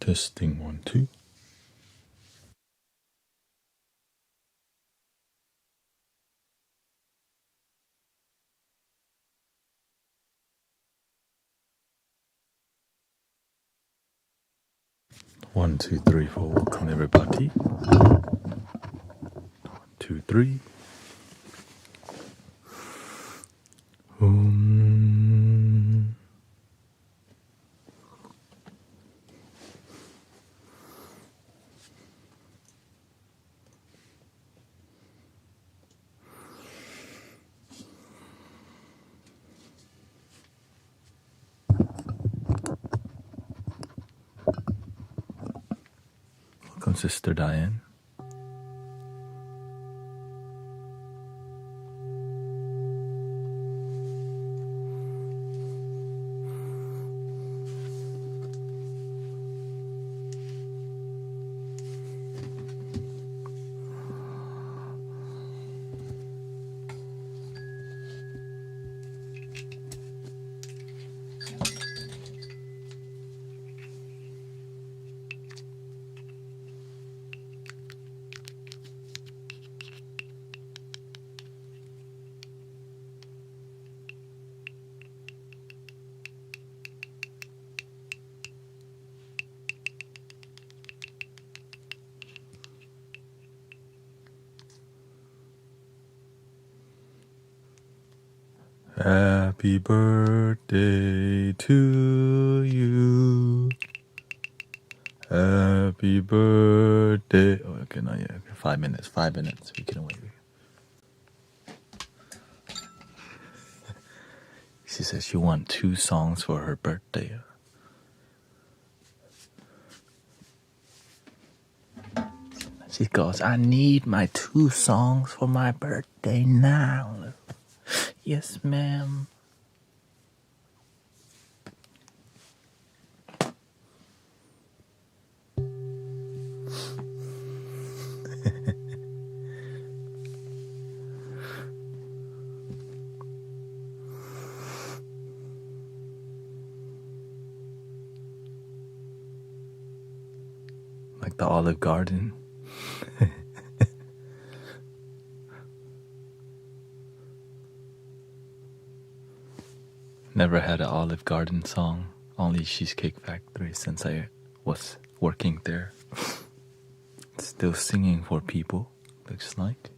Testing 1, 2. One, two, three, four. Welcome everybody. 1, 2, 3. Welcome, Sister Diane. Happy birthday to you. Happy birthday. Oh, okay, not yet. Okay, 5 minutes. 5 minutes. We can wait. She says she wants 2 songs for her birthday. She goes, I need my 2 songs for my birthday now. Yes, ma'am. Like the Olive Garden. Never had an Olive Garden song. Only Cheesecake Factory since I was working there. Still singing for people, looks like.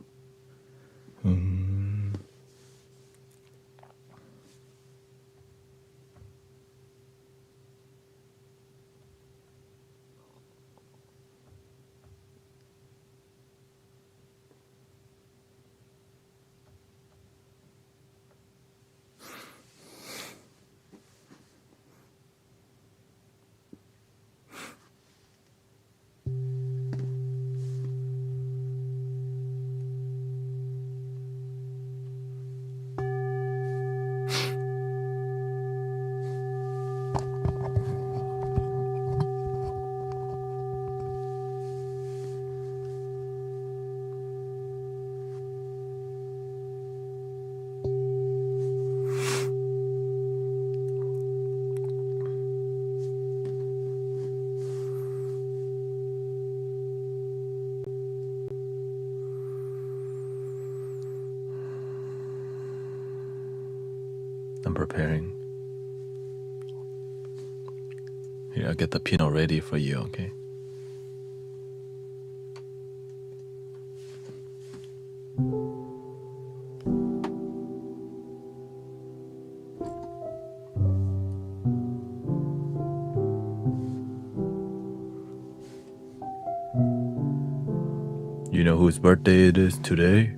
I'm preparing. Here, I'll get the Pinot ready for you, okay? You know whose birthday it is today?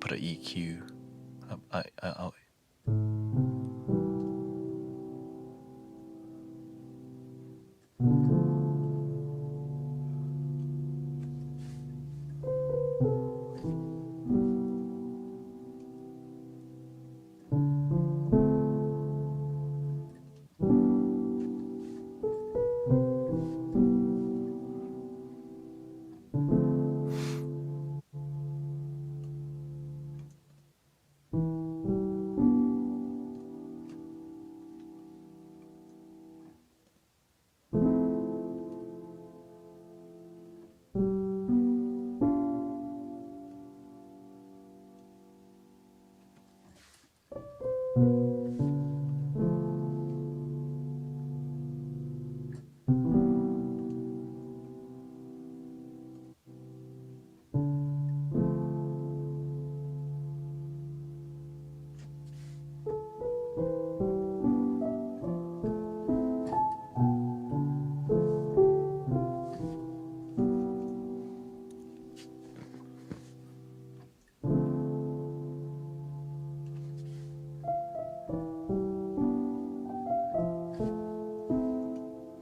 put an EQ. I'll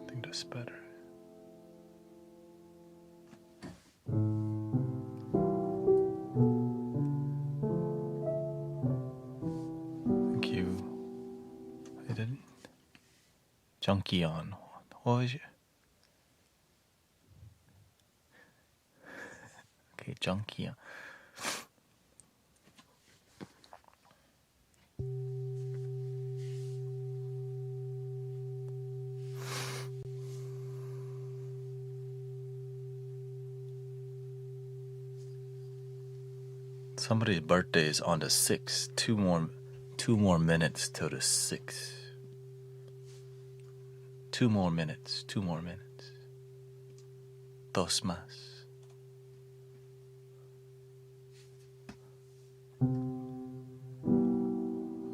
think that's better. Thank you. I didn't. Junkie on. What was it? Okay, junkie on. Somebody's birthday is on the 6th. Two more minutes till the 6th. 2 more minutes. 2 more minutes. Dos más.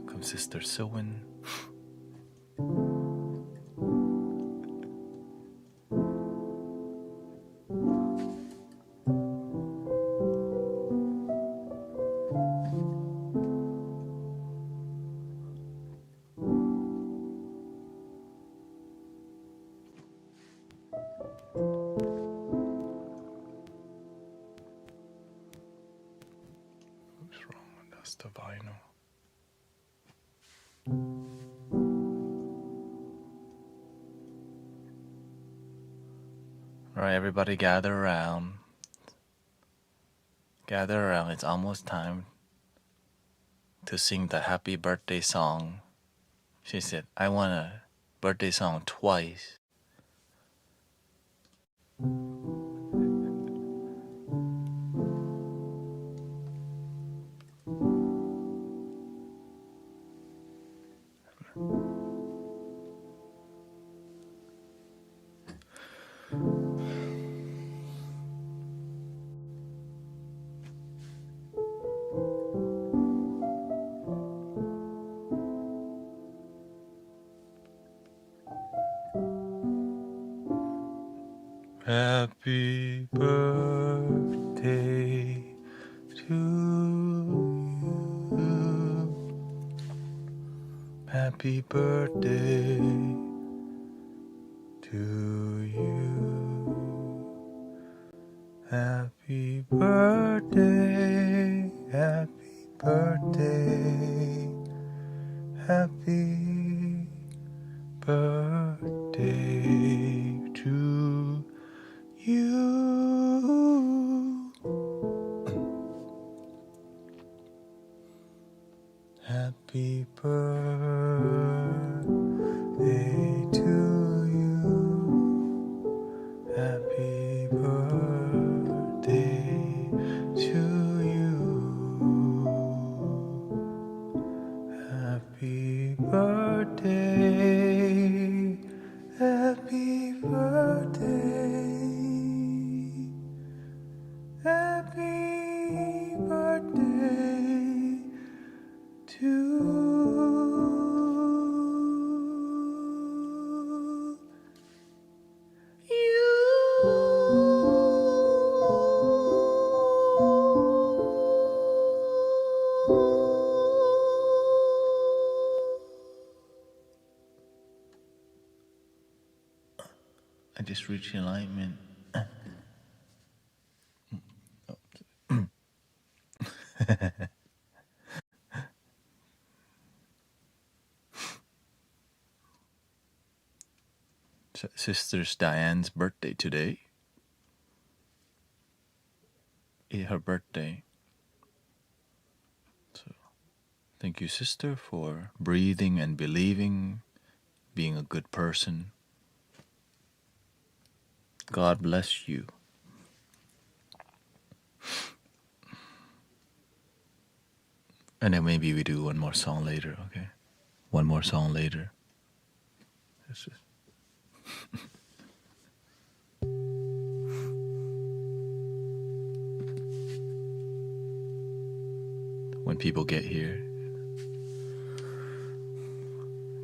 Come Sister Sylwin. What's wrong? That's the vinyl. Alright, everybody gather around. Gather around. It's almost time to sing the happy birthday song. She said, I want a birthday song twice. Happy birthday to you. Happy birthday to you. Happy birthday, happy birthday, happy birthday to you. Happy birthday to you. Happy birthday to you. Happy birthday. Happy I just reached enlightenment. Sister's Diane's birthday today. It's her birthday. So thank you, sister, for breathing and believing, being a good person. God bless you. And then maybe we do one more song later, okay? One more song later. This is when people get here.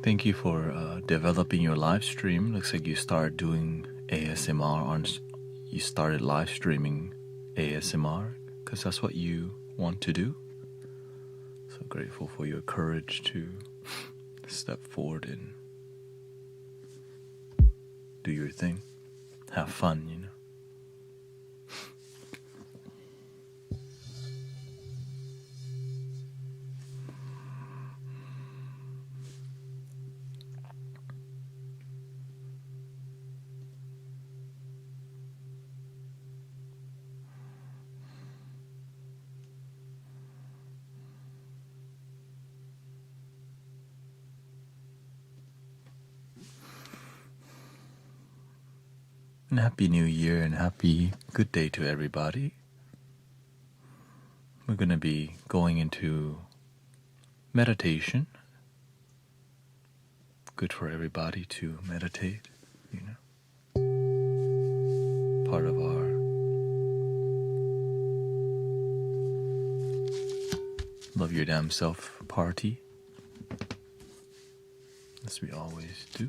Thank you for developing your live stream. Looks like you started doing ASMR on. You started live streaming ASMR because that's what you want to do. So grateful for your courage to step forward and do your thing. Have fun, you know. And happy new year and happy good day to everybody. We're going to be going into meditation. Good for everybody to meditate, you know. Part of our love your damn self party, as we always do.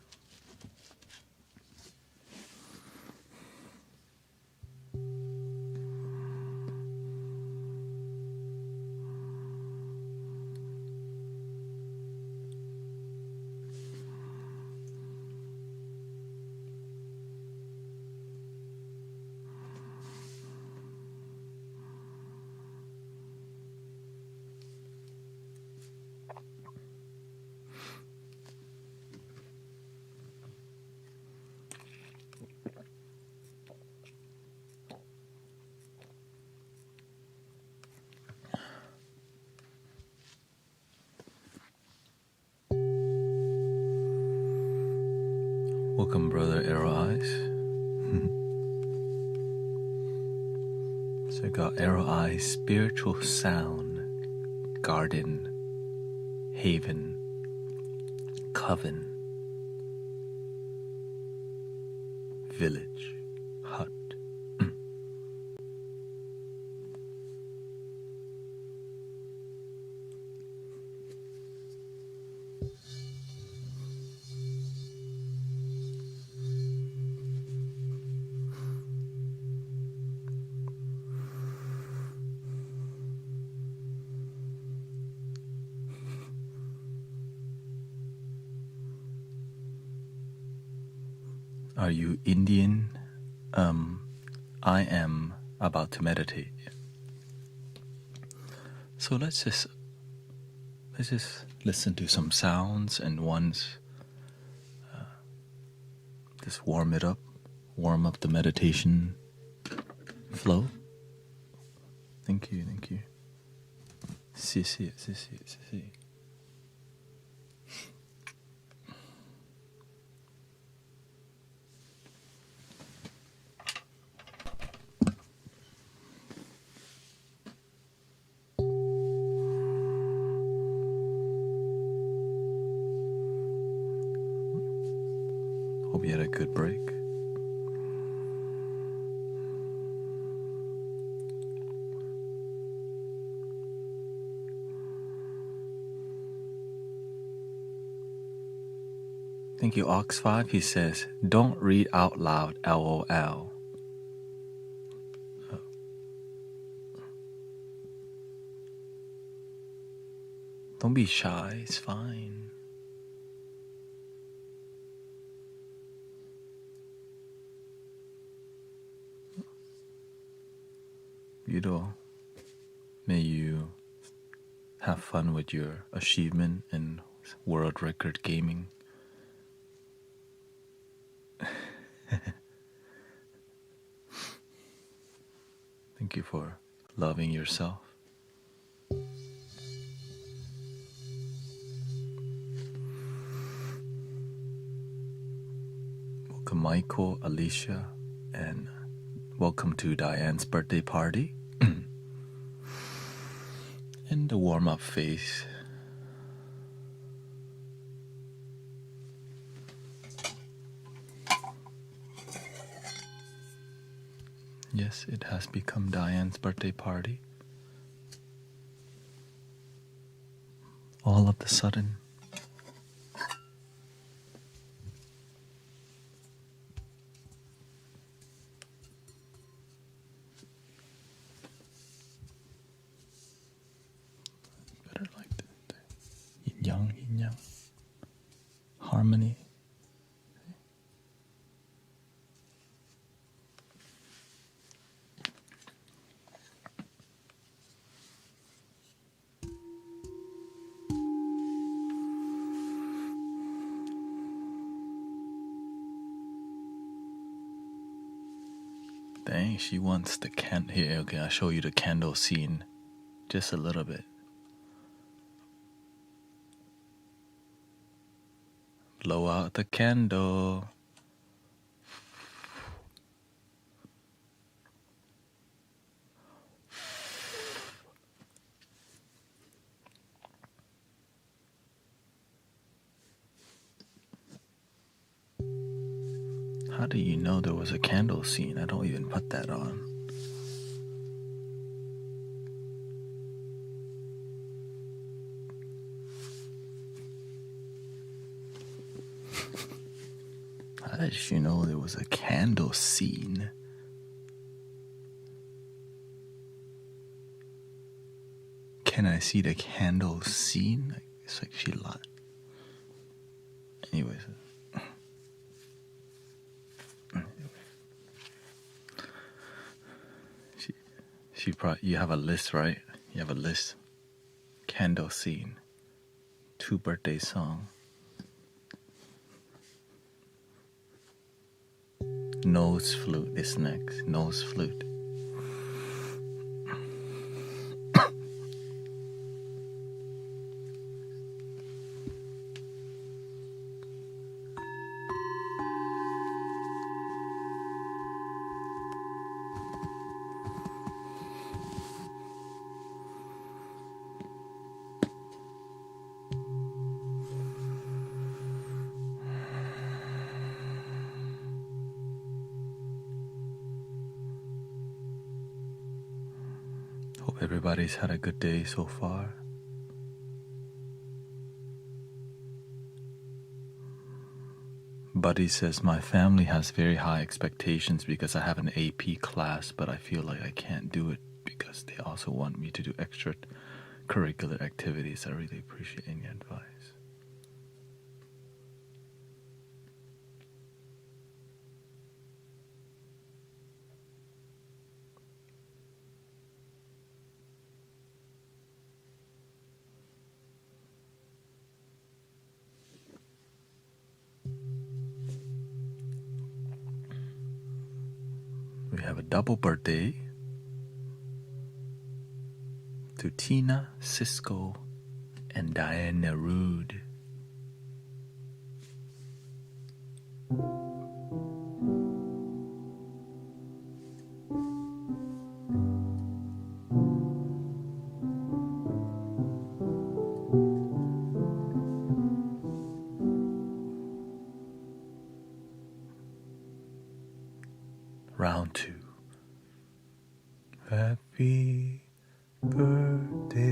Welcome, brother Arrow Eyes. So I got Arrow Eyes, spiritual sound, garden, haven, coven, village, hut. Are you Indian? I am about to meditate. So let's just listen to some sounds, and once just warm up the meditation flow. Thank you. 谢谢. Hope you had a good break. Thank you, Ox5. He says, don't read out loud, LOL. Don't be shy, it's fine. éxito. May you have fun with your achievement in world record gaming. Thank you for loving yourself. Welcome Michael, Alicia, and welcome to Diane's birthday party. In the warm-up phase. Yes, it has become Diane's birthday party. All of a sudden. Better like the yin yang, harmony. Dang, she wants the here. Okay, I'll show you the candle scene just a little bit. Blow out the candle. How do you know there was a candle scene? I don't even put that on. How did you know there was a candle scene? Can I see the candle scene? It's like she lied. Anyways. She probably, you have a list, right? You have a list. Candle scene. 2 birthday song. Nose flute is next. Nose flute. Hope everybody's had a good day so far. Buddy says, my family has very high expectations because I have an AP class, but I feel like I can't do it because they also want me to do extra curricular activities. I really appreciate any advice. We have a double birthday to Tina, Cisco, and Diane Nerude. Round 2. Happy birthday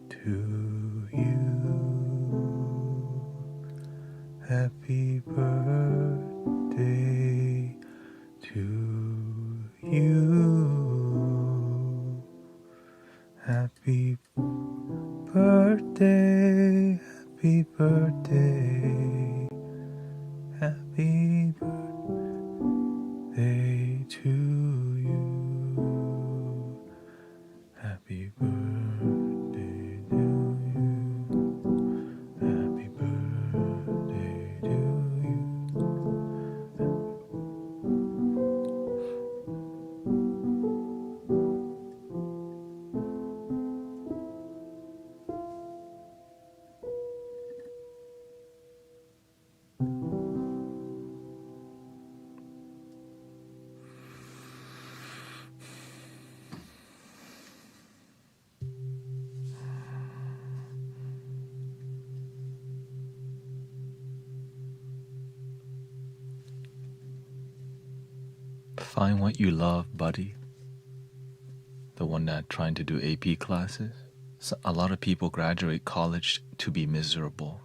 to you. Happy birthday to you. Happy birthday, happy birthday, happy birthday to you. Find what you love, buddy. The one that trying to do AP classes. So a lot of people graduate college to be miserable.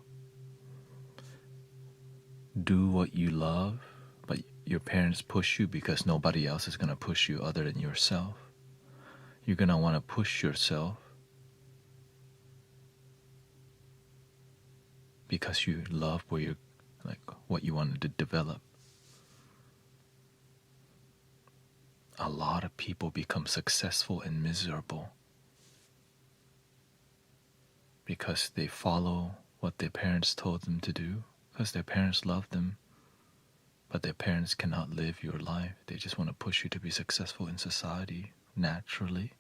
Do what you love, but your parents push you because nobody else is going to push you other than yourself. You're going to want to push yourself because you love where you're, like what you wanted to develop. A lot of people become successful and miserable because they follow what their parents told them to do, because their parents love them, but their parents cannot live your life. They just want to push you to be successful in society naturally.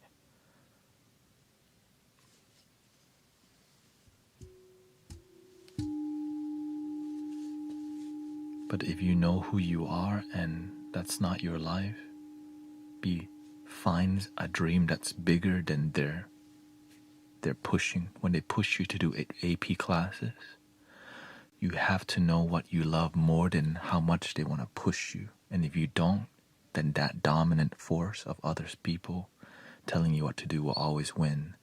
But if you know who you are and that's not your life, find a dream that's bigger than they're pushing. When they push you to do AP classes, you have to know what you love more than how much they want to push you. And if you don't, then that dominant force of other people telling you what to do will always win.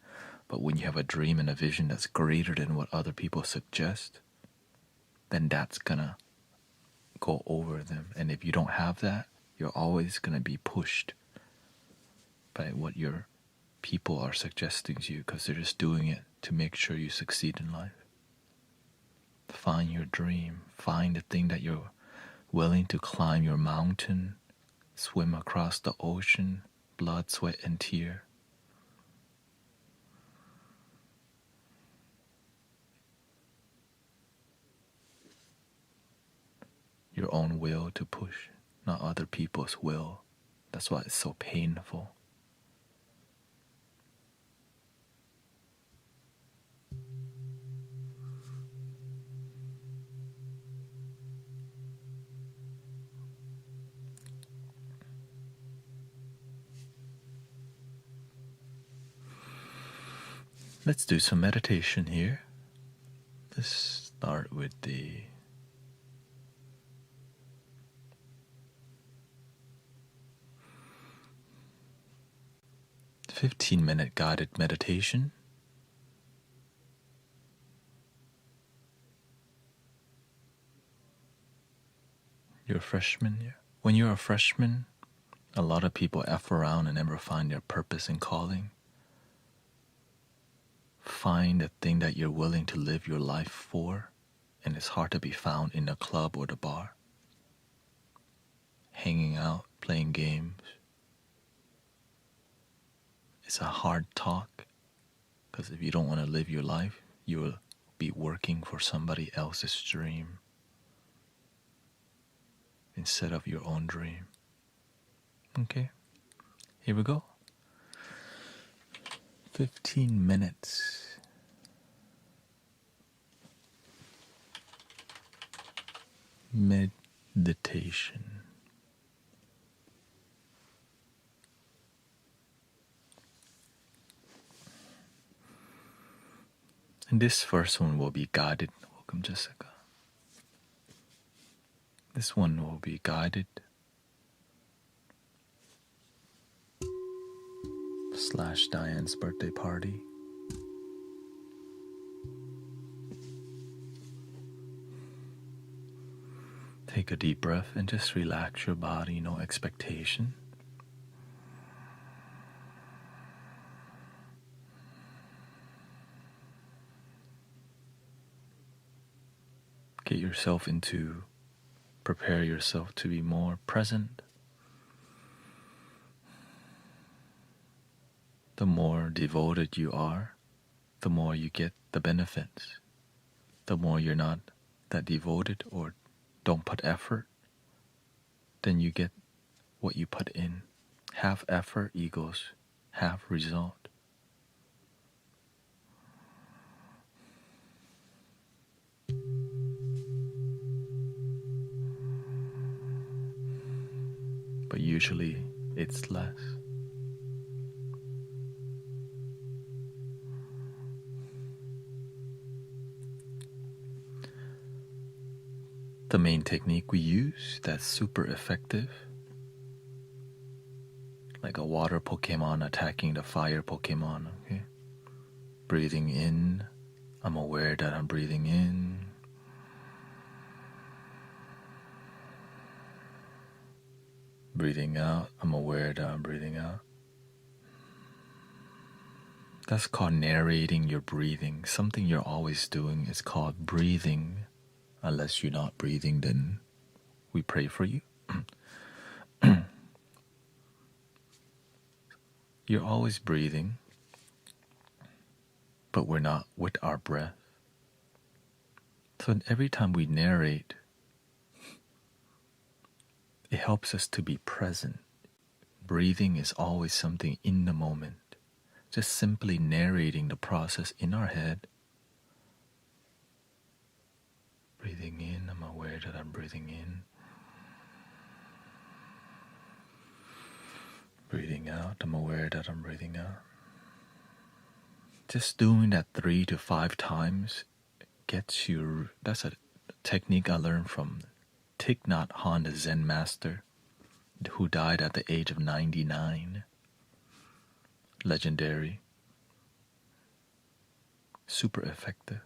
But when you have a dream and a vision that's greater than what other people suggest, then that's gonna go over them. And if you don't have that, you're always gonna be pushed by what your people are suggesting to you, because they're just doing it to make sure you succeed in life. Find your dream. Find the thing that you're willing to climb your mountain, swim across the ocean, blood, sweat, and tear. Your own will to push, not other people's will. That's why it's so painful. Let's do some meditation here. Let's start with the "15-minute guided meditation." You're a freshman, yeah. When you're a freshman, a lot of people F around and never find their purpose and calling. Find the thing that you're willing to live your life for, and it's hard to be found in the club or the bar. Hanging out, playing games. It's a hard talk, because if you don't want to live your life, you will be working for somebody else's dream instead of your own dream. Okay, here we go. 15 minutes. Meditation. And this first one will be guided. Welcome, Jessica. This one will be guided / Diane's birthday party. Take a deep breath and just relax your body, no expectation. Get yourself into, prepare yourself to be more present. The more devoted you are, the more you get the benefits. The more you're not that devoted or don't put effort, then you get what you put in. Half effort equals half result. But usually it's less. The main technique we use that's super effective like a water Pokemon attacking the fire Pokemon. Okay, breathing in, I'm aware that I'm breathing in. Breathing out, I'm aware that I'm breathing out. That's called narrating your breathing. Something you're always doing is called breathing. Unless you're not breathing, then we pray for you. You're always breathing, but we're not with our breath. So every time we narrate, it helps us to be present. Breathing is always something in the moment. Just simply narrating the process in our head. Breathing in, I'm aware that I'm breathing in. Breathing out, I'm aware that I'm breathing out. Just doing that 3 to 5 times gets you. That's a technique I learned from Thich Nhat Hanh, the Zen master, who died at the age of 99. Legendary. Super effective.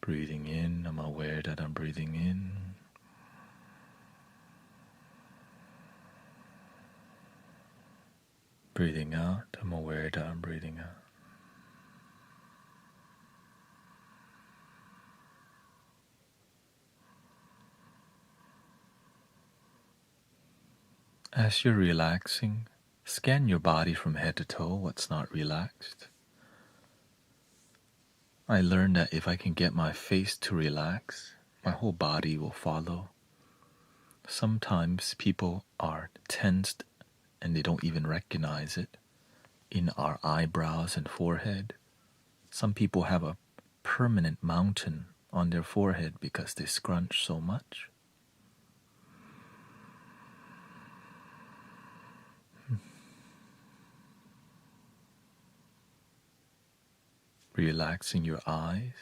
Breathing in, I'm aware that I'm breathing in. Breathing out, I'm aware that I'm breathing out. As you're relaxing, scan your body from head to toe, what's not relaxed. I learned that if I can get my face to relax, my whole body will follow. Sometimes people are tensed and they don't even recognize it in our eyebrows and forehead. Some people have a permanent mountain on their forehead because they scrunch so much. Relaxing your eyes.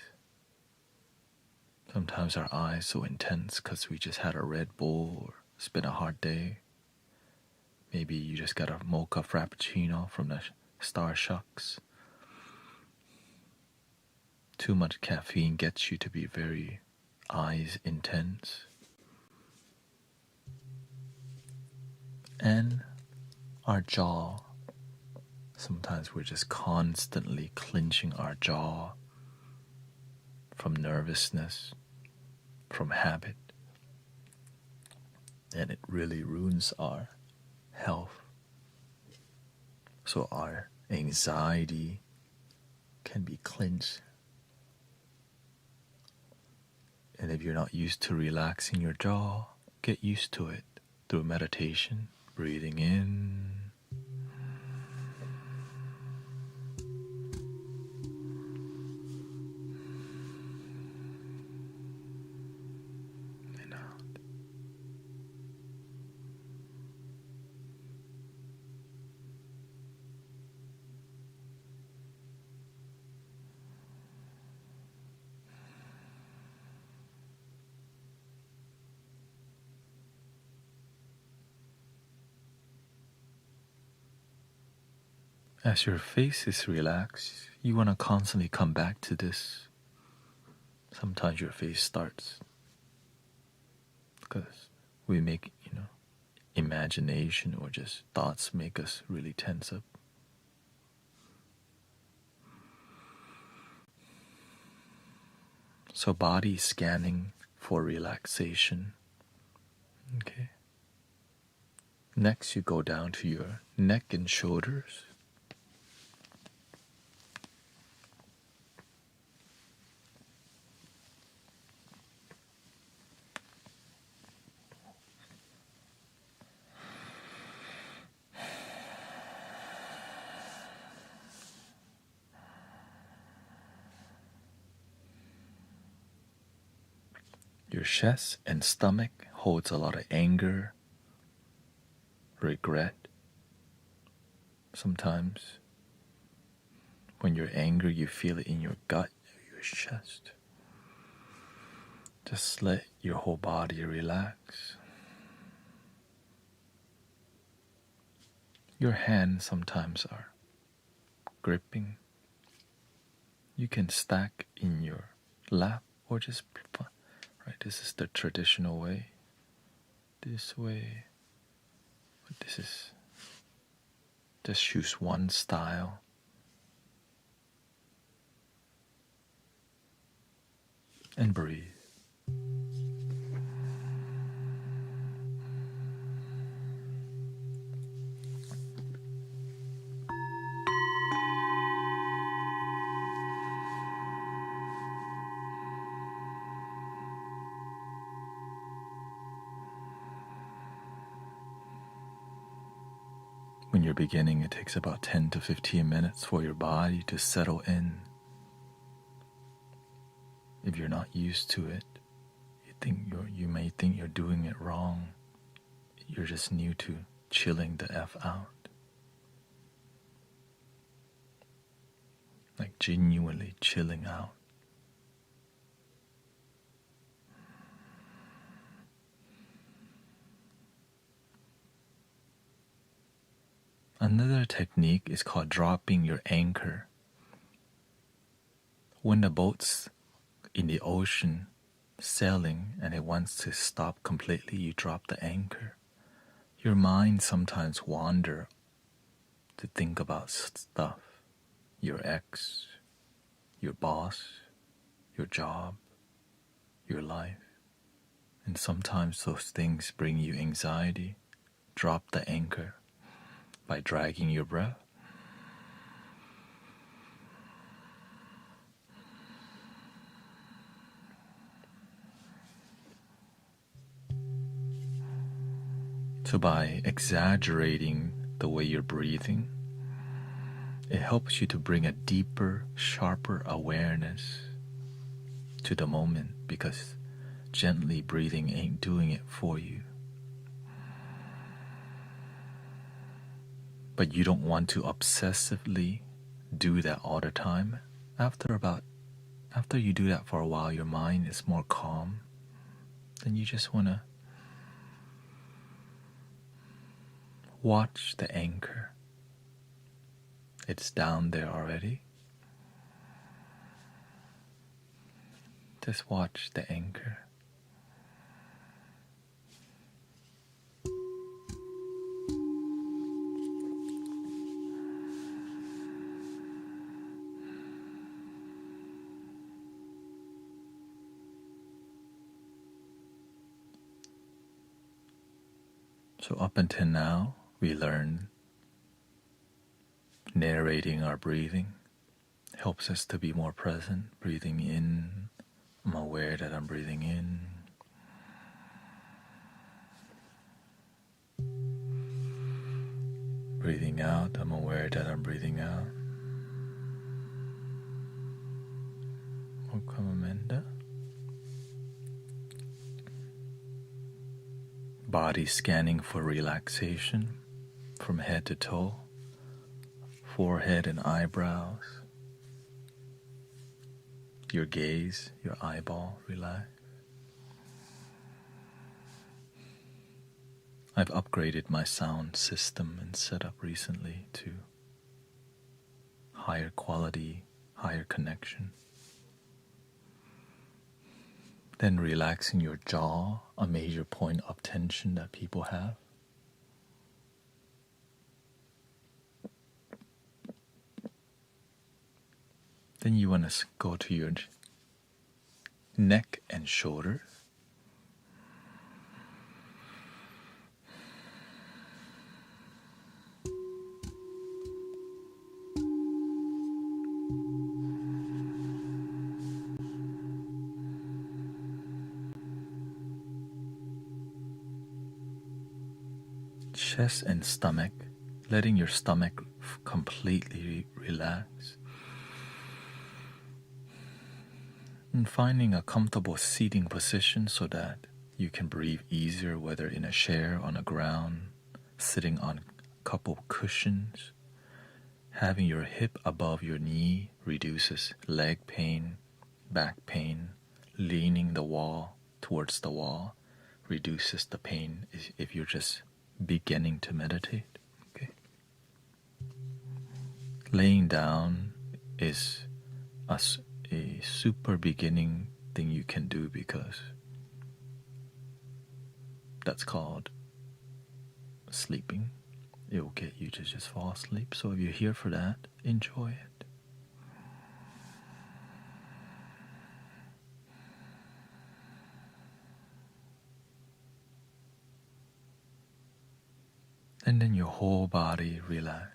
Sometimes our eyes so intense because we just had a Red Bull or it's been a hard day. Maybe you just got a mocha frappuccino from the Star Shucks. Too much caffeine gets you to be very eyes intense. And our jaw. Sometimes we're just constantly clenching our jaw from nervousness, from habit. And it really ruins our health. So our anxiety can be clenched. And if you're not used to relaxing your jaw, get used to it through meditation, breathing in. And out. As your face is relaxed, you want to constantly come back to this. Sometimes your face starts because we make, imagination or just thoughts make us really tense up. So body scanning for relaxation. Okay. Next you go down to your neck and shoulders. Your chest and stomach holds a lot of anger, regret. Sometimes when you're angry, you feel it in your gut, your chest. Just let your whole body relax. Your hands sometimes are gripping. You can stack in your lap or just, right, this is the traditional way. This way. But this is, just choose one style. And breathe. When you're beginning, it takes about 10 to 15 minutes for your body to settle in. If you're not used to it, you may think you're doing it wrong. You're just new to chilling the F out. Like genuinely chilling out. Another technique is called dropping your anchor. When the boat's in the ocean sailing and it wants to stop completely, you drop the anchor. Your mind sometimes wander to think about stuff. Your ex, your boss, your job, your life. And sometimes those things bring you anxiety. Drop the anchor by dragging your breath. So by exaggerating the way you're breathing, it helps you to bring a deeper, sharper awareness to the moment, because gently breathing ain't doing it for you. But you don't want to obsessively do that all the time. After you do that for a while, your mind is more calm. Then you just want to watch the anchor. It's down there already. Just watch the anchor. So up until now, we learned narrating our breathing helps us to be more present. Breathing in, I'm aware that I'm breathing in. Breathing out, I'm aware that I'm breathing out. Welcome, Amanda. Body scanning for relaxation from head to toe, forehead and eyebrows. Your gaze, your eyeball, relax. I've upgraded my sound system and setup recently to higher quality, higher connection. Then relaxing your jaw, a major point of tension that people have. Then you want to go to your neck and shoulders. Chest and stomach, letting your stomach completely relax. And finding a comfortable seating position so that you can breathe easier, whether in a chair, on the ground, sitting on a couple cushions. Having your hip above your knee reduces leg pain, back pain. Leaning the wall towards the wall reduces the pain if you're just beginning to meditate. Okay. laying down is a super beginning thing you can do, because that's called sleeping. It will get you to just fall asleep. So if you're here for that, enjoy it. And then your whole body relax.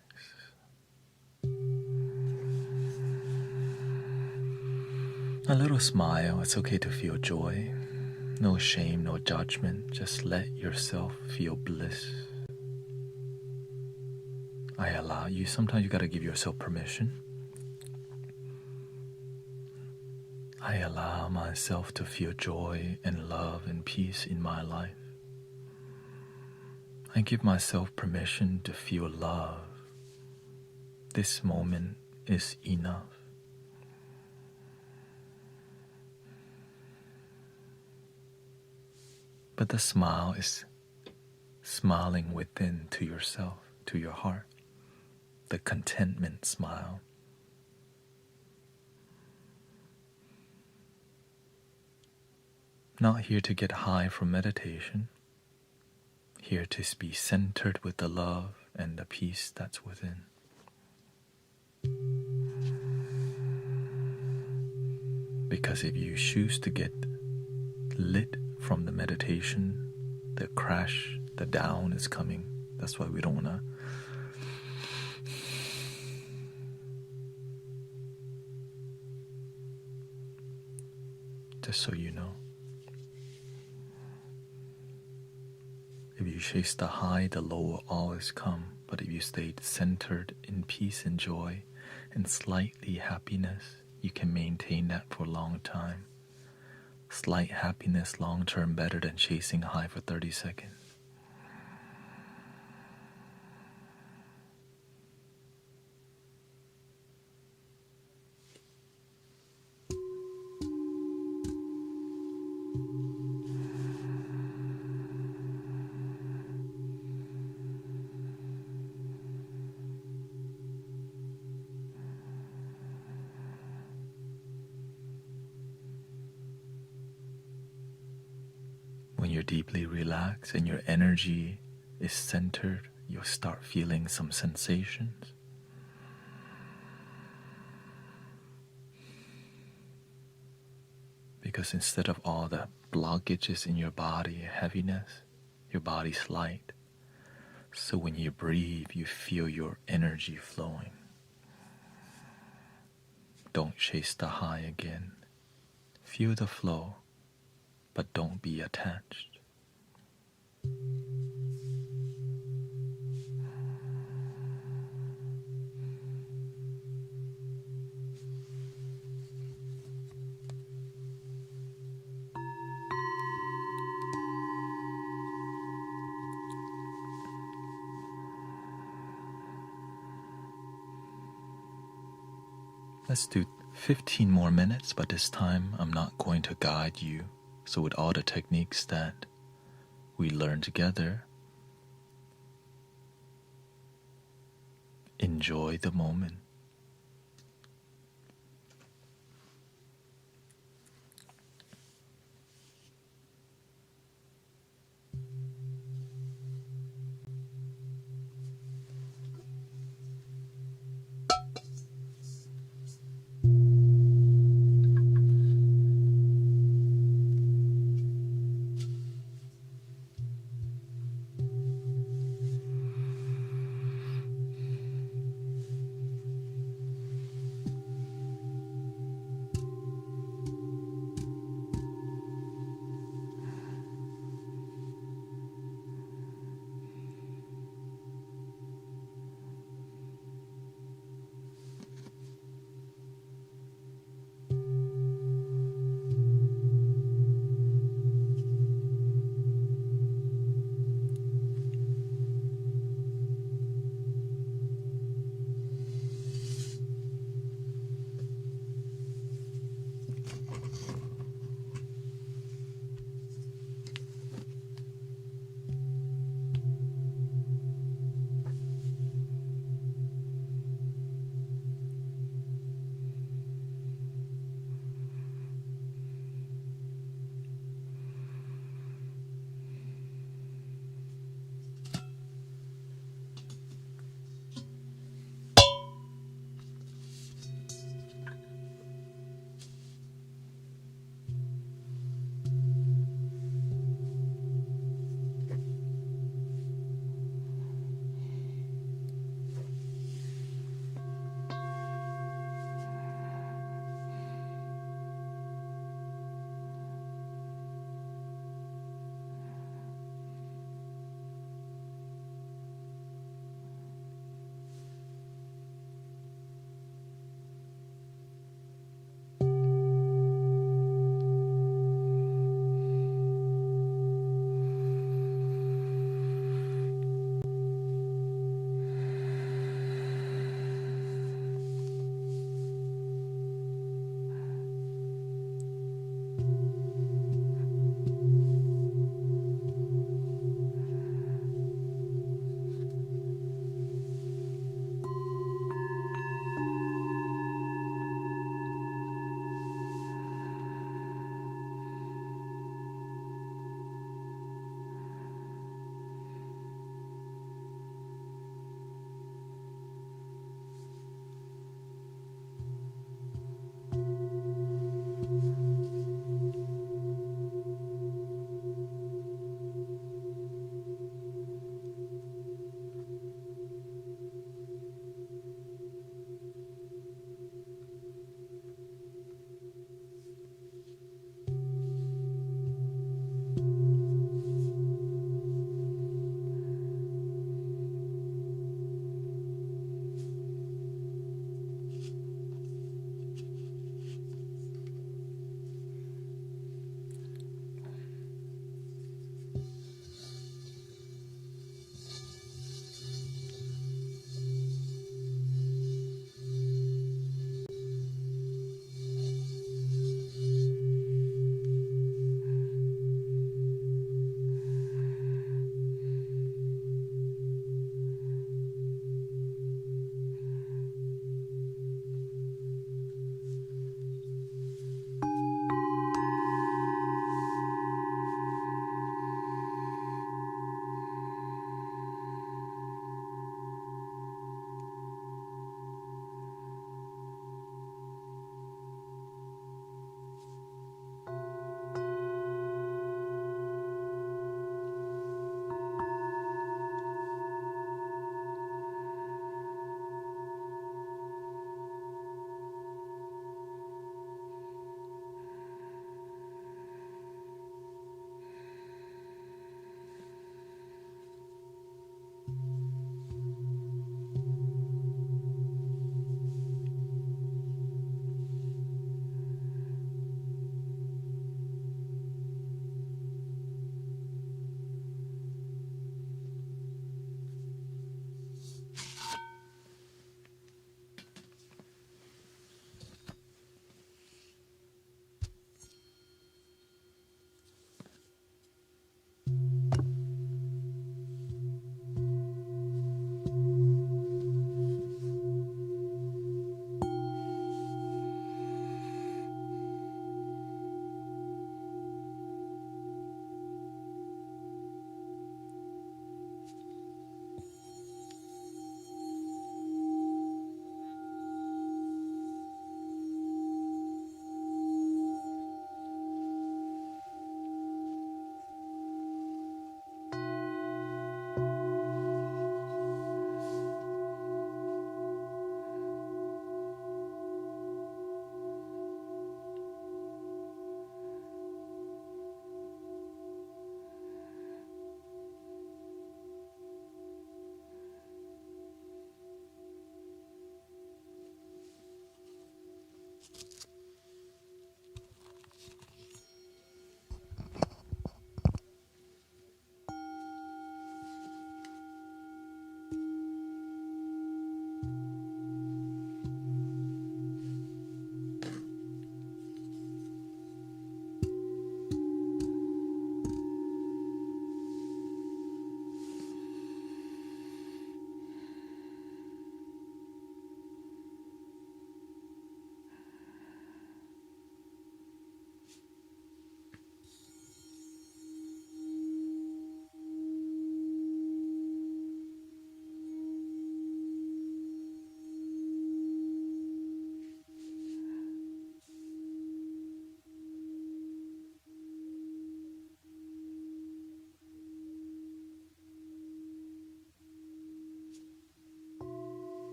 A little smile. It's okay to feel joy. No shame, no judgment. Just let yourself feel bliss. I allow you. Sometimes you gotta give yourself permission. I allow myself to feel joy and love and peace in my life. I give myself permission to feel love. This moment is enough. But the smile is smiling within to yourself, to your heart. The contentment smile. Not here to get high from meditation. Here to be centered with the love and the peace that's within. Because if you choose to get lit from the meditation, the crash, the down is coming. That's why we don't want to. Just so you know. If you chase the high, the low will always come. But if you stay centered in peace and joy and slightly happiness, you can maintain that for a long time. Slight happiness long term better than chasing high for 30 seconds. When you're deeply relaxed and your energy is centered, you'll start feeling some sensations. Because instead of all the blockages in your body, heaviness, your body's light. So when you breathe, you feel your energy flowing. Don't chase the high again. Feel the flow, but don't be attached. Let's do 15 more minutes, but this time I'm not going to guide you. So with all the techniques that we learn together, enjoy the moment.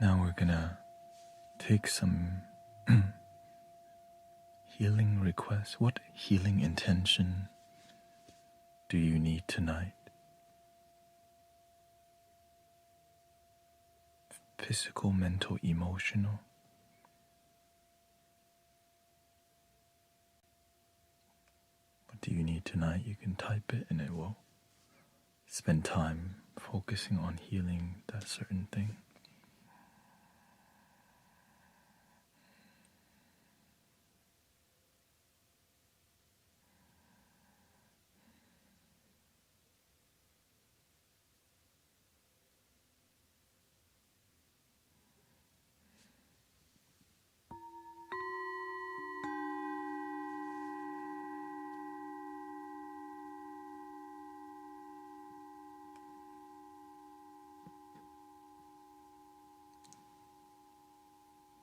Now we're gonna take some healing requests. What healing intention do you need tonight? Physical, mental, emotional? What do you need tonight? You can type it and it will spend time focusing on healing that certain thing.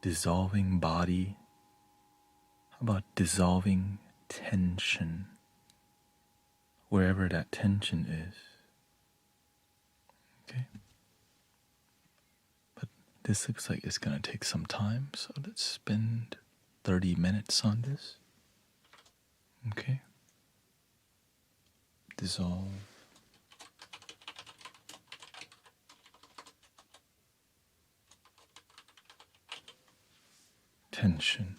Dissolving body. How about dissolving tension? Wherever that tension is. Okay. But this looks like it's going to take some time, so let's spend 30 minutes on this. Okay. Dissolve tension.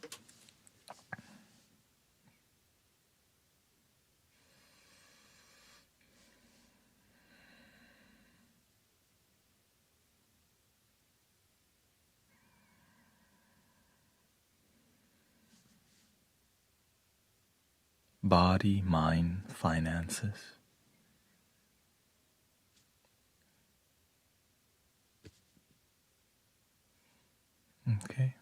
Body, mind, finances. Okay.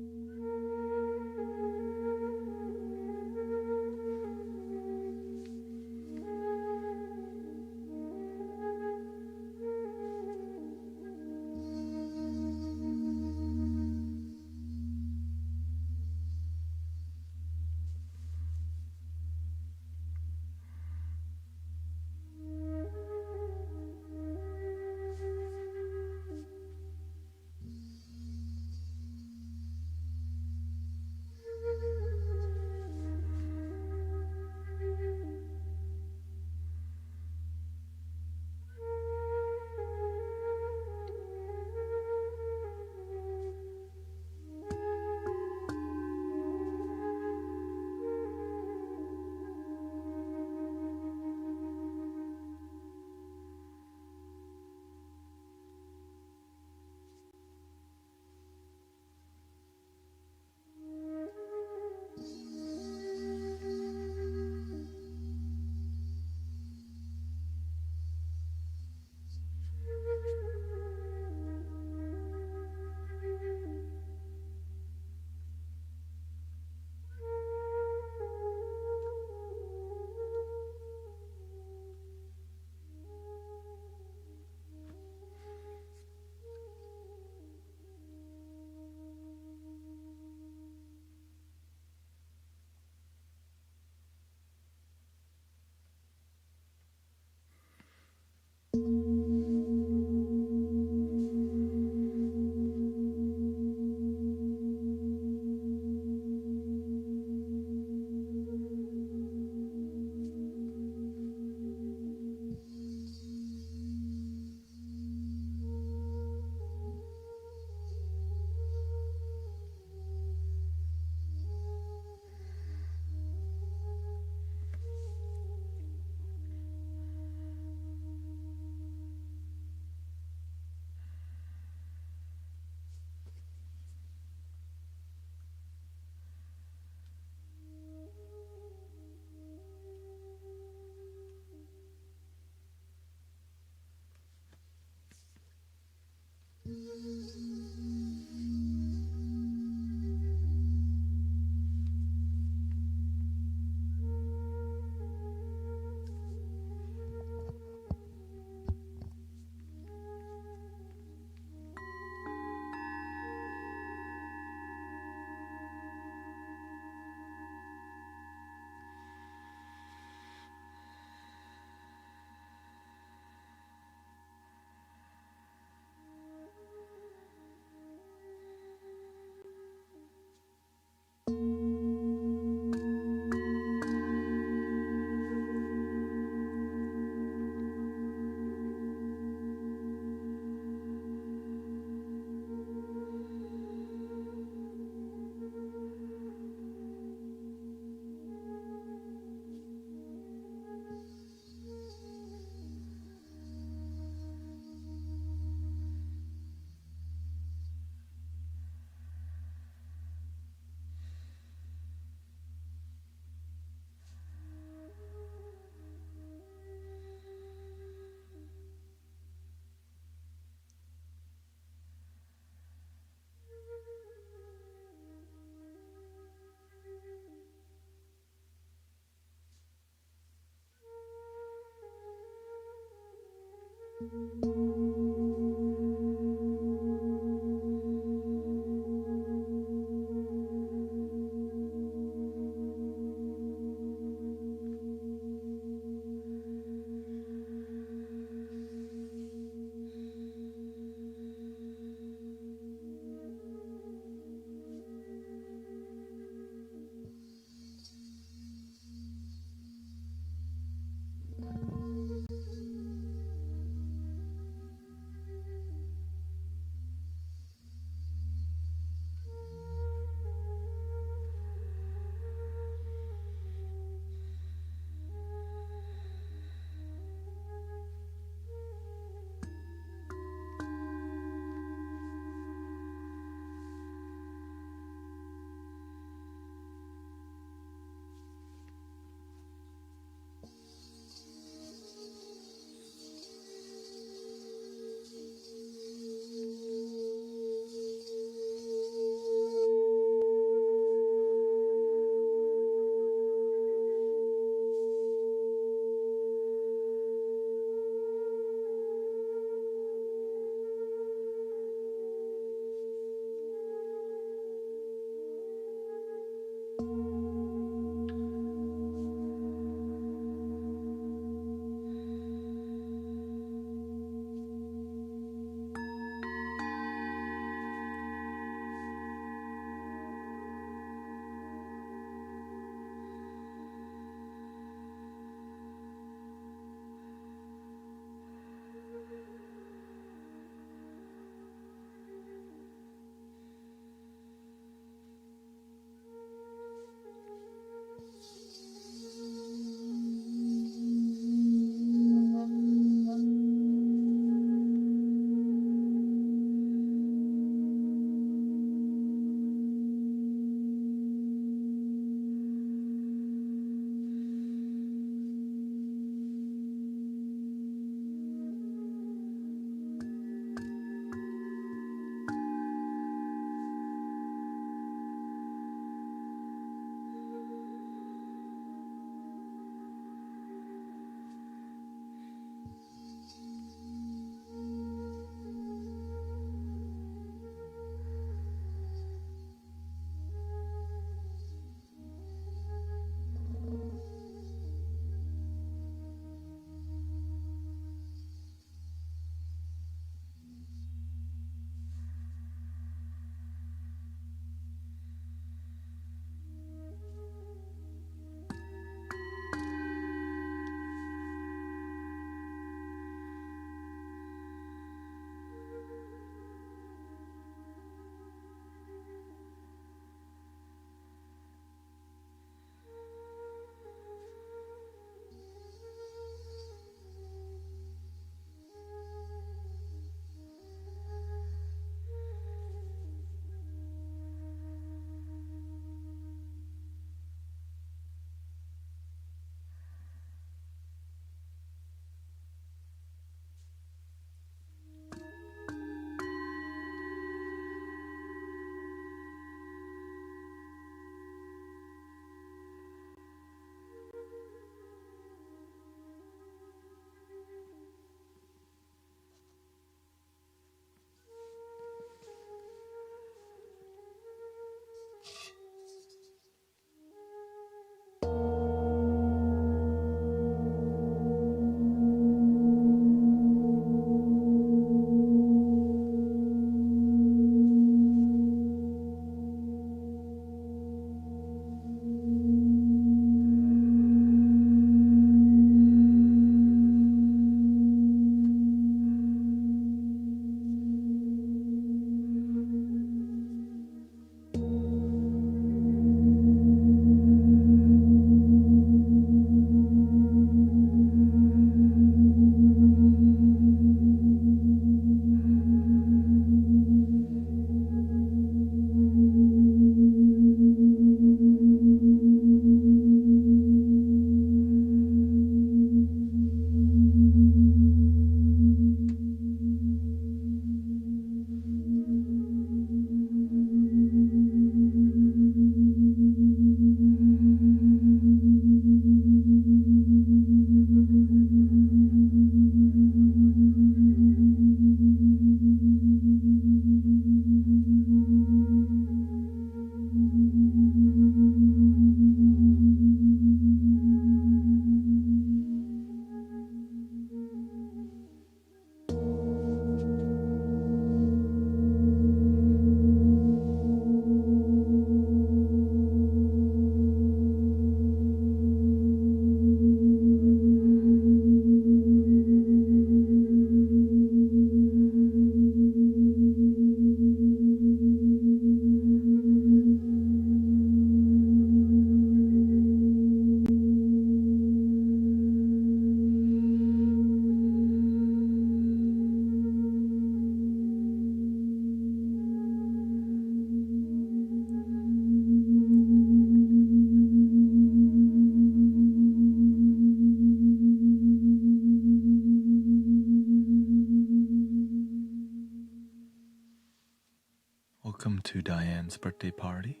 Welcome to Diane's birthday party.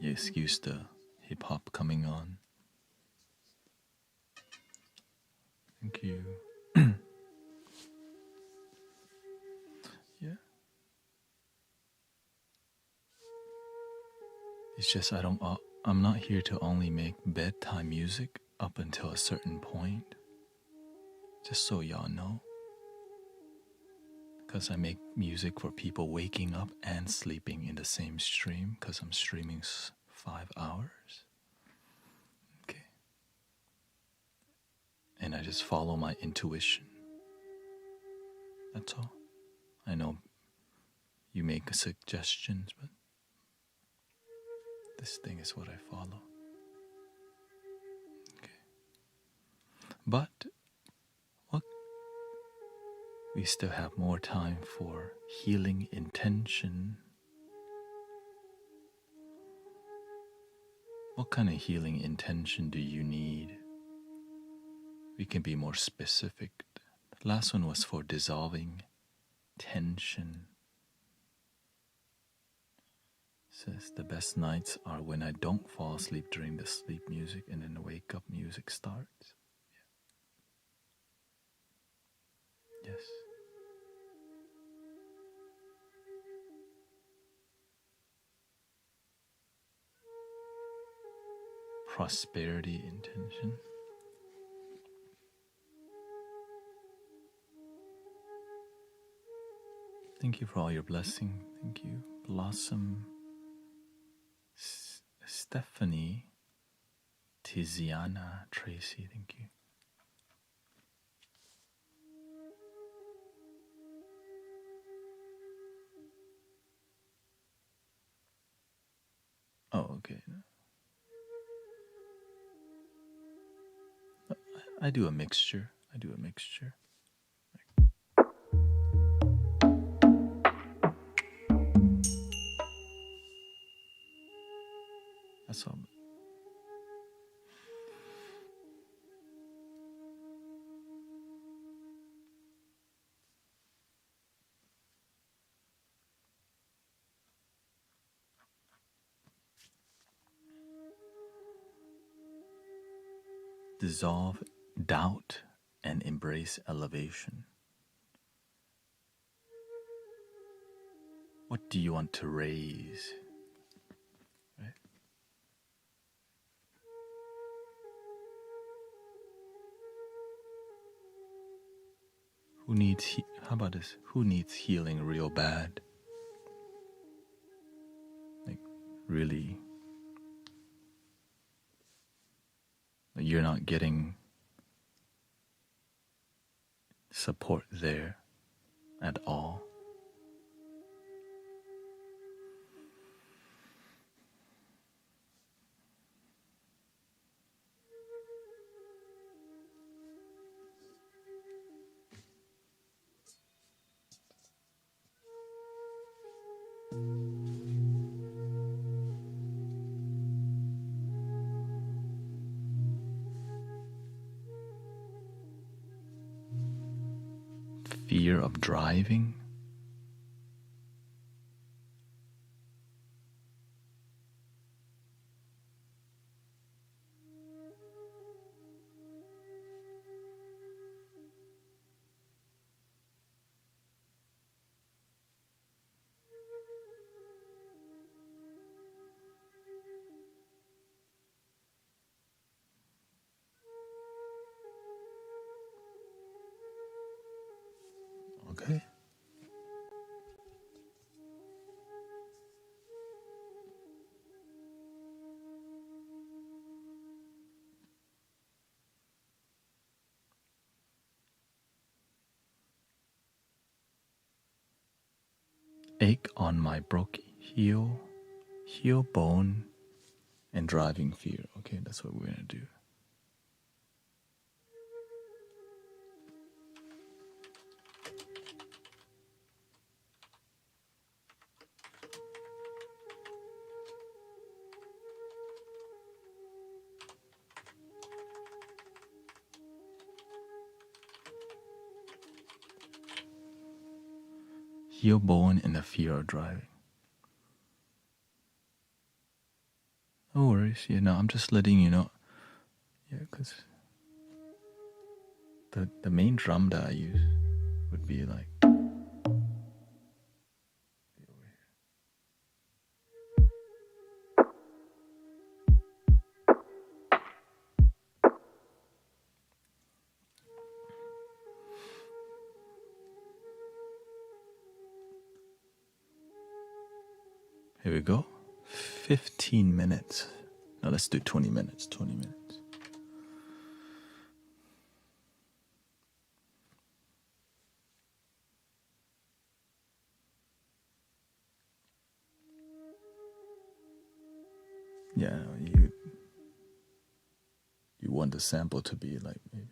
You excuse the hip hop coming on. Thank you. Yeah. It's just I'm not here to only make bedtime music up until a certain point. Just so y'all know. Because I make music for people waking up and sleeping in the same stream, because I'm streaming 5 hours. Okay. And I just follow my intuition. That's all. I know you make suggestions, but this thing is what I follow. Okay. But we still have more time for healing intention. What kind of healing intention do you need? We can be more specific. The last one was for dissolving tension. Says the best nights are when I don't fall asleep during the sleep music and then the wake up music starts. Yeah. Yes. Prosperity intention. Thank you for all your blessing. Thank you. Blossom, Stephanie, Tiziana, Tracy, thank you. Oh, okay. I do a mixture. That's all. Dissolve doubt and embrace elevation. What do you want to raise? Right? How about this? Who needs healing real bad? Like, really, you're not getting support there at all. Fear of driving. Okay. Ache on my broke heel bone, and driving fear. Okay, that's what we're gonna do. Heel bone and the fear of driving. No worries. Yeah, no, I'm just letting you know. Yeah, because the main drum that I use would be like. Here we go. 15 minutes. Now let's do 20 minutes. 20 minutes. Yeah, you want the sample to be like maybe.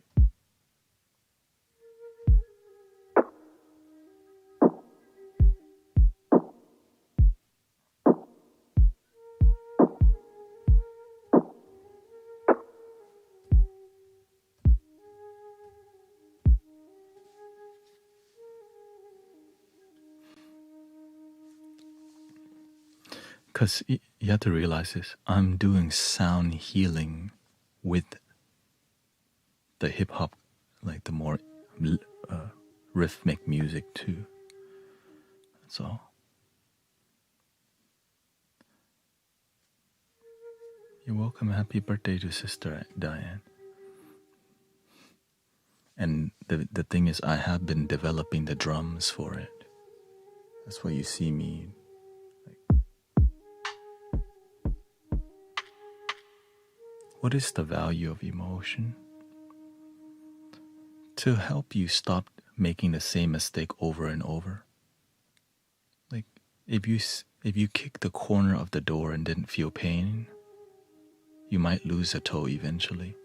Because you have to realize this. I'm doing sound healing with the hip hop, like the more rhythmic music too. That's all. You're welcome. Happy birthday to Sister Diane. And the thing is, I have been developing the drums for it. That's why you see me. What is the value of emotion? To help you stop making the same mistake over and over. Like if you kick the corner of the door and didn't feel pain, you might lose a toe eventually.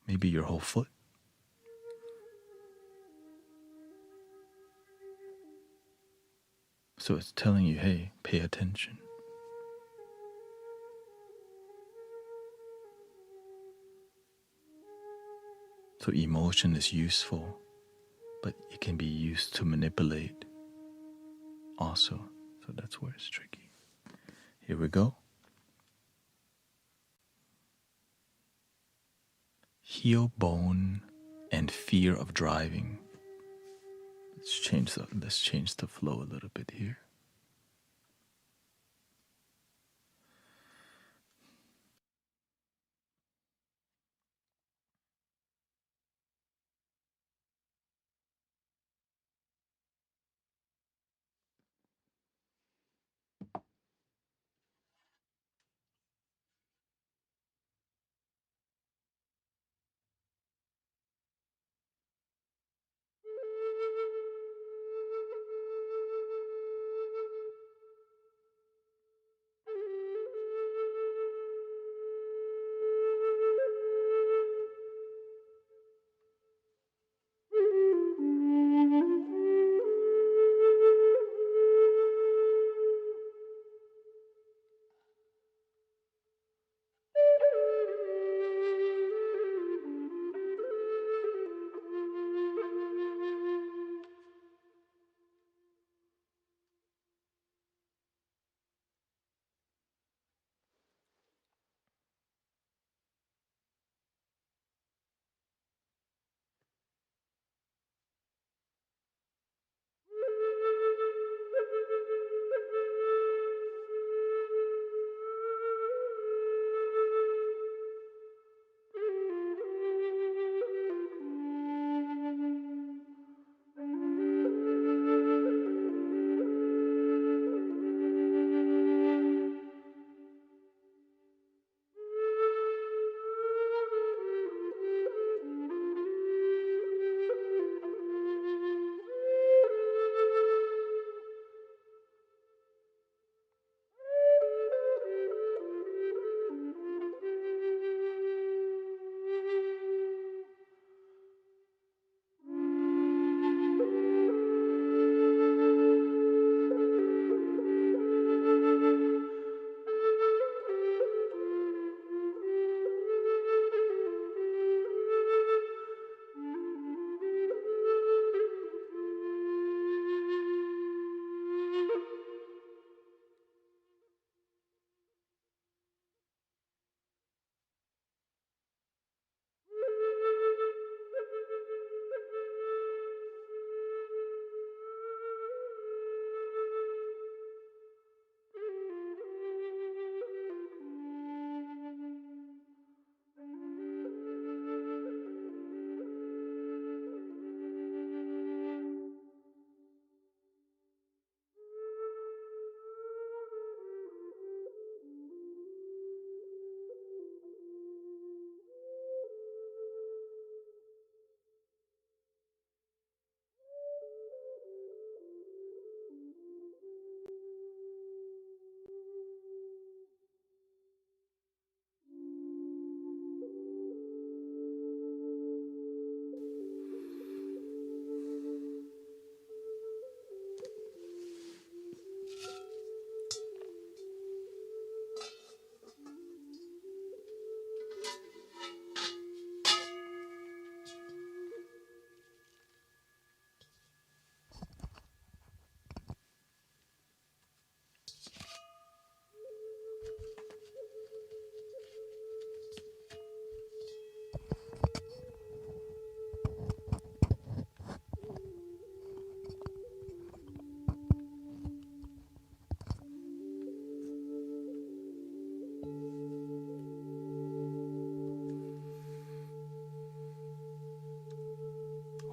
Maybe your whole foot. So it's telling you, hey, pay attention. So emotion is useful, but it can be used to manipulate also. So that's where it's tricky. Here we go. Heel bone and fear of driving. Let's change the flow a little bit here.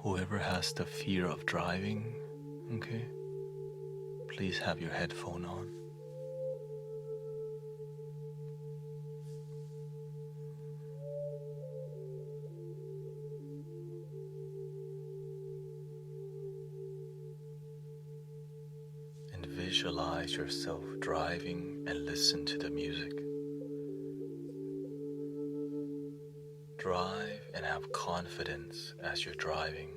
Whoever has the fear of driving, okay, please have your headphone on. And visualize yourself driving and listen to the music. Drive and have confidence as you're driving.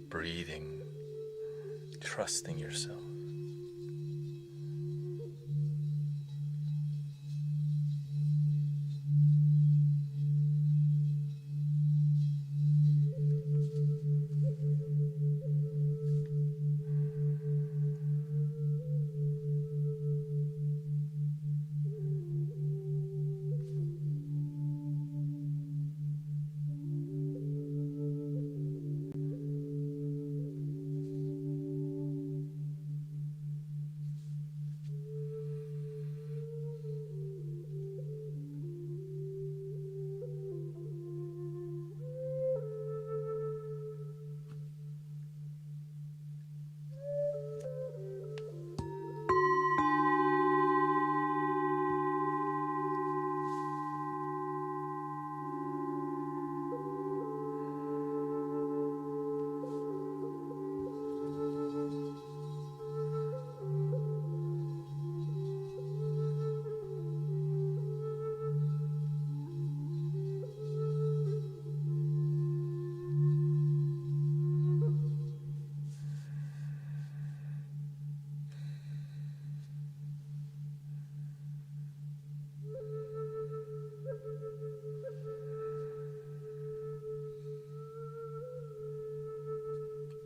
Breathing, trusting yourself.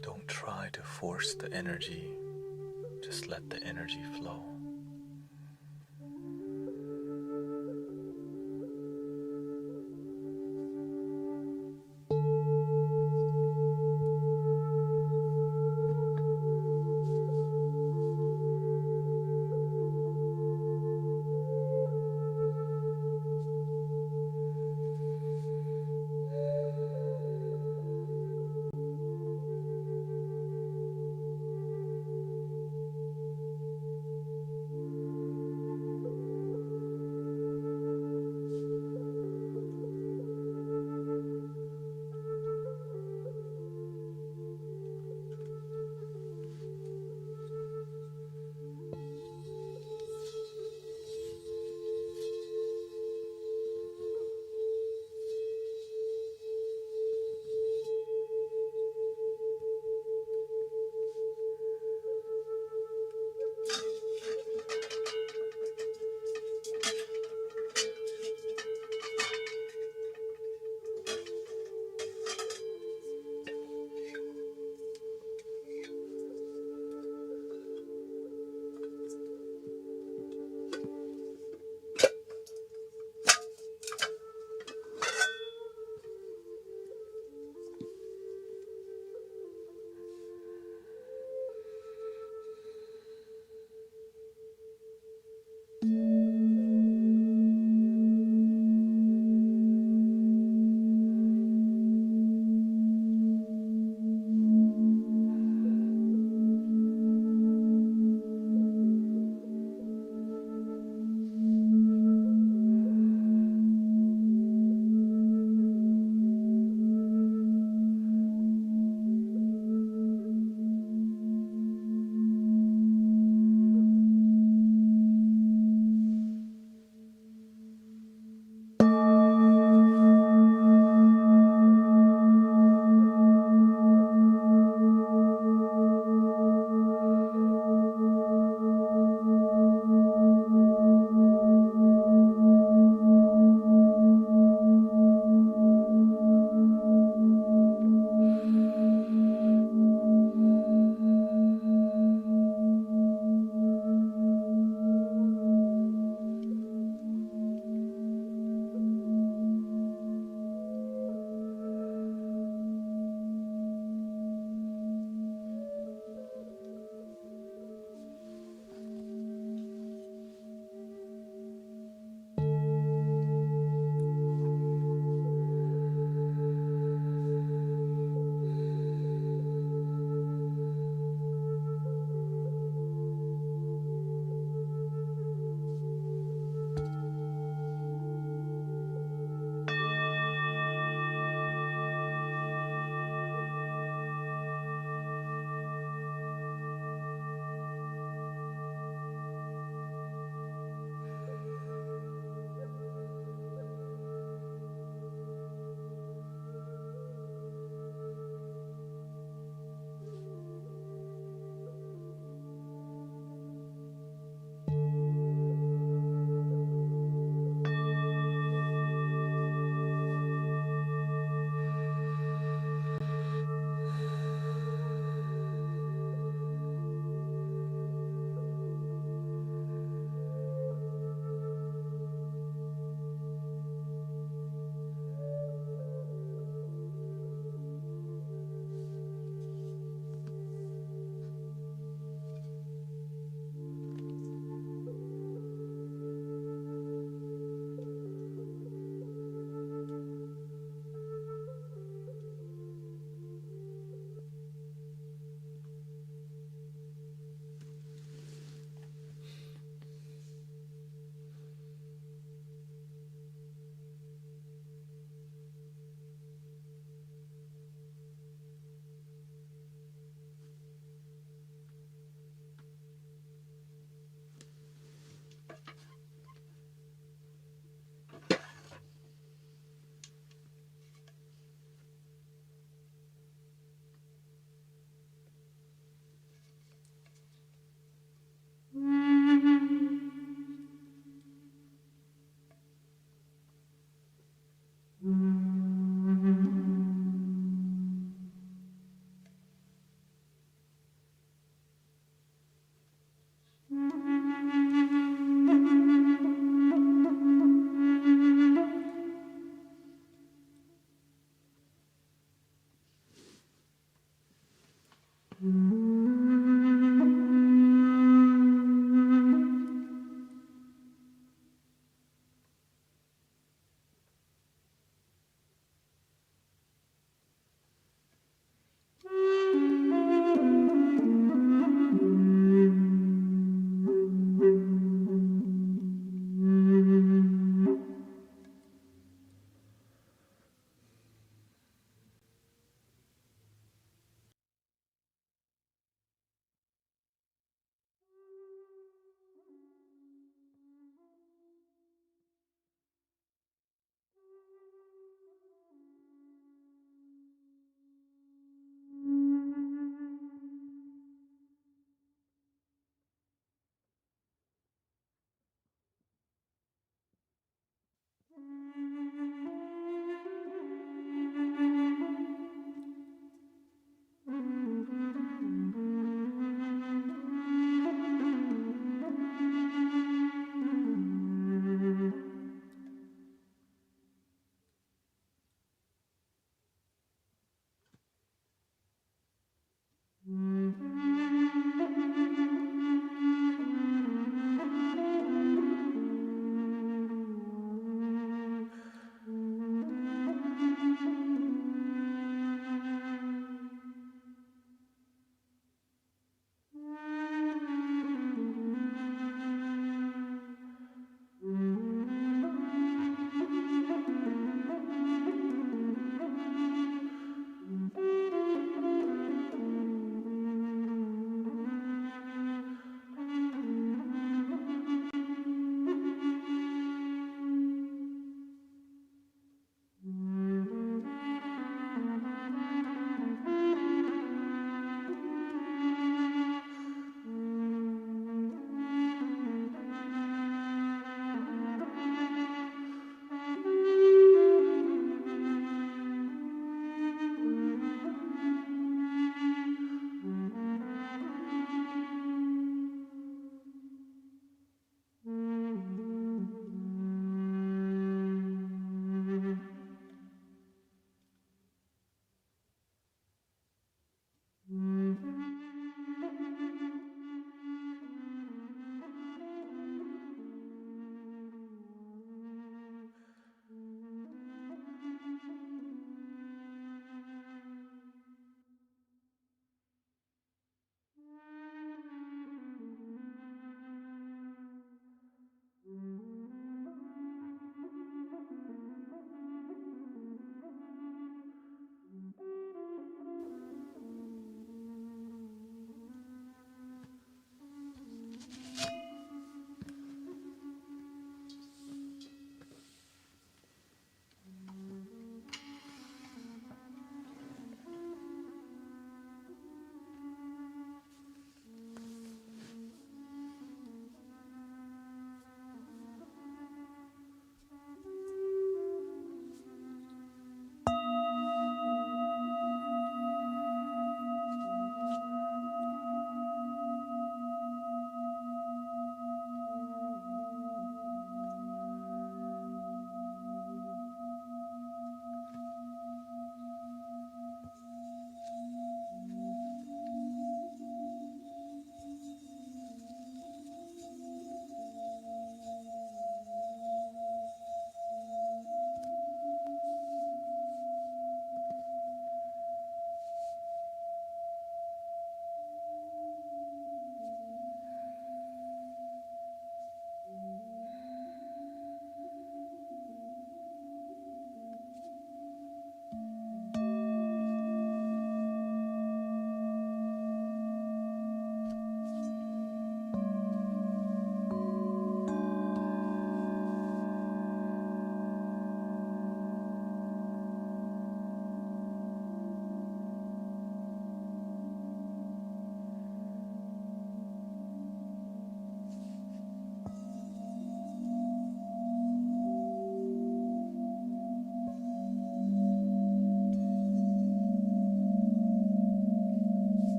Don't try to force the energy, just let the energy flow.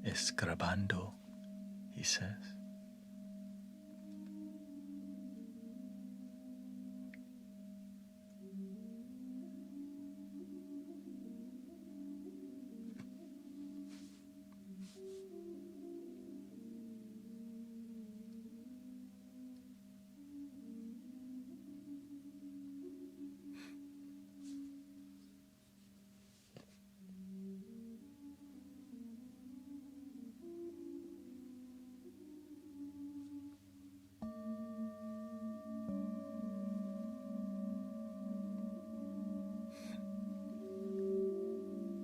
Escrabando, he says.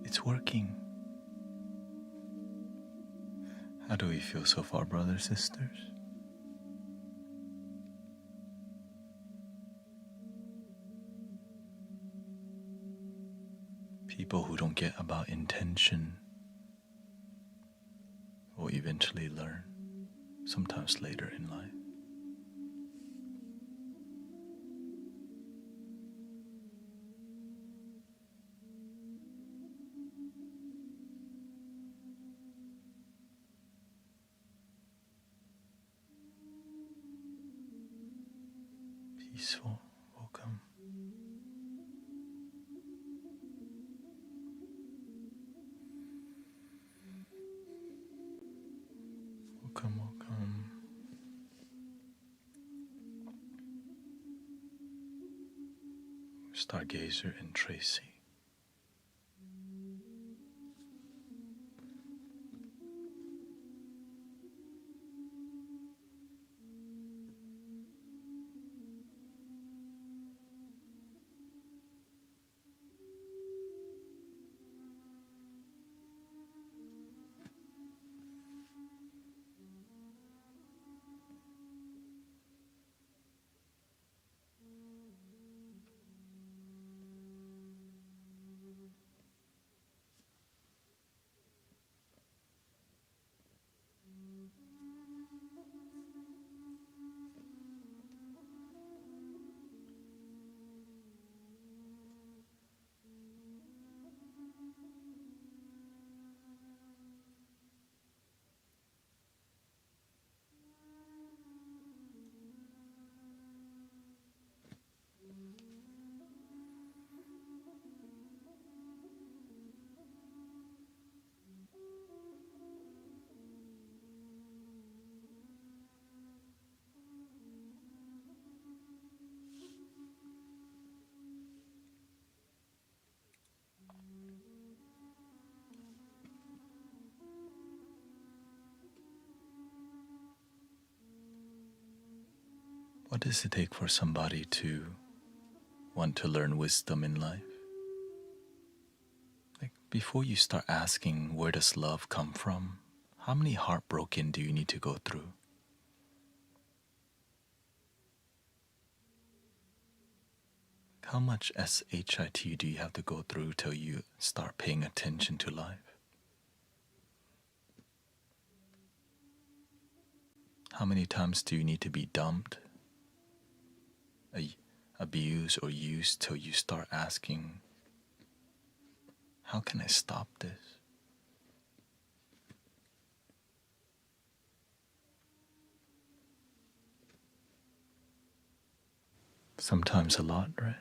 It's working. How do we feel so far, brothers, sisters? People who don't get about intention will eventually learn, sometimes later in life. Peaceful, welcome. Welcome, welcome. Stargazer and Tracy. What does it take for somebody to want to learn wisdom in life? Like, before you start asking where does love come from, how many heartbroken do you need to go through? How much SHIT do you have to go through till you start paying attention to life? How many times do you need to be dumped, abused, or used till you start asking, how can I stop this? Sometimes a lot, right?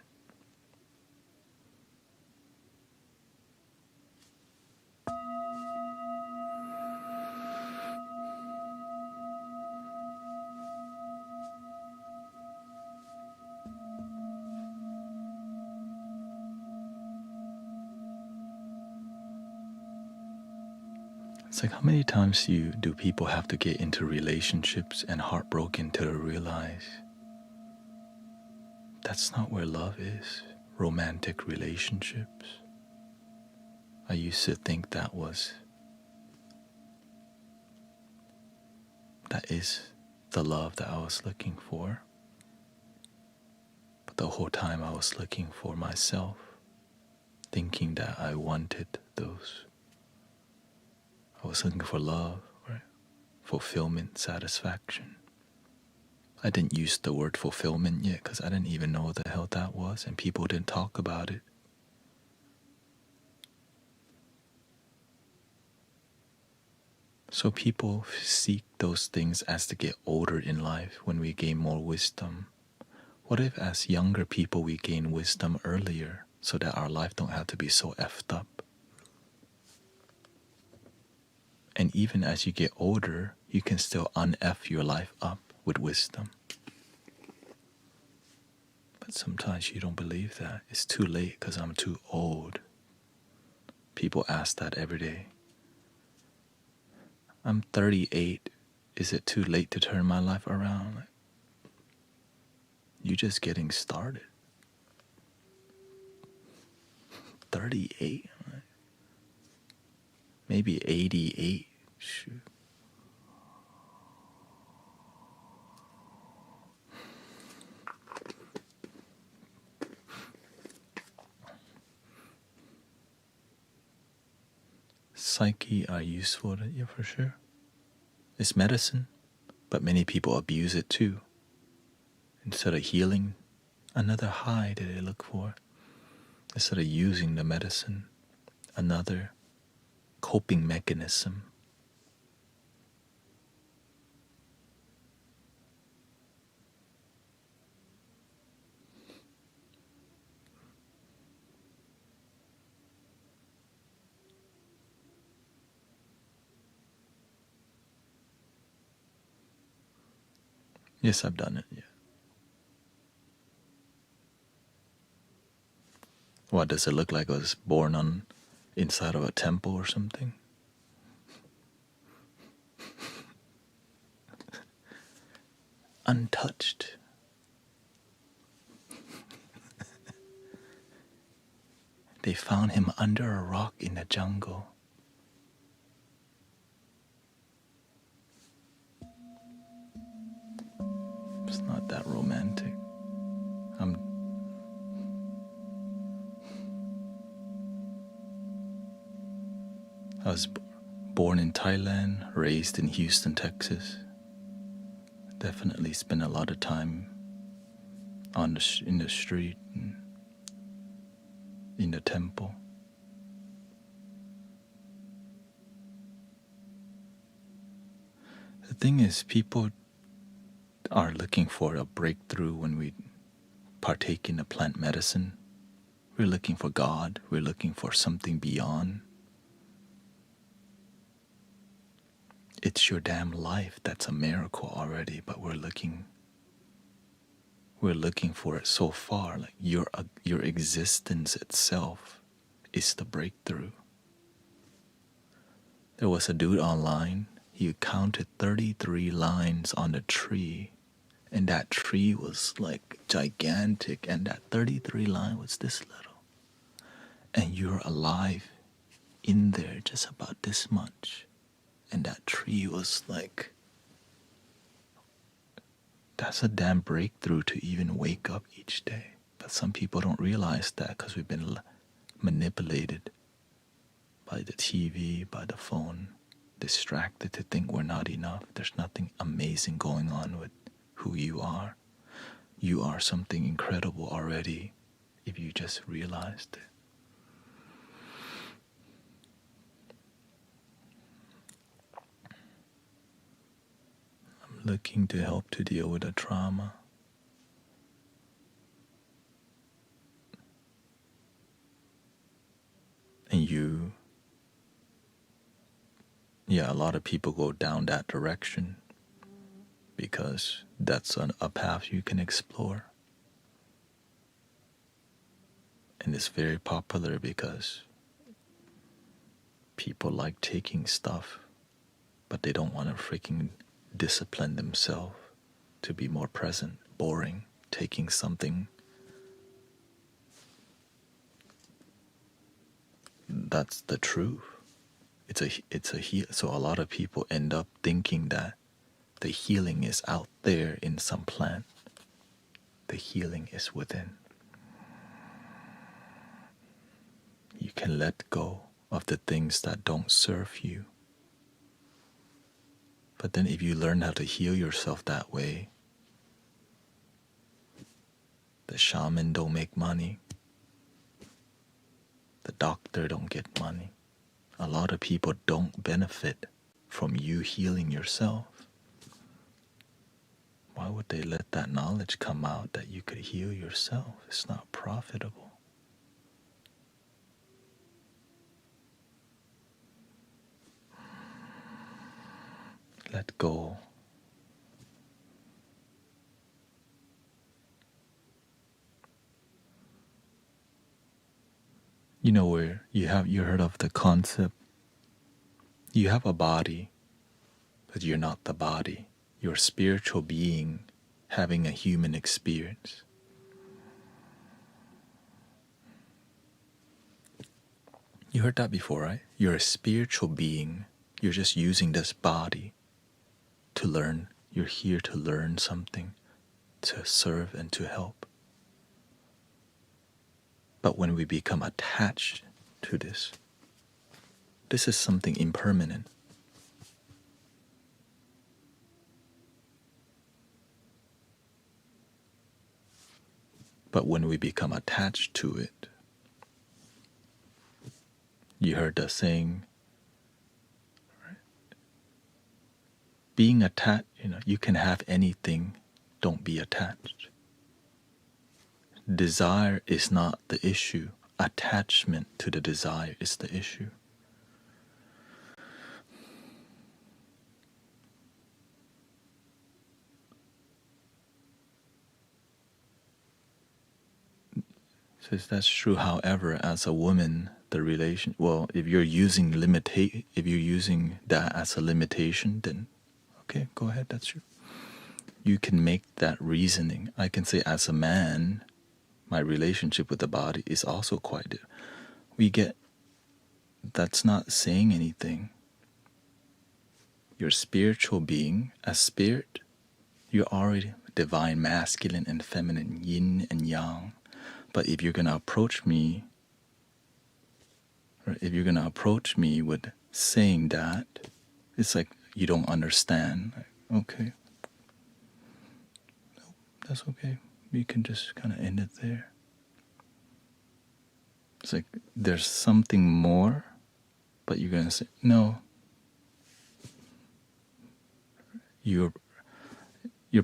It's like, how many times do people have to get into relationships and heartbroken to realize that's not where love is? Romantic relationships. I used to think that is the love that I was looking for. But the whole time I was looking for myself, thinking that I wanted those. I was looking for love, right? Fulfillment, satisfaction. I didn't use the word fulfillment yet because I didn't even know what the hell that was, and people didn't talk about it. So people seek those things as they get older in life when we gain more wisdom. What if as younger people we gain wisdom earlier so that our life don't have to be so effed up? And even as you get older, you can still un-F your life up with wisdom. But sometimes you don't believe that. It's too late because I'm too old. People ask that every day. I'm 38. Is it too late to turn my life around? You're just getting started. 38? Maybe 88. Shoot. Psyche are useful to you for sure. It's medicine, but many people abuse it too. Instead of healing, another high that they look for. Instead of using the medicine, another coping mechanism. Yes, I've done it, yeah. What, does it look like I was born on inside of a temple or something? Untouched. They found him under a rock in the jungle. It's not that romantic. I was born in Thailand, raised in Houston, Texas. Definitely spent a lot of time in the street and in the temple. The thing is, people are looking for a breakthrough when we partake in the plant medicine. We're looking for God. We're looking for something beyond. It's your damn life that's a miracle already, but we're looking for it so far. Like your existence itself is the breakthrough. There was a dude online. He counted 33 lines on the tree, and that tree was like gigantic, and that 33 line was this little. And you're alive in there just about this much. And that tree was like, that's a damn breakthrough to even wake up each day. But some people don't realize that because we've been manipulated by the TV, by the phone, distracted to think we're not enough. There's nothing amazing going on with who you are. You are something incredible already if you just realized it. Looking to help to deal with the trauma. And a lot of people go down that direction because that's a path you can explore. And it's very popular because people like taking stuff, but they don't want to freaking discipline themselves to be more present. Boring, taking something. That's the truth. So a lot of people end up thinking that the healing is out there in some plant. The healing is within. You can let go of the things that don't serve you. But then if you learn how to heal yourself that way, the shaman don't make money. The doctor don't get money. A lot of people don't benefit from you healing yourself. Why would they let that knowledge come out that you could heal yourself? It's not profitable. Let go. You know where you heard of the concept? You have a body, but you're not the body. You're a spiritual being having a human experience. You heard that before, right? You're a spiritual being. You're just using this body to learn. You're here to learn something, to serve and to help. But when we become attached to this is something impermanent. But when we become attached to it, you heard the saying, right? Being attached, you can have anything, don't be attached. Desire is not the issue. Attachment to the desire is the issue. Says that's true. However, as a woman, the relation, if you're using that as a limitation, then okay, go ahead, that's true. You can make that reasoning. I can say as a man, my relationship with the body is also quite different. That's not saying anything. Your spiritual being, as spirit, you're already divine masculine and feminine, yin and yang. But if you're gonna approach me, with saying that, it's like you don't understand. Like, okay, no, that's okay. We can just kind of end it there. It's like there's something more, but you're gonna say no. You're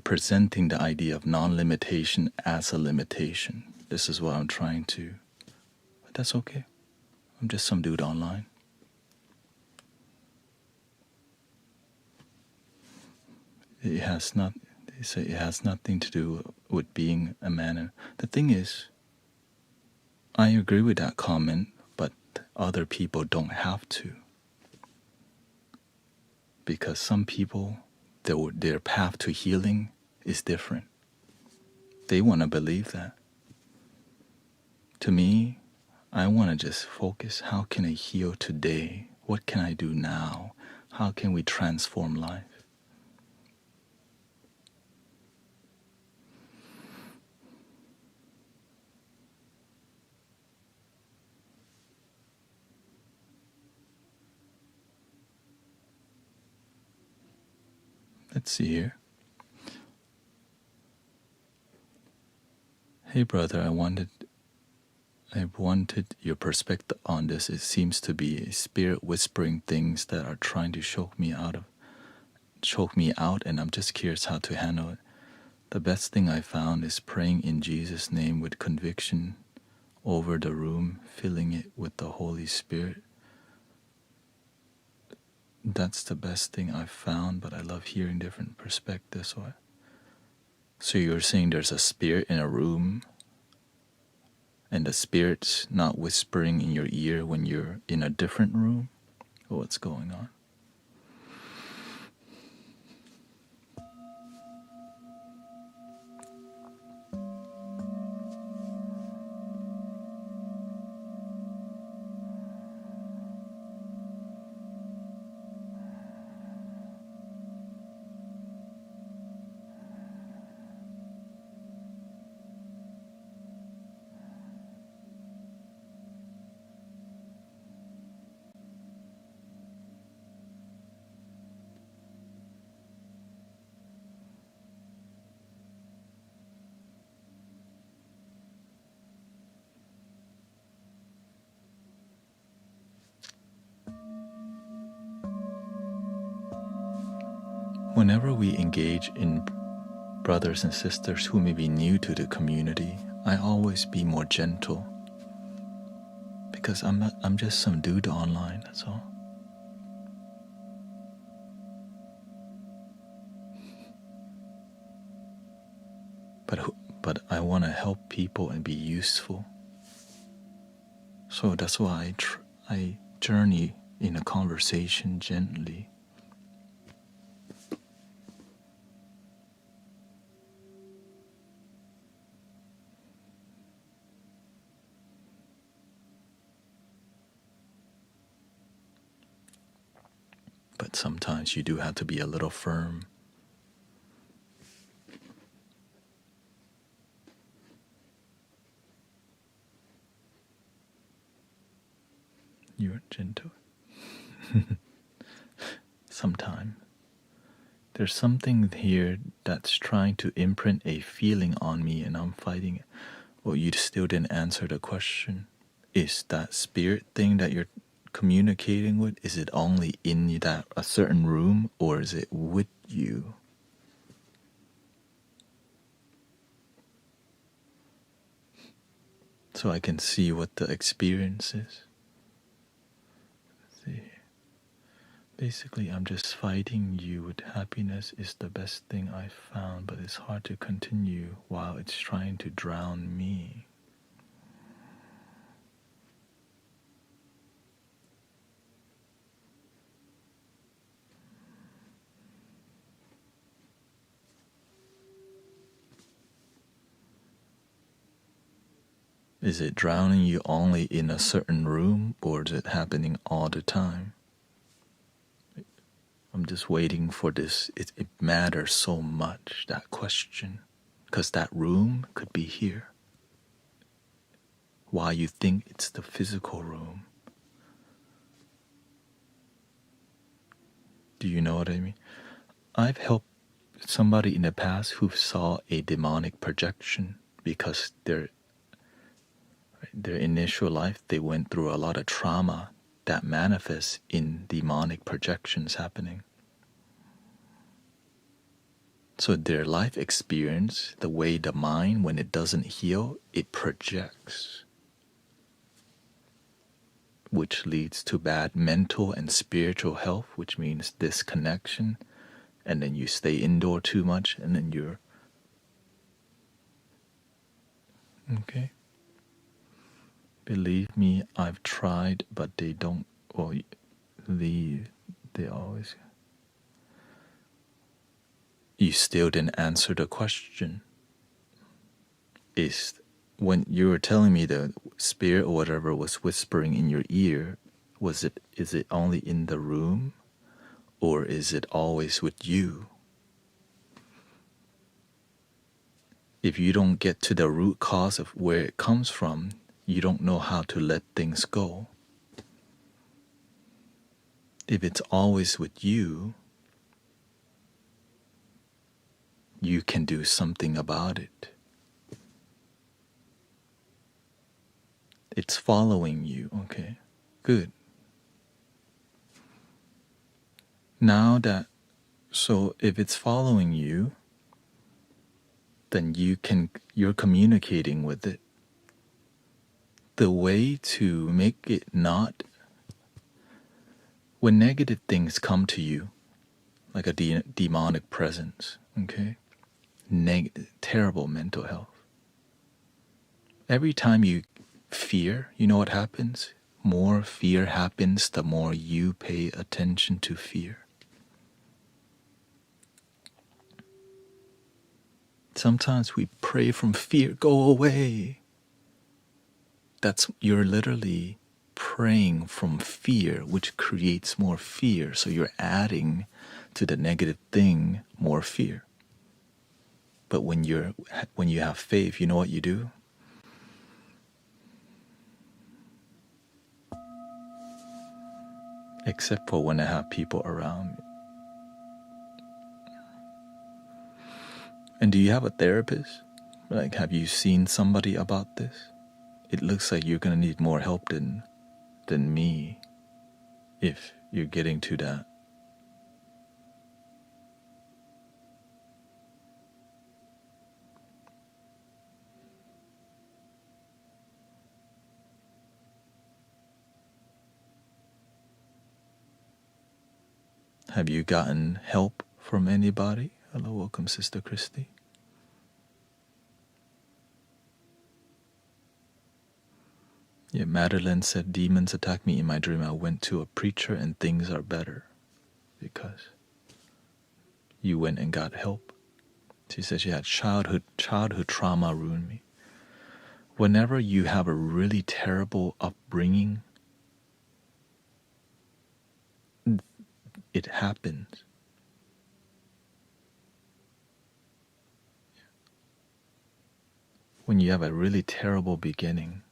presenting the idea of non-limitation as a limitation. This is what I'm trying to. But that's okay. I'm just some dude online. It has nothing to do with being a man. The thing is, I agree with that comment, but other people don't have to. Because some people, their path to healing is different. They want to believe that. To me, I want to just focus, how can I heal today? What can I do now? How can we transform life? Let's see here. Hey brother, I wanted your perspective on this. It seems to be a spirit whispering things that are trying to choke me out, and I'm just curious how to handle it. The best thing I found is praying in Jesus' name with conviction over the room, filling it with the Holy Spirit. That's the best thing I've found, but I love hearing different perspectives. So you're saying there's a spirit in a room, and the spirit's not whispering in your ear when you're in a different room? What's going on? Whenever we engage in brothers and sisters who may be new to the community, I always be more gentle because I'm just some dude online, that's all. But I want to help people and be useful. So that's why I journey in a conversation gently. But sometimes you do have to be a little firm. You're gentle. Sometime. There's something here that's trying to imprint a feeling on me and I'm fighting it. Well, you still didn't answer the question. Is that spirit thing that you're communicating with, is it only in that a certain room or is it with you? So I can see what the experience is. Let's see. Basically, I'm just fighting you with happiness is the best thing I've found, but it's hard to continue while it's trying to drown me. Is it drowning you only in a certain room or is it happening all the time? I'm just waiting for this. It matters so much, that question, because that room could be here. Why you think it's the physical room. Do you know what I mean? I've helped somebody in the past who saw a demonic projection because their initial life, they went through a lot of trauma that manifests in demonic projections happening. So their life experience, the way the mind, when it doesn't heal, it projects, which leads to bad mental and spiritual health, which means disconnection, and then you stay indoor too much, and then you're okay. Believe me, I've tried, but they don't, or they always. You still didn't answer the question. Is when you were telling me the spirit or whatever was whispering in your ear, is it only in the room, or is it always with you? If you don't get to the root cause of where it comes from, you don't know how to let things go. If it's always with you, you can do something about it. It's following you, okay? Good. So if it's following you, then you're communicating with it. The way to make it not, when negative things come to you, like a demonic presence, okay? Terrible mental health. Every time you fear, you know what happens? More fear happens, the more you pay attention to fear. Sometimes we pray from fear, go away. You're literally praying from fear, which creates more fear. So you're adding to the negative thing more fear. But when you have faith, you know what you do? Except for when I have people around me. And do you have a therapist? Like, have you seen somebody about this? It looks like you're gonna need more help than me if you're getting to that. Have you gotten help from anybody? Hello, welcome, Sister Christy. Yeah, Madeline said, demons attacked me in my dream. I went to a preacher and things are better because you went and got help. She said she had childhood trauma ruin me. Whenever you have a really terrible upbringing, it happens. When you have a really terrible beginning,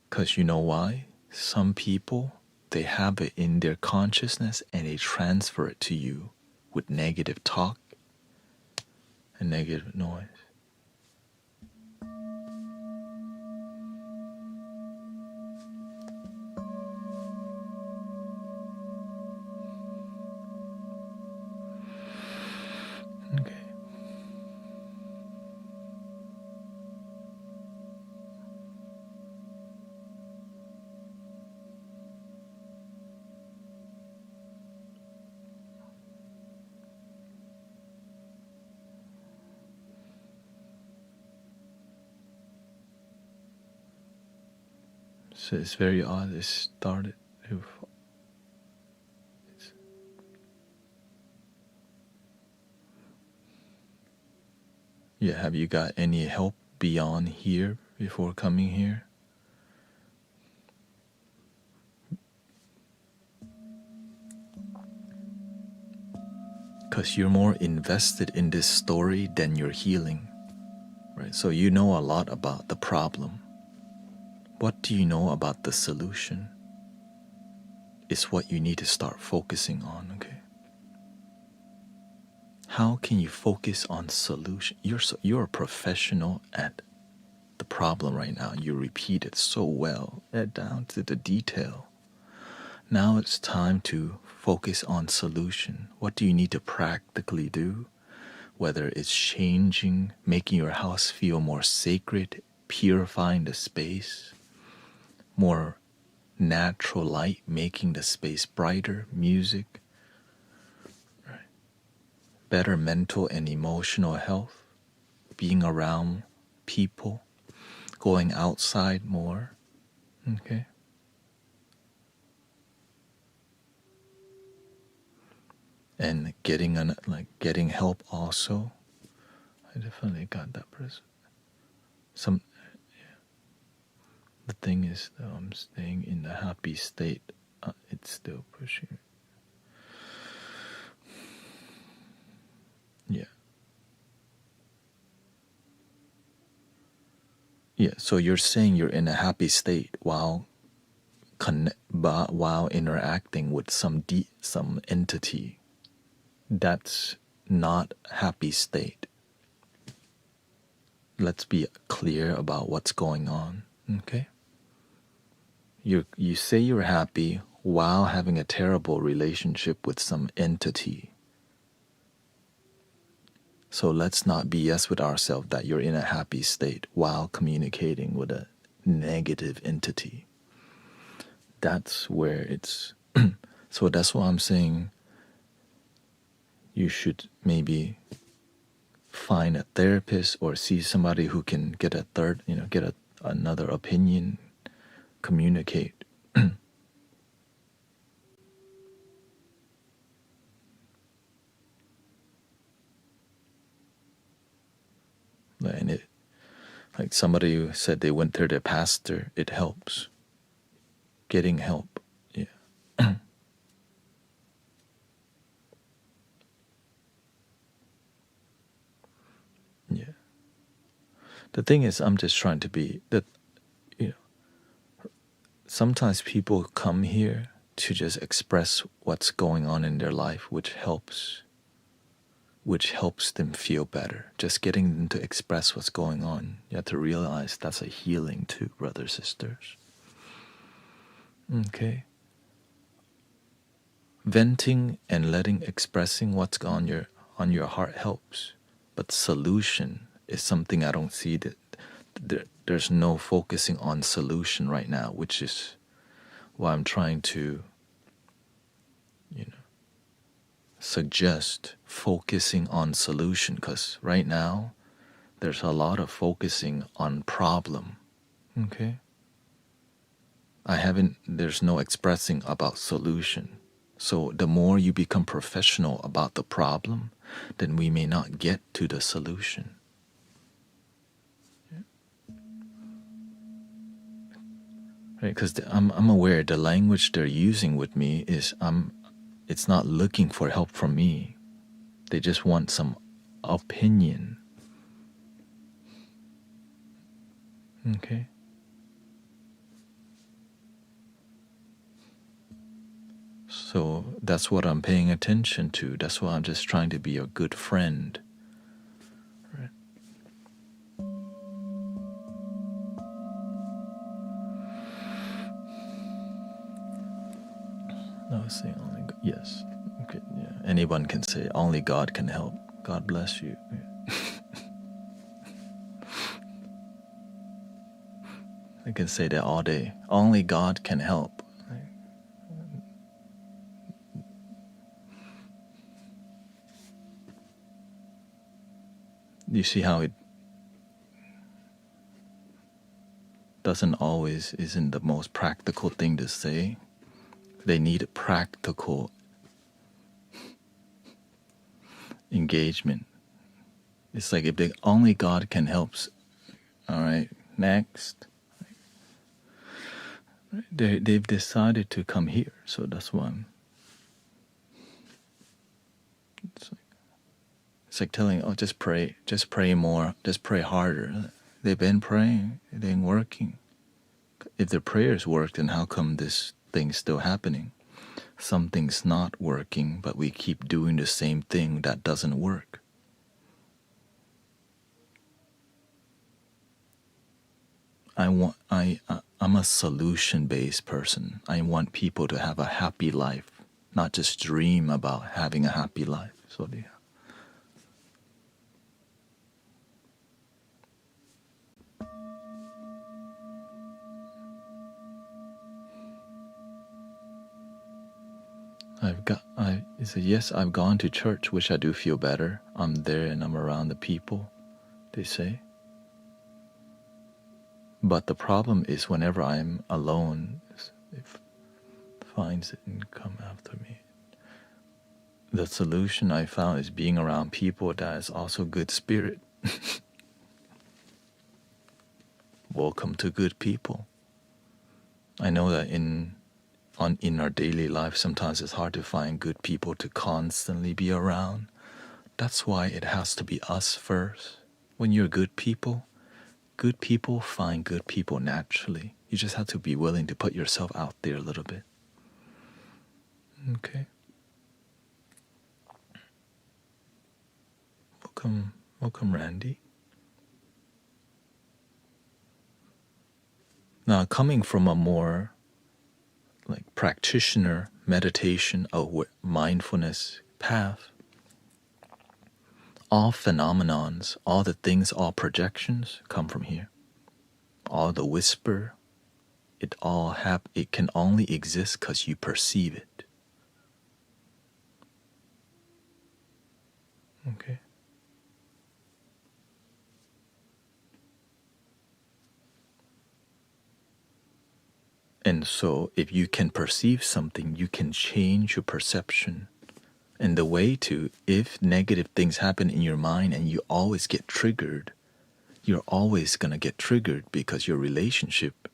because you know why? Some people, they have it in their consciousness and they transfer it to you with negative talk and negative noise. Okay. So it's very odd. It started. Yeah, have you got any help beyond here before coming here? Because you're more invested in this story than your healing, right? So you know a lot about the problem. What do you know about the solution? It's what you need to start focusing on, okay? How can you focus on solution? You're a professional at the problem right now. You repeat it so well, down to the detail. Now it's time to focus on solution. What do you need to practically do? Whether it's changing, making your house feel more sacred, purifying the space, more natural light, making the space brighter, music, right? Better mental and emotional health, being around people, going outside more, okay? And getting help also. I definitely got that person. The thing is, though, I'm staying in the happy state. It's still pushing. Yeah. Yeah. So you're saying you're in a happy state while interacting with some entity. That's not happy state. Let's be clear about what's going on. Okay. You say you're happy while having a terrible relationship with some entity. So let's not BS with ourselves that you're in a happy state while communicating with a negative entity. That's where it's so that's why I'm saying you should maybe find a therapist or see somebody who can get another opinion, communicate. And it, like somebody who said they went to their pastor, it helps. Getting help, yeah. Yeah. The thing is, I'm just trying to be that, sometimes people come here to just express what's going on in their life, which helps them feel better. Just getting them to express what's going on. You have to realize that's a healing too, brothers, sisters. Okay. Venting and expressing what's on your heart helps. But solution is something I don't see that there's no focusing on solution right now, which is why I'm trying to suggest focusing on solution, because right now there's a lot of focusing on problem. Okay? There's no expressing about solution. So the more you become professional about the problem, then we may not get to the solution. Right? Because I'm aware the language they're using with me is it's not looking for help from me. They just want some opinion. Okay? So that's what I'm paying attention to. That's why I'm just trying to be a good friend. Right? No, saying only God. Yes. Okay. Yeah. Anyone can say only God can help. God bless you. Yeah. I can say that all day. Only God can help. You see how it isn't the most practical thing to say. They need a practical engagement. It's like if only God can help. All right, next. They've decided to come here, so that's one. It's like telling, oh, just pray more, just pray harder. They've been praying, it ain't working. If their prayers work, then how come this thing's still happening? Something's not working, but we keep doing the same thing that doesn't work. I'm a solution-based person. I want people to have a happy life, not just dream about having a happy life. So yeah. He said, yes, I've gone to church, which I do feel better. I'm there and I'm around the people, they say. But the problem is whenever I'm alone, it finds it and come after me. The solution I found is being around people that is also good spirit. Welcome to good people. I know that in our daily life, sometimes it's hard to find good people to constantly be around. That's why it has to be us first. When you're good people find good people naturally. You just have to be willing to put yourself out there a little bit. Okay. Welcome, Randy. Now, coming from a more like practitioner meditation or mindfulness path, all phenomenons, all the things, all projections come from here. All the whisper, it can only exist because you perceive it. Okay. And so if you can perceive something, you can change your perception. And the way if negative things happen in your mind and you always get triggered, you're always going to get triggered because your relationship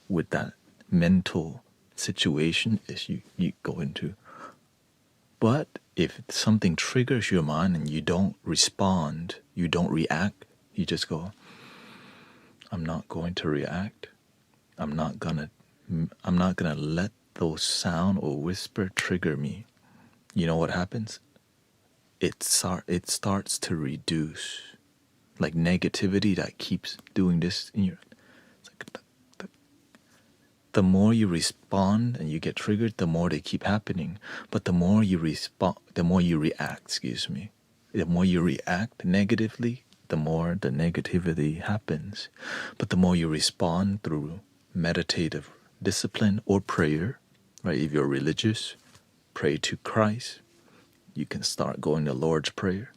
with that mental situation is you go into. But if something triggers your mind and you don't respond, you don't react, you just go, I'm not going to react. I'm not gonna let those sound or whisper trigger me. You know what happens? It starts to reduce, like negativity that keeps doing this in your. It's like the more you respond and you get triggered, the more they keep happening. But the more you respond, the more you react. Excuse me. The more you react negatively, the more the negativity happens. But the more you respond through meditative discipline or prayer, right? If you're religious, pray to Christ, you can start going to Lord's Prayer,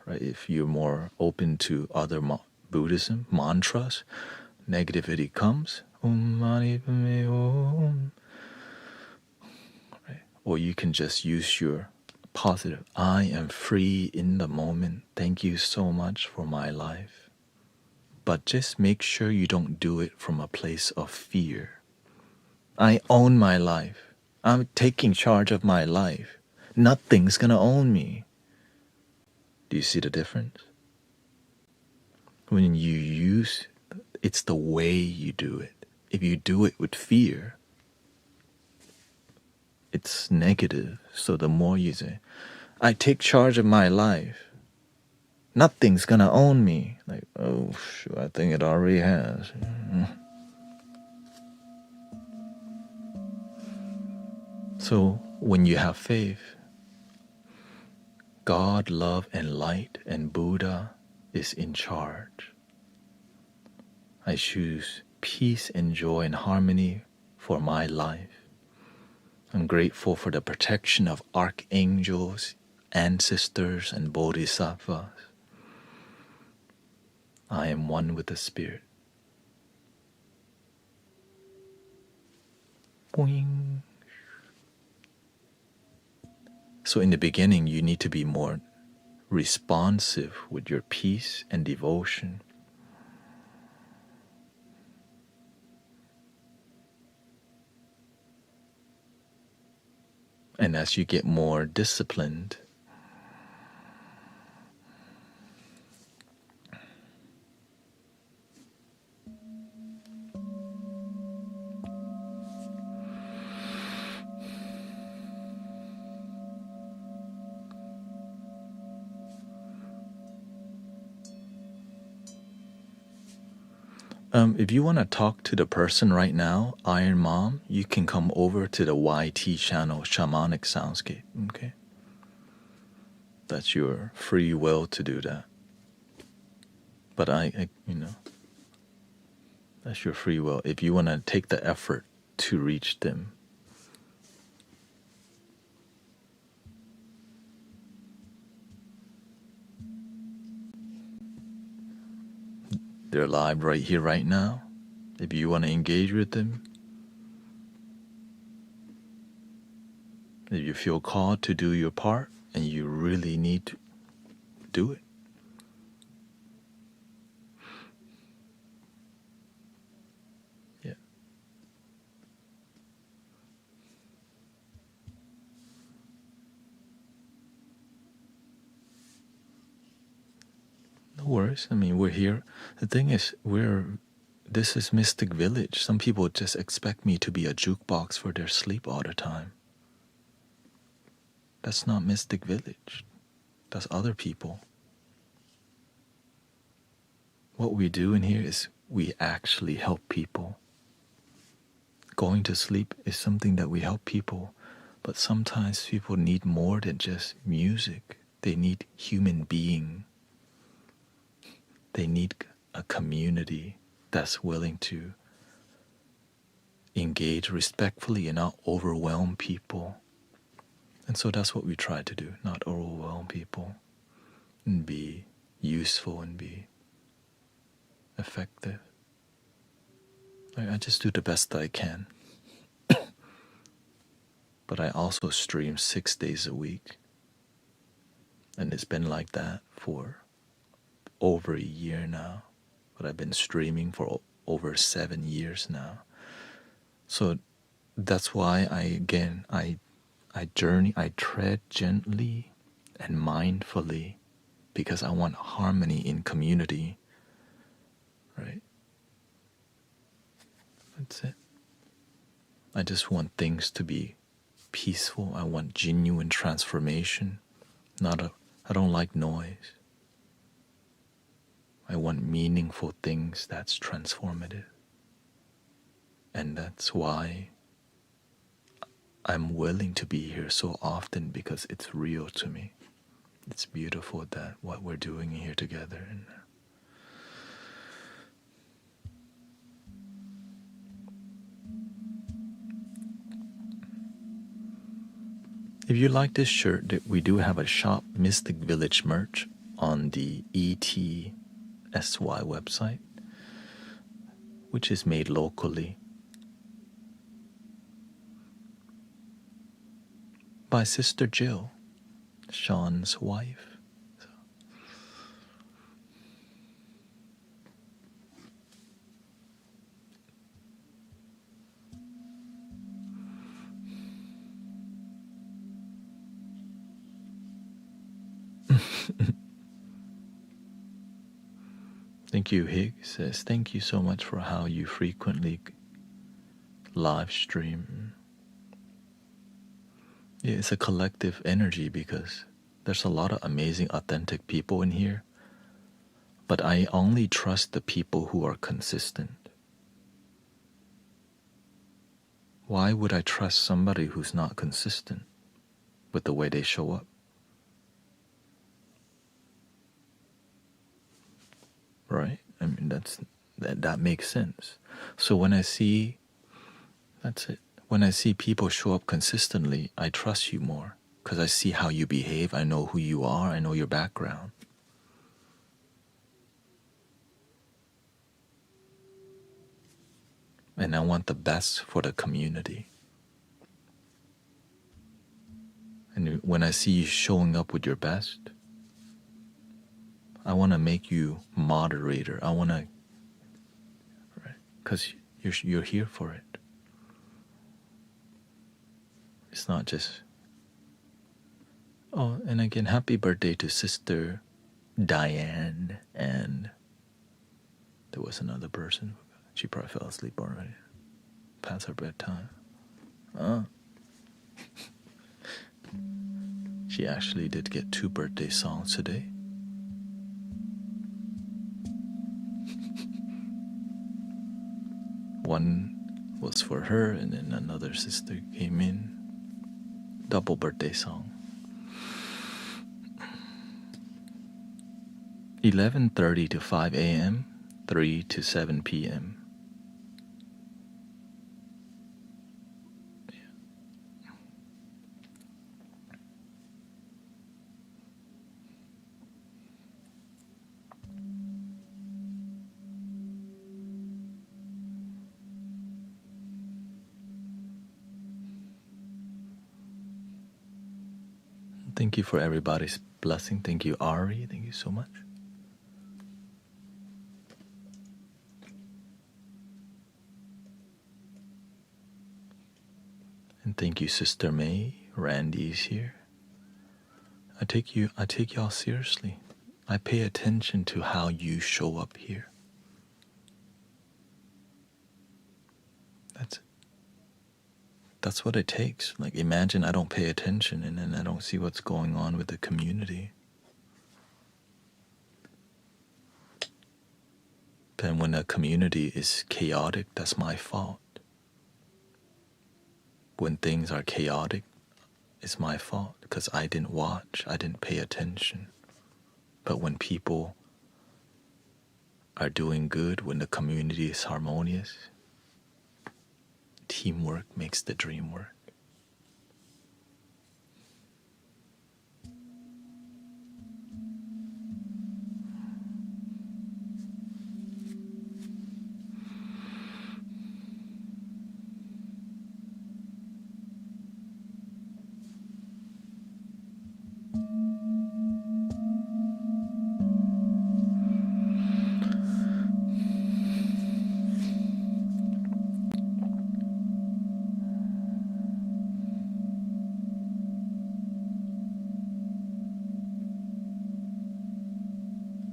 right? If you're more open to other Buddhism mantras, negativity comes, Mani Padme Hum, right? Or you can just use your positive, I am free in the moment. Thank you so much for my life. But just make sure you don't do it from a place of fear. I own my life. I'm taking charge of my life. Nothing's gonna own me. Do you see the difference? When you use, it's the way you do it. If you do it with fear, it's negative. So the more you say, I take charge of my life, nothing's gonna own me. Like, oh, shoot, I think it already has. So when you have faith, God, love, and light, and Buddha is in charge. I choose peace and joy and harmony for my life. I'm grateful for the protection of archangels, ancestors, and bodhisattvas. I am one with the Spirit. Boing. So in the beginning, you need to be more responsive with your peace and devotion. And as you get more disciplined, if you want to talk to the person right now, Iron Mom, you can come over to the YT channel, Shamanic Soundscape, okay? That's your free will to do that. But that's your free will. If you want to take the effort to reach them, they're live right here, right now. If you want to engage with them, if you feel called to do your part and you really need to do it. Yeah. No worries. I mean, we're here. The thing is, this is Mystic Village. Some people just expect me to be a jukebox for their sleep all the time. That's not Mystic Village. That's other people. What we do in here is we actually help people. Going to sleep is something that we help people, but sometimes people need more than just music. They need human being. They need a community that's willing to engage respectfully and not overwhelm people. And so that's what we try to do, not overwhelm people, and be useful and be effective. I just do the best that I can. But I also stream 6 days a week. And it's been like that for over a year now. But I've been streaming for over 7 years now. So that's why I tread gently and mindfully, because I want harmony in community, right? That's it. I just want things to be peaceful. I want genuine transformation. I don't like noise. I want meaningful things that's transformative. And that's why I'm willing to be here so often, because it's real to me. It's beautiful that what we're doing here together. And If you like this shirt, we do have a shop, Mystic Village merch, on the ETSY website, which is made locally by Sister Jill, Sean's wife. Thank you, Higgs. Says, thank you so much for how you frequently live stream. Yeah, it's a collective energy because there's a lot of amazing, authentic people in here. But I only trust the people who are consistent. Why would I trust somebody who's not consistent with the way they show up? Right? I mean, that makes sense. So when I see, that's it. When I see people show up consistently, I trust you more because I see how you behave. I know who you are. I know your background. And I want the best for the community. And when I see you showing up with your best, I want to make you moderator. I want to, right? Because you're here for it. It's not just. Oh, and again, happy birthday to Sister Diane. And there was another person. She probably fell asleep already. Past her bedtime. She actually did get 2 birthday songs today. One was for her, and then another sister came in. Double birthday song. 11:30 to 5 a.m., 3 to 7 p.m. Thank you for everybody's blessing. Thank you, Ari. Thank you so much. And thank you, Sister May. Randy's here. I take y'all seriously. I pay attention to how you show up here. That's what it takes. Like, imagine I don't pay attention and then I don't see what's going on with the community. Then when a community is chaotic, that's my fault. When things are chaotic, it's my fault because I didn't watch, I didn't pay attention. But when people are doing good, when the community is harmonious, teamwork makes the dream work.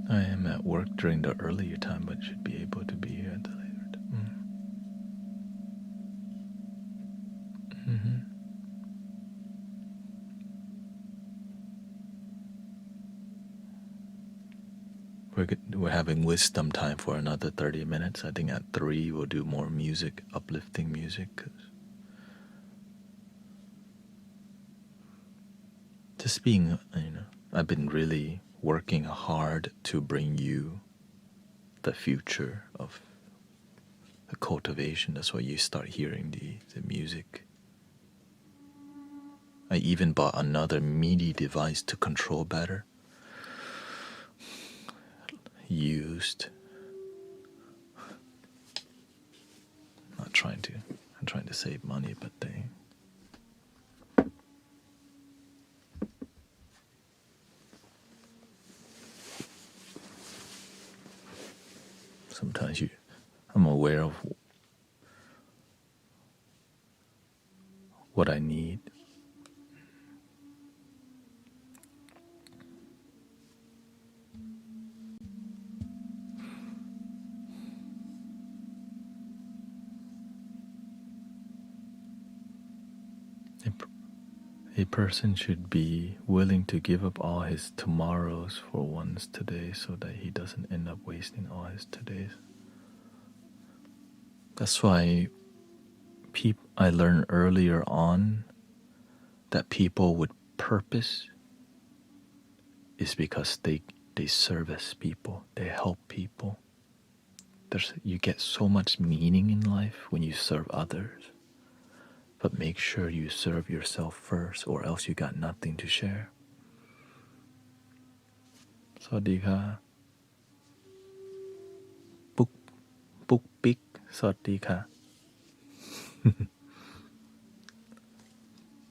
I am at work during the earlier time, but should be able to be here at the later time. We're having wisdom time for another 30 minutes. I think at 3 we'll do more music, uplifting music. Just being, I've been really working hard to bring you the future of the cultivation. That's why you start hearing the music I even bought another MIDI device to control better. Used. I'm trying to save money, but sometimes I'm aware of what I need. A person should be willing to give up all his tomorrows for one's today so that he doesn't end up wasting all his todays. That's why I learned earlier on that people with purpose is because they service people, they help people. You get so much meaning in life when you serve others. But make sure you serve yourself first, or else you got nothing to share. สวัสดีค่ะปุ๊กปิ๊กสวัสดีค่ะ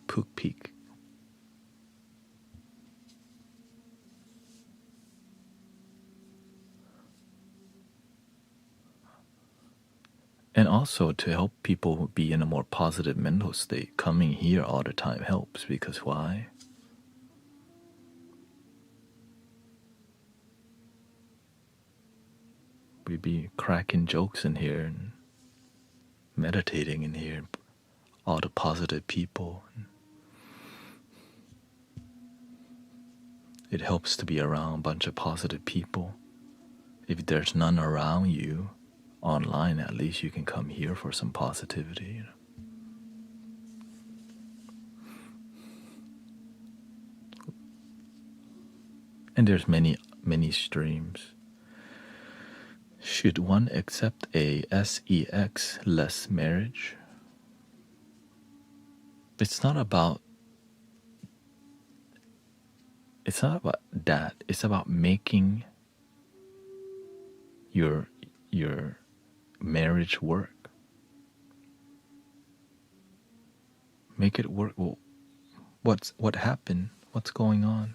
Pook peek. And also to help people be in a more positive mental state, coming here all the time helps, because why? We be cracking jokes in here and meditating in here, all the positive people. It helps to be around a bunch of positive people. If there's none around you online, at least you can come here for some positivity, you know. And there's many streams. Should one accept a sex-less marriage? It's not about that. It's about making your marriage work. Make it work. Well, what happened? What's going on?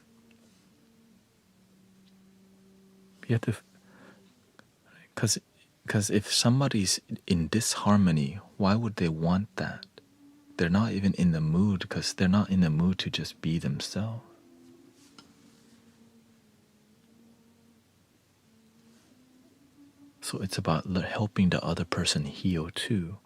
You have to, because if somebody's in disharmony, why would they want that? They're not even in the mood, because they're not in the mood to just be themselves. So it's about helping the other person heal too.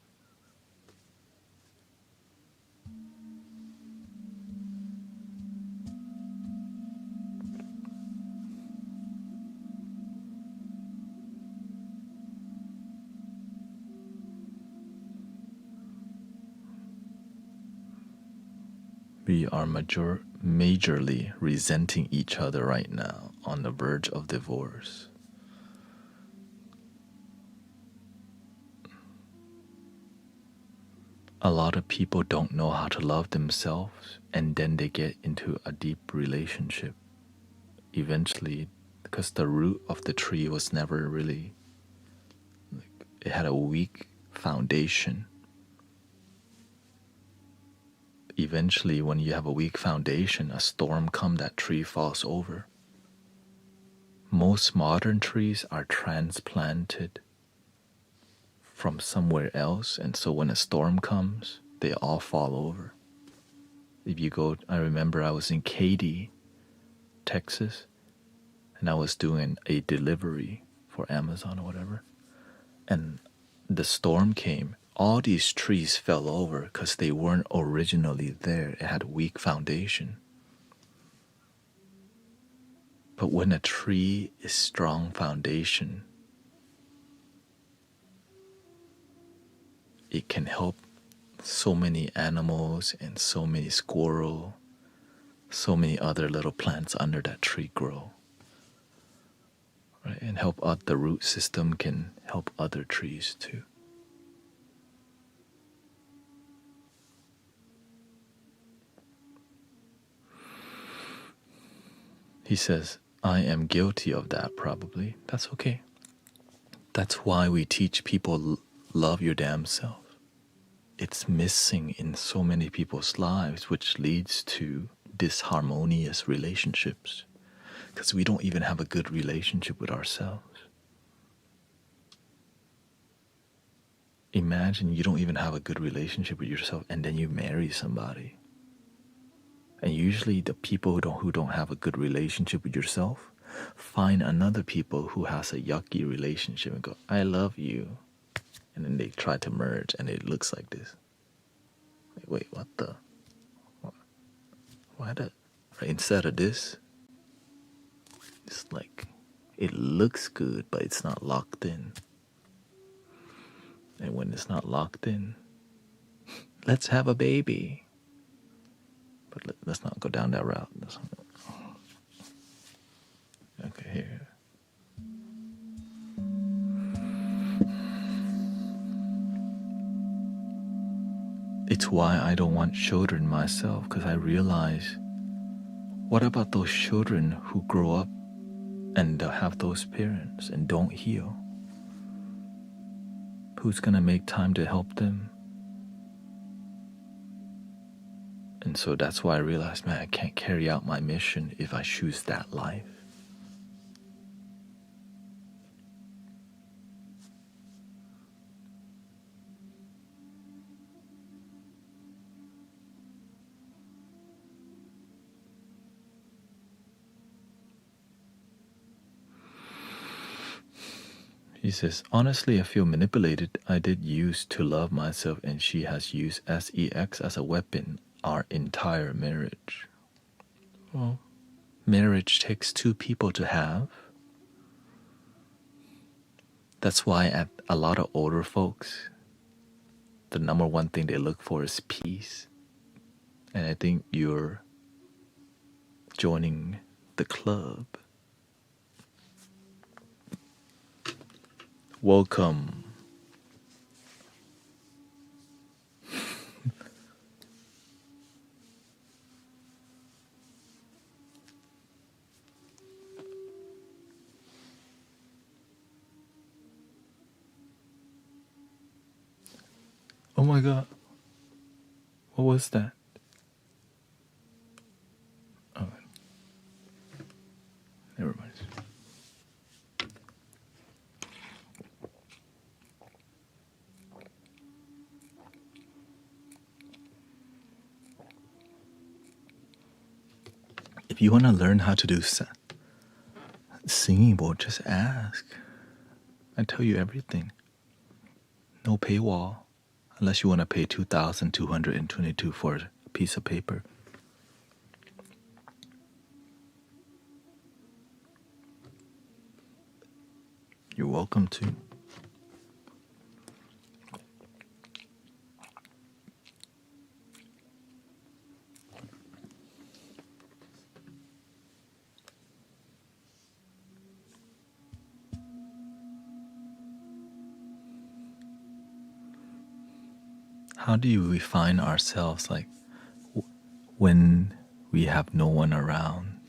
We are majorly resenting each other right now, on the verge of divorce. A lot of people don't know how to love themselves, and then they get into a deep relationship. Eventually, because the root of the tree was never really, it had a weak foundation. Eventually, when you have a weak foundation, a storm comes, that tree falls over. Most modern trees are transplanted from somewhere else, and so when a storm comes, they all fall over. If you go, I remember I was in Katy, Texas, and I was doing a delivery for Amazon or whatever, and the storm came. All these trees fell over because they weren't originally there. It had a weak foundation. But when a tree is strong foundation, it can help so many animals and so many squirrels, so many other little plants under that tree grow. Right? And help out the root system can help other trees too. He says, I am guilty of that probably. That's okay. That's why we teach people love your damn self. It's missing in so many people's lives, which leads to disharmonious relationships. Because we don't even have a good relationship with ourselves. Imagine you don't even have a good relationship with yourself and then you marry somebody. And usually the people who don't have a good relationship with yourself find another people who has a yucky relationship and go, I love you. And then they try to merge and it looks like this. Like, wait, what the? Why the? Right, instead of this, it's like, it looks good, but it's not locked in. And when it's not locked in, let's have a baby. But let's not go down that route. Okay, here. It's why I don't want children myself, because I realize, what about those children who grow up and have those parents and don't heal? Who's gonna make time to help them? And so that's why I realized, man, I can't carry out my mission if I choose that life. He says, honestly, I feel manipulated. I did use to love myself, and she has used sex as a weapon our entire marriage. Well, marriage takes two people to have. That's why at a lot of older folks, the number one thing they look for is peace. And I think you're joining the club. Welcome. Oh my God. What was that? Oh, never mind. If you want to learn how to do singing bowl, just ask. I tell you everything. No paywall, unless you want to pay $2,222 for a piece of paper. You're welcome to. How do we find ourselves like when we have no one around?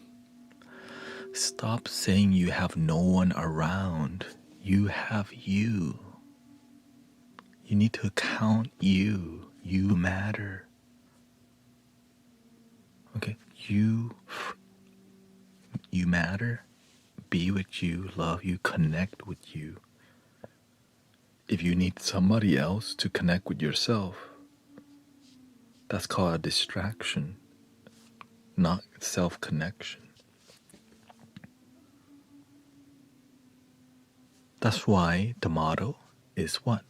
Stop saying you have no one around. You have you. You need to count you. You matter. Okay, you matter. Be with you, love you, connect with you. If you need somebody else to connect with yourself, that's called a distraction, not self-connection. That's why the motto is what?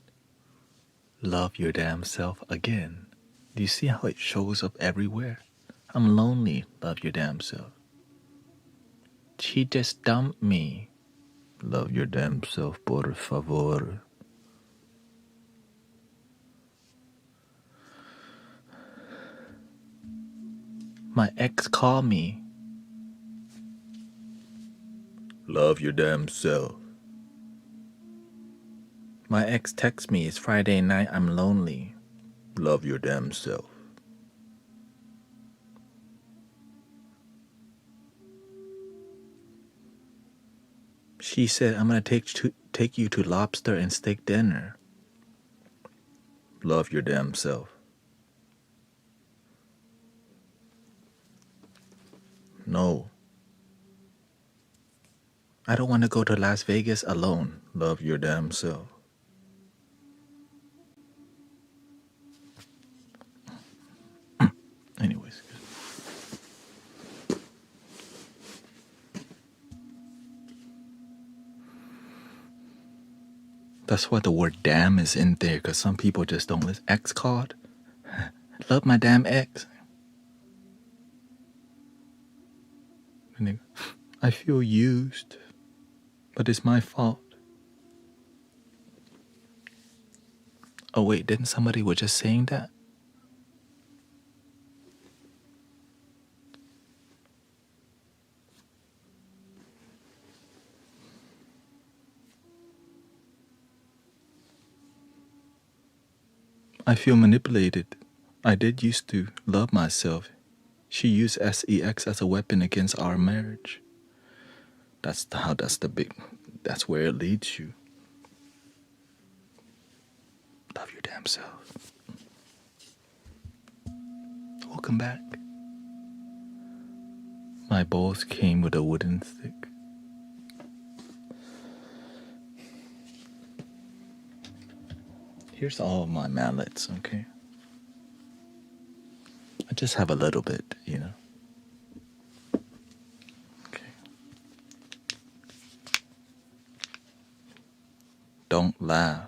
Love your damn self again. Do you see how it shows up everywhere? I'm lonely, love your damn self. She just dumped me. Love your damn self, por favor. My ex called me. Love your damn self. My ex texts me, it's Friday night, I'm lonely. Love your damn self. She said, I'm going to take you to lobster and steak dinner. Love your damn self. No. I don't want to go to Las Vegas alone. Love your damn self. Anyways. That's why the word damn is in there, because some people just don't listen. Ex card? Love my damn ex. And they, I feel used, but it's my fault. Oh wait, didn't somebody was just saying that? I feel manipulated. I did used to love myself. She used sex as a weapon against our marriage. That's where it leads you. Love your damn self. Welcome back. My balls came with a wooden stick. Here's all of my mallets, okay? I just have a little bit, you know. Okay. Don't laugh.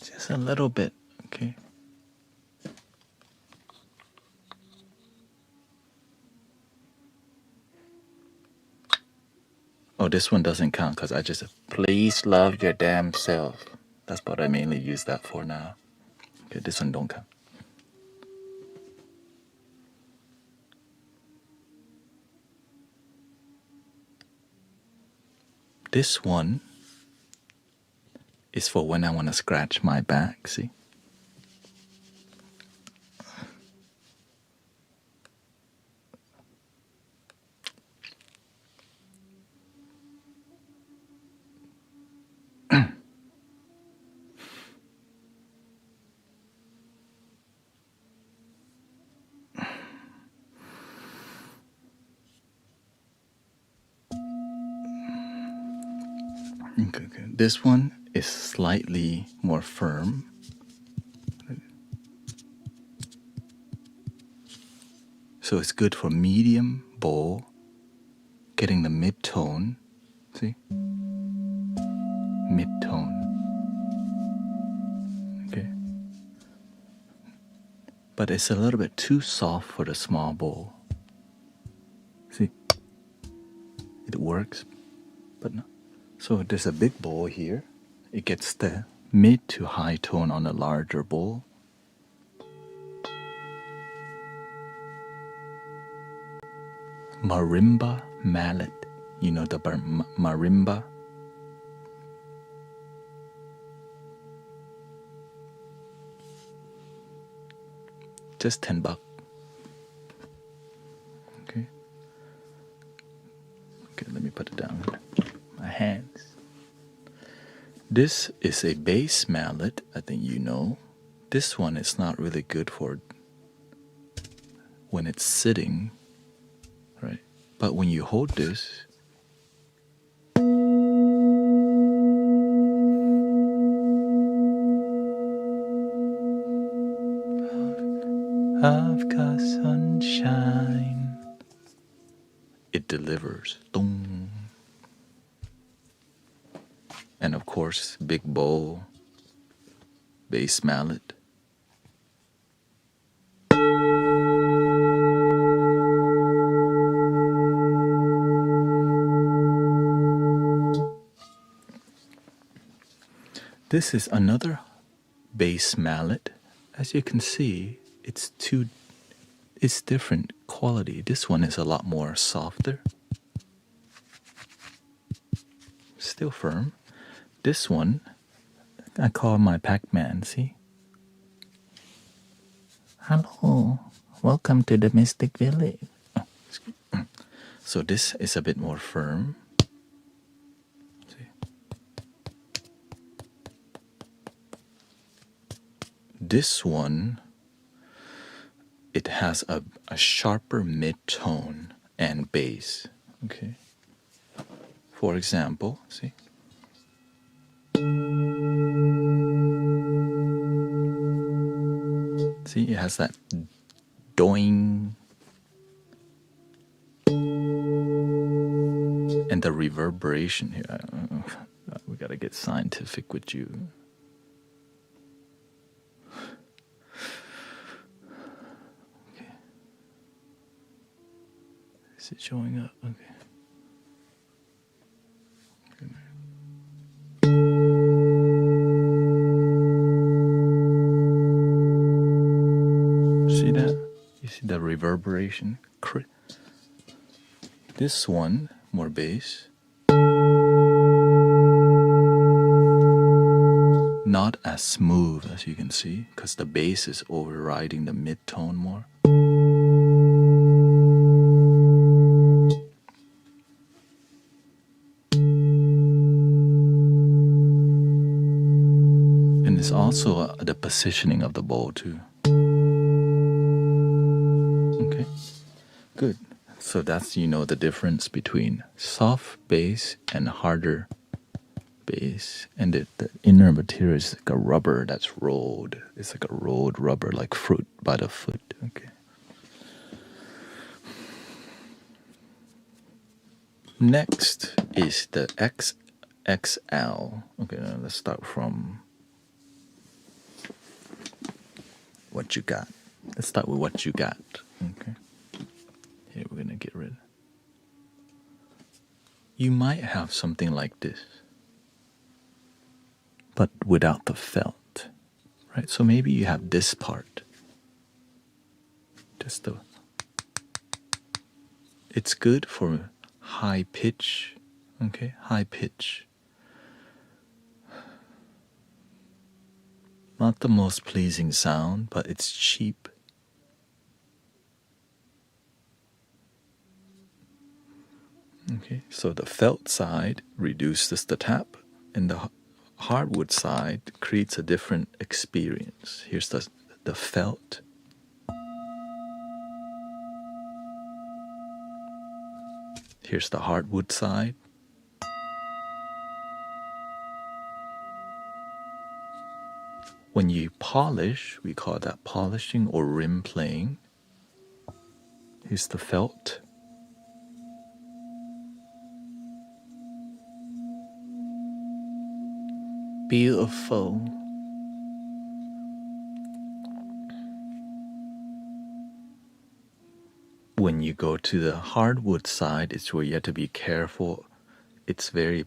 Just a little bit, okay? Oh, this one doesn't count because I just, please love your damn self. That's what I mainly use that for now. Okay, this one don't count. This one is for when I want to scratch my back, see? Okay. This one is slightly more firm. So it's good for medium bowl, getting the mid-tone, see? Mid-tone. Okay. But it's a little bit too soft for the small bowl. See? It works, but no. So there's a big bowl here. It gets the mid to high tone on a larger bowl. Marimba mallet. You know the marimba? Just $10. Okay. Okay, let me put it down. My hands. This is a bass mallet, I think you know. This one is not really good for when it's sitting, right? But when you hold this, I've got sunshine. It delivers. Boom. And of course, big bowl, bass mallet. This is another bass mallet. As you can see, it's different quality. This one is a lot more softer. Still firm. This one, I call my Pac-Man, see? Hello, welcome to the Mystic Village. So this is a bit more firm. See? This one, it has a sharper mid-tone and bass. Okay. For example, see? See, it has that doing and the reverberation here. We gotta get scientific with you. Okay. Is it showing up? Okay. See that? You see the reverberation? This one, more bass. Not as smooth as you can see, because the bass is overriding the mid-tone more. And it's also the positioning of the bow too. Okay, good. So that's, you know, the difference between soft bass and harder bass. And the inner material is like a rubber that's rolled. It's like a rolled rubber, like fruit by the foot. Okay. Next is the XXL. Okay, now let's start from what you got. Let's start with what you got. Okay. Here we're gonna get rid. You might have something like this, but without the felt, right? So maybe you have this part. Just the. It's good for high pitch, okay? High pitch. Not the most pleasing sound, but it's cheap. Okay, so the felt side reduces the tap, and the hardwood side creates a different experience. Here's the felt. Here's the hardwood side. When you polish, we call that polishing or rim playing. Here's the felt. Beautiful. When you go to the hardwood side, it's where you have to be careful. It's very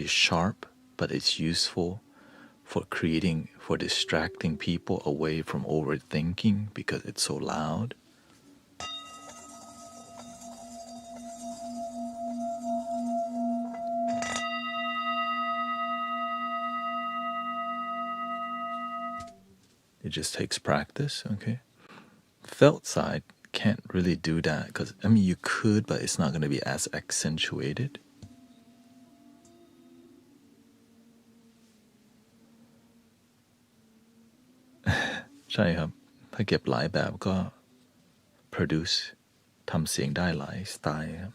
sharp, but it's useful for distracting people away from overthinking because it's so loud. It just takes practice, okay? Felt side can't really do that because, I mean, you could, but it's not going to be as accentuated.ใช่ครับ ถ้าเก็บหลายแบบก็ produce ทำเสียงได้หลายสไตล์ครับ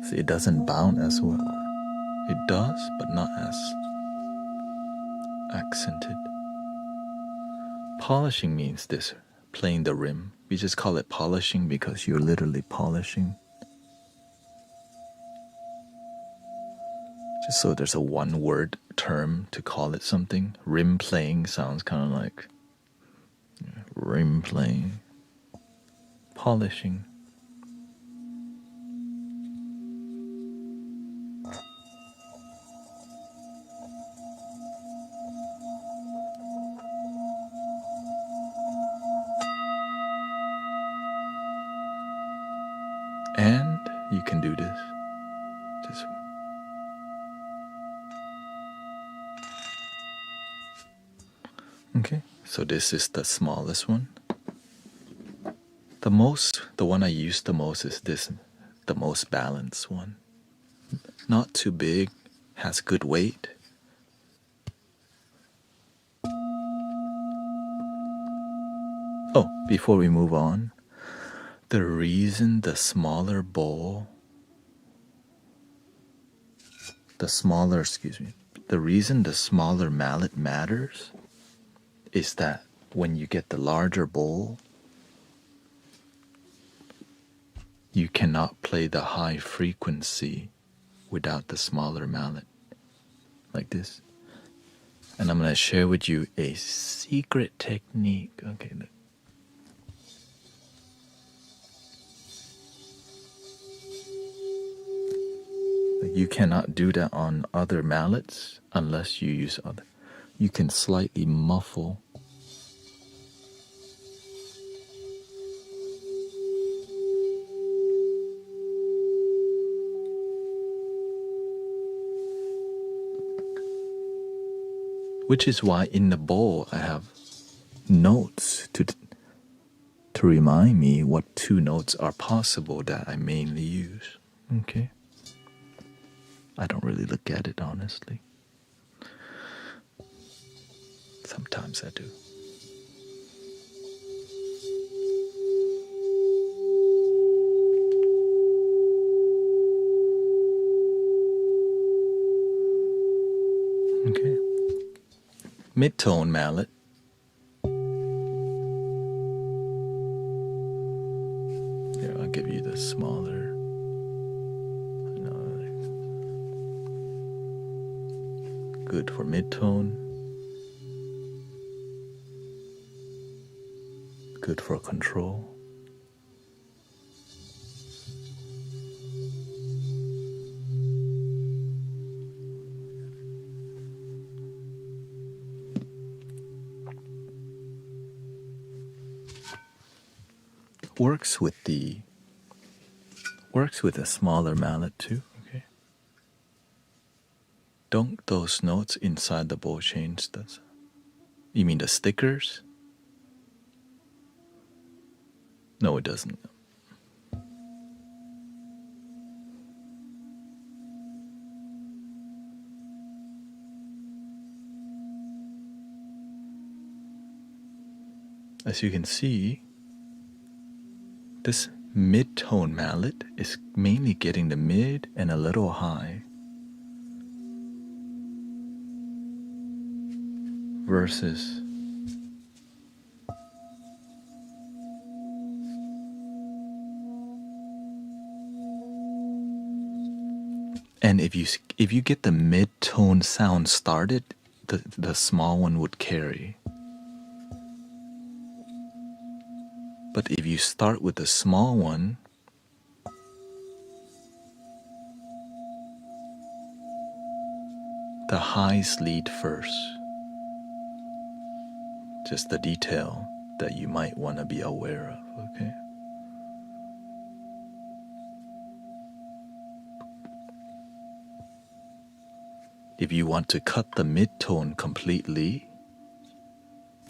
See, it doesn't bound as well. It does, but not as accented. Polishing means this, playing the rim. We just call it polishing because you're literally polishing. Just so there's a one-word term to call it something. Rim playing sounds kind of like rim playing. Polishing. And you can do this. Just okay. So this is the smallest one. The one I use the most is this, the most balanced one. Not too big, has good weight. Oh, before we move on, the reason the smaller bowl, the reason the smaller mallet matters is that when you get the larger bowl, you cannot play the high frequency without the smaller mallet, like this. And I'm going to share with you a secret technique. Okay, look. You cannot do that on other mallets unless you use other. You can slightly muffle. Which is why in the bowl I have notes to remind me what two notes are possible that I mainly use. Okay. I don't really look at it honestly. Sometimes I do. Okay. Mid-tone mallet. Here, I'll give you the smaller. Good for mid-tone. Good for control. Works with a smaller mallet too. Okay. Don't those notes inside the bowl change? You mean the stickers? No, it doesn't. As you can see, this mid-tone mallet is mainly getting the mid and a little high. Versus and if you get the mid-tone sound started, the small one would carry. But if you start with the small one, the highs lead first. Just the detail that you might want to be aware of, okay? If you want to cut the mid-tone completely,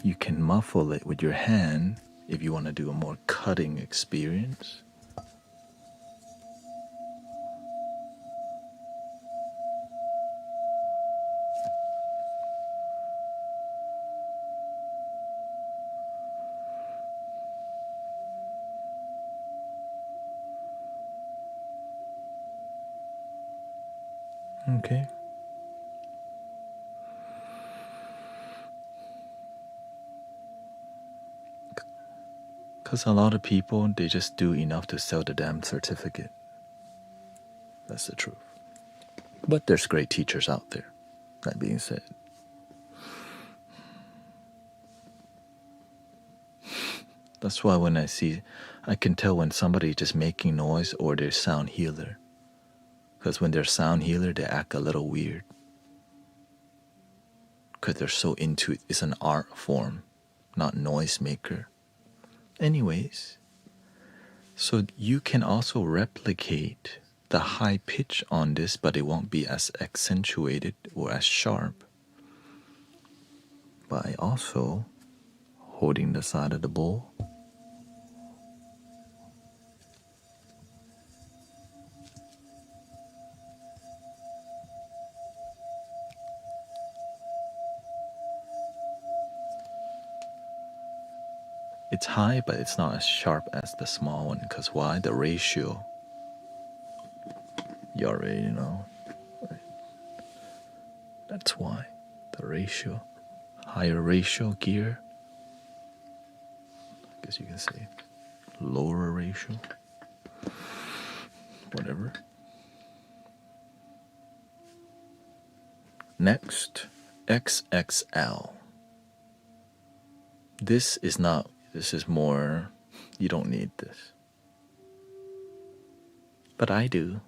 you can muffle it with your hand if you want to do a more cutting experience. Okay. Because a lot of people, they just do enough to sell the damn certificate. That's the truth. But there's great teachers out there, that being said. That's why when I can tell when somebody just making noise or they're sound healer. Because when they're sound healer, they act a little weird. Because they're so into it. It's an art form, not noise maker. Anyways, So you can also replicate the high pitch on this, but it won't be as accentuated or as sharp by also holding the side of the bowl. It's high, but it's not as sharp as the small one, because why? The ratio. You already know. Right? That's why. The ratio. Higher ratio gear. I guess you can say lower ratio. Whatever. Next, XXL. This is more, you don't need this. But I do.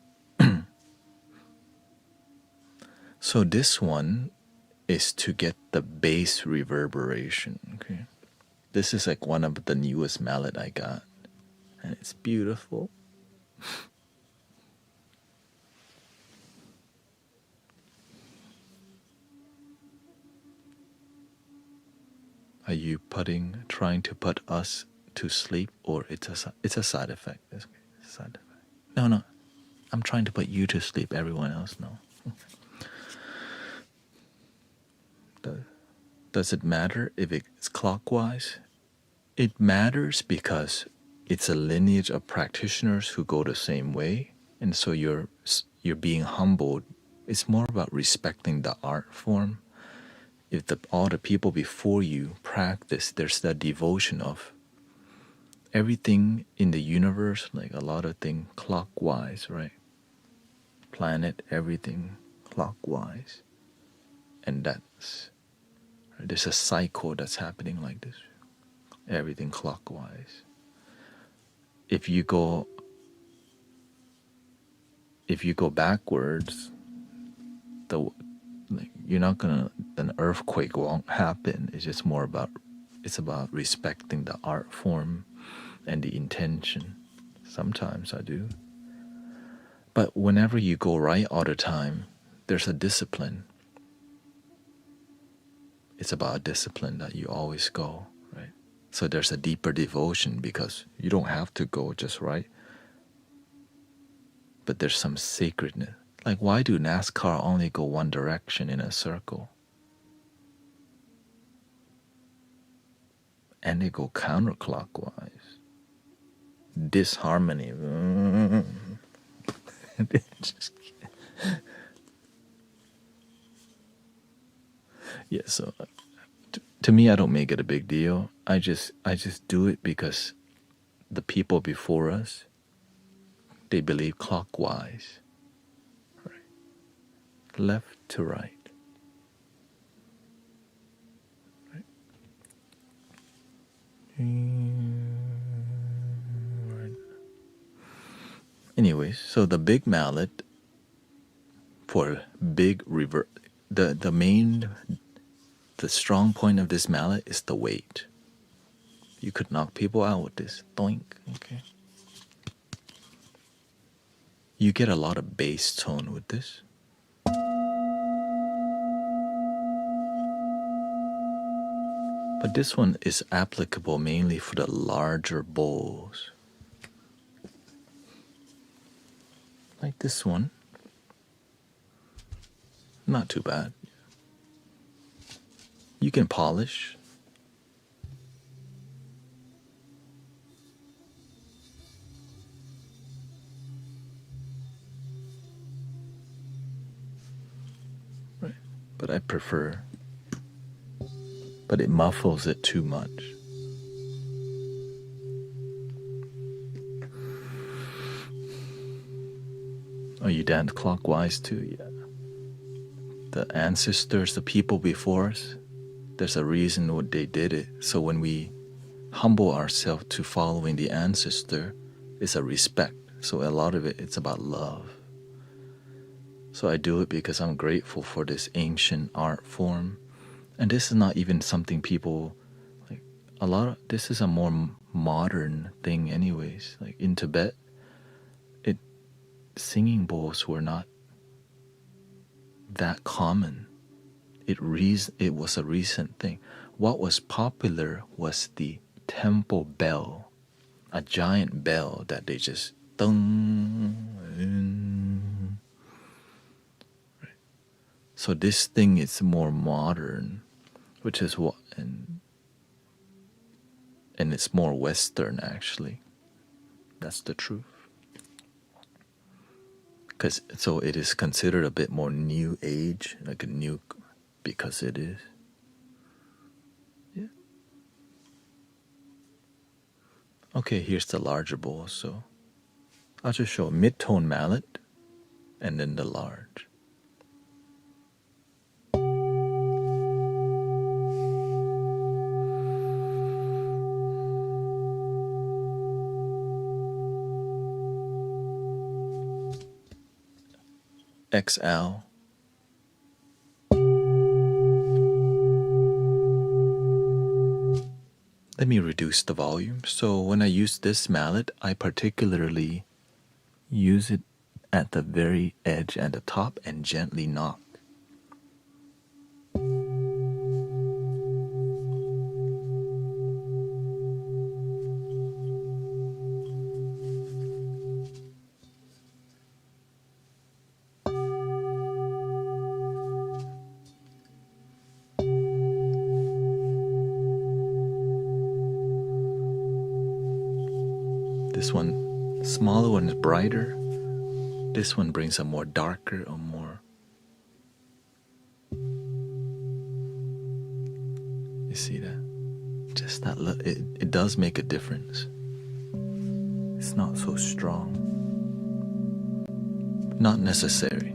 So this one is to get the bass reverberation, okay? This is like one of the newest mallet I got. And it's beautiful. Are you trying to put us to sleep, or it's a side effect? It's a side effect. No, I'm trying to put you to sleep. Everyone else, no. Does it matter if it's clockwise? It matters because it's a lineage of practitioners who go the same way, and so you're being humbled. It's more about respecting the art form. If all the people before you practice, there's that devotion of everything in the universe, like a lot of things clockwise, right? Planet, everything clockwise. And there's a cycle that's happening like this. Everything clockwise. If you go backwards, you're not gonna, an earthquake won't happen. It's just more about, it's about respecting the art form and the intention. Sometimes I do. But whenever you go right all the time, there's a discipline. It's about discipline that you always go, right? So there's a deeper devotion because you don't have to go just right. But there's some sacredness. Like, why do NASCAR only go one direction in a circle? And they go counterclockwise. Disharmony. Yeah, so to me, I don't make it a big deal. I just do it because the people before us, they believe clockwise. Left to right. Right. Anyways, so the big mallet for big reverb, the strong point of this mallet is the weight. You could knock people out with this. Doink. Okay. You get a lot of bass tone with this. But this one is applicable mainly for the larger bowls. Like this one. Not too bad. You can polish. Right. But I prefer, but it muffles it too much. Oh, you dance clockwise too? Yeah. The ancestors, the people before us, there's a reason what they did it. So when we humble ourselves to following the ancestor, it's a respect. So a lot of it's about love. So I do it because I'm grateful for this ancient art form. And this is not even something people, like, this is a more modern thing anyways. Like in Tibet, singing bowls were not that common. It was a recent thing. What was popular was the temple bell, a giant bell that they just ding. So this thing is more modern, which is what, and it's more Western actually. That's the truth. So it is considered a bit more new age, like a new, because it is. Yeah. Okay, here's the larger bowl. So I'll just show a mid-tone mallet and then the large. XL. Let me reduce the volume. So when I use this mallet, I particularly use it at the very edge and the top and gently knock. This one, smaller one is brighter. This one brings a more darker or more. You see that? Just that it does make a difference. It's not so strong. Not necessary.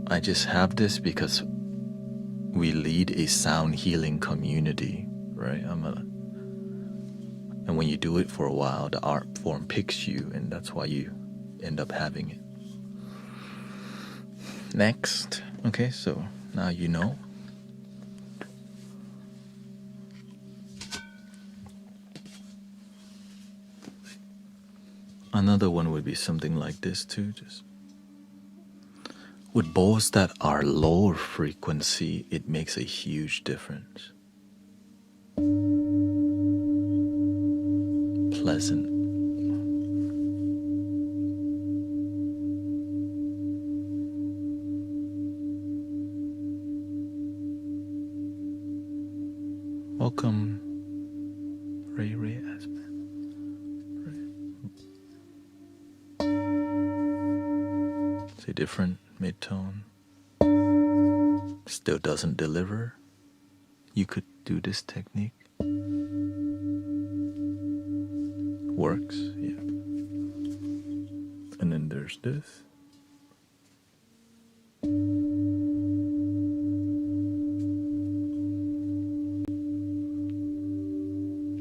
I just have this because we lead a sound healing community, right? And when you do it for a while, the art form picks you, and that's why you end up having it. Next, okay, so now you know. Another one would be something like this too, just with bowls that are lower frequency, it makes a huge difference. Pleasant. Welcome, Ray Asman. It's a different mid-tone. Still doesn't deliver. You could do this technique. Works, yeah. And then there's this.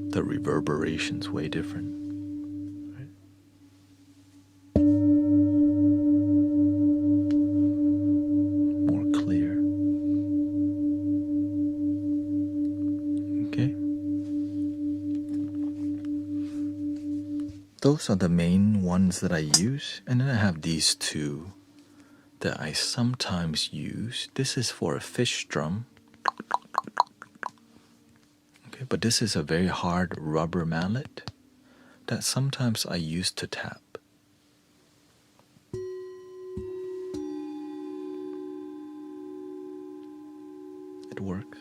The reverberation's way different. Right? More clear. Okay. Those are the main ones that I use, and then I have these two that I sometimes use. This is for a fish drum. Okay, but this is a very hard rubber mallet that sometimes I use to tap. It works.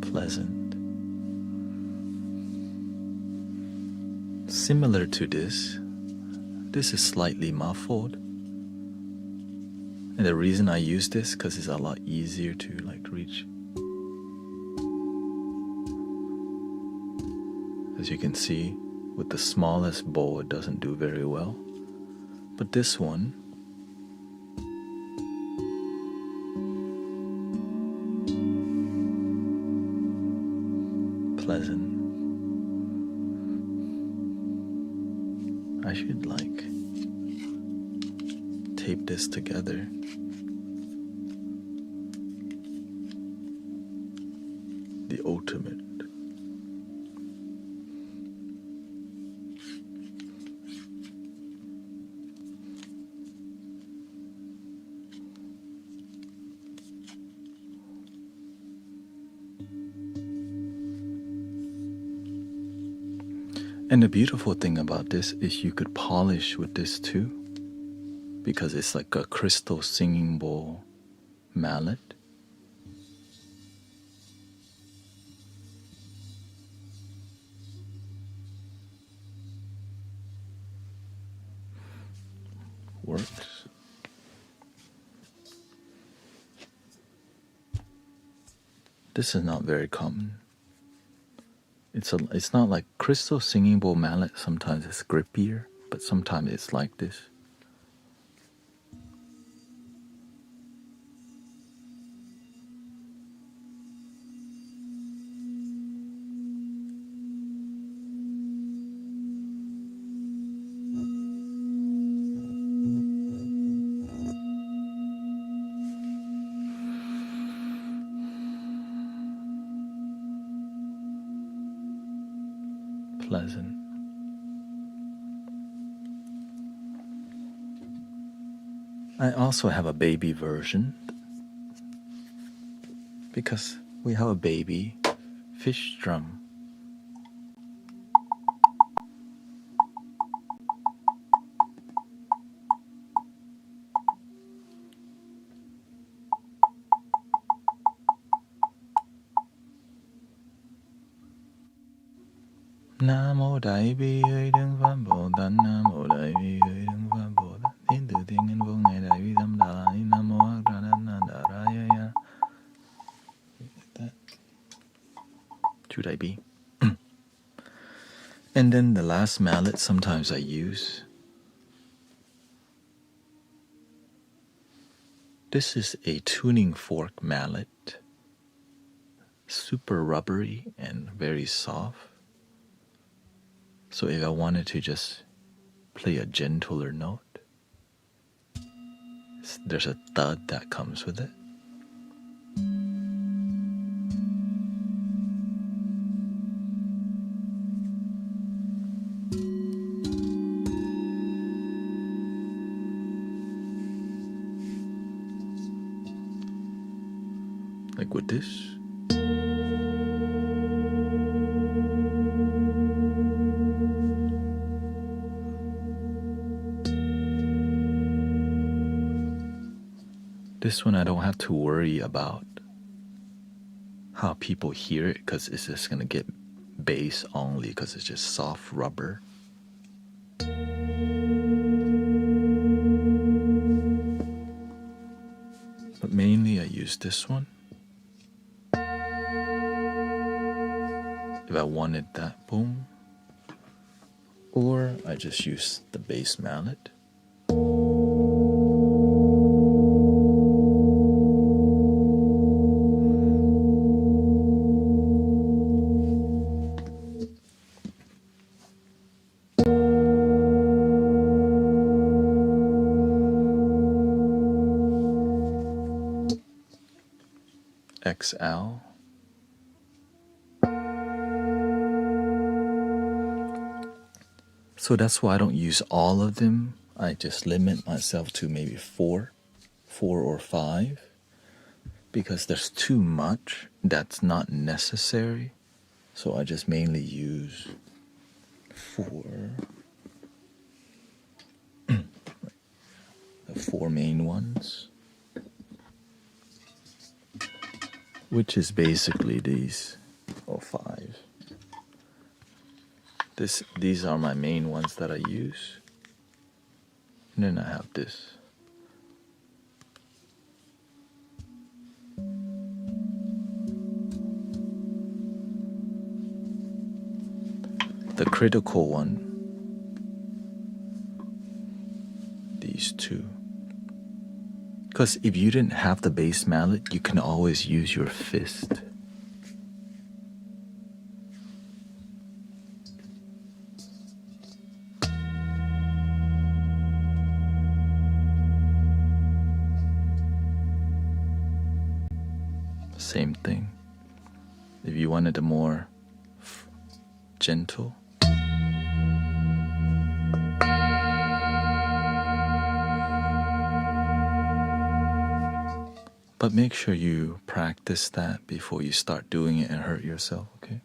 Pleasant. Similar to this is slightly muffled. And the reason I use this because it's a lot easier to reach. As you can see, with the smallest bowl it doesn't do very well. But this one, pleasant. I should tape this together. The ultimate. And the beautiful thing about this is you could polish with this too, because it's like a crystal singing bowl mallet. Works. This is not very common. It's not like crystal singing bowl mallet. Sometimes it's grippier, but sometimes it's like this. Pleasant. I also have a baby version because we have a baby fish drum. Nam mô Đại Bi ơi Đấng Pháp Bồ Tát. Nam mô Đại Bi ơi Đấng Pháp Bồ Tát. Đến từ thiên nhân vô ngài Đại Bi Tâm Đà La Ni. Nam mô A Ra Na Đà Ra Ya. Should I be? And then the last mallet sometimes I use. This is a tuning fork mallet. Super rubbery and very soft. So if I wanted to just play a gentler note, there's a thud that comes with it. Like with this. This one I don't have to worry about how people hear it because it's just going to get bass only because it's just soft rubber. But mainly I use this one. If I wanted that, boom. Or I just use the bass mallet. XL. So that's why I don't use all of them. I just limit myself to maybe four or five, because there's too much that's not necessary. So I just mainly use 4. The 4 main ones, which is basically these, or 5. These are my main ones that I use. And then I have this. The critical one, these 2. Because if you didn't have the bass mallet, you can always use your fist. same thing. If you wanted a more gentle, but make sure you practice that before you start doing it and hurt yourself, okay?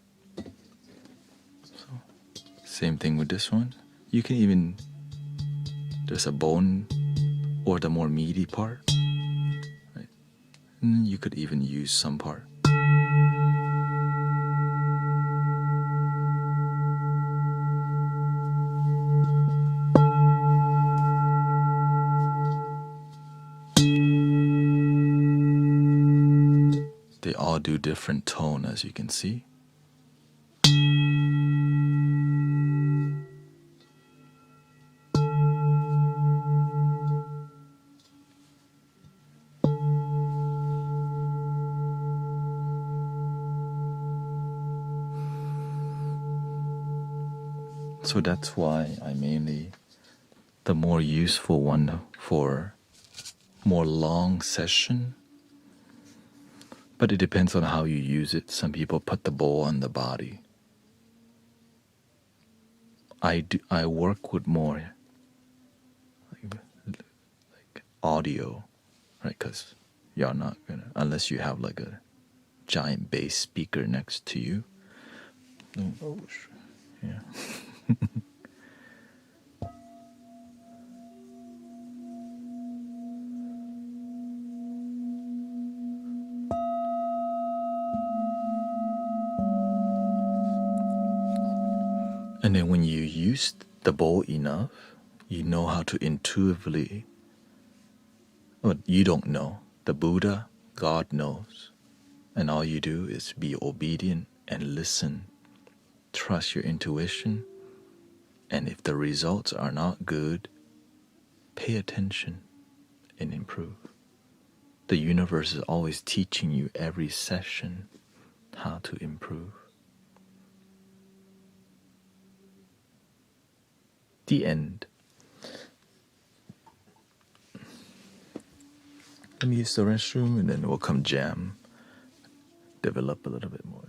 So, same thing with this one. You can even, there's a bone or the more meaty part, right? And you could even use some part. They all do different tone, as you can see. So that's why I mainly, the more useful one for more long session, but it depends on how you use it. Some people put the bowl on the body. I work with more like audio, right? Because you're not gonna, unless you have like a giant bass speaker next to you. Oh, yeah. And then when you use the bowl enough, you know how to intuitively, well, you don't know. The Buddha, God knows. And all you do is be obedient and listen. Trust your intuition. And if the results are not good, pay attention and improve. The universe is always teaching you every session how to improve. The end. Let me use the restroom and then we'll come jam. Develop a little bit more.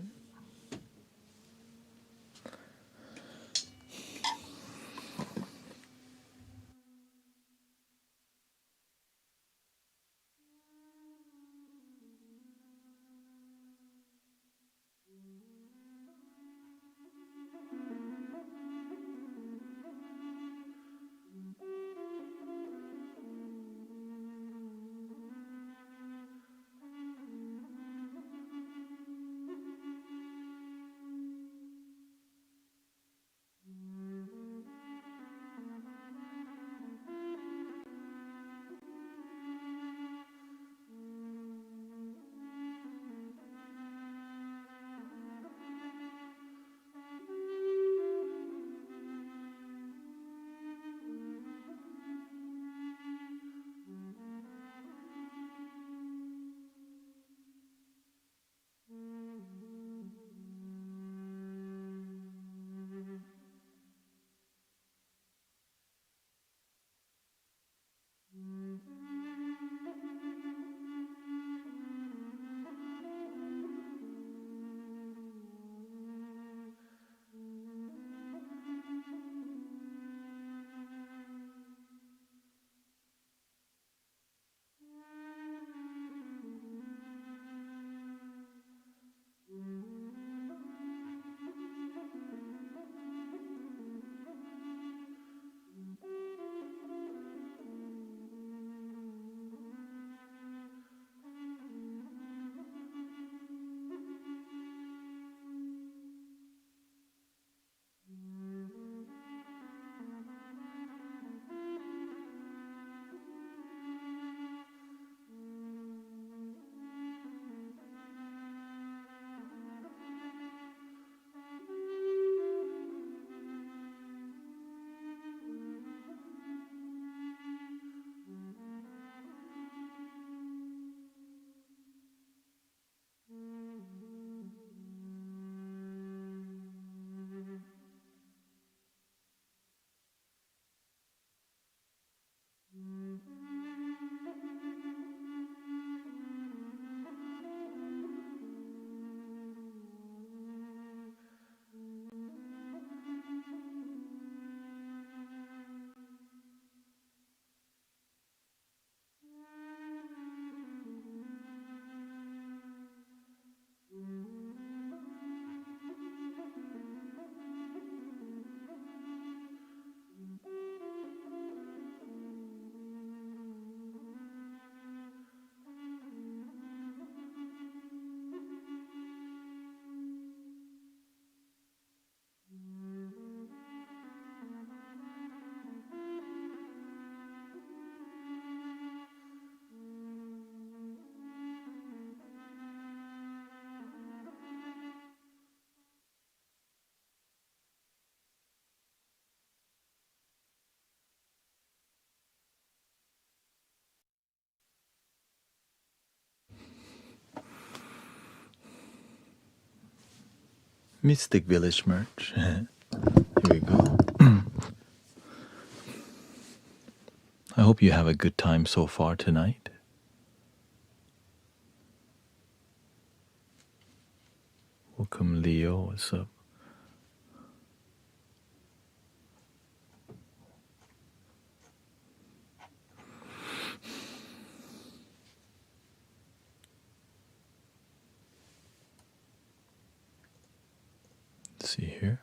Mystic Village merch. Here we go. I hope you have a good time so far tonight. Welcome, Leo. What's up? Let's see here.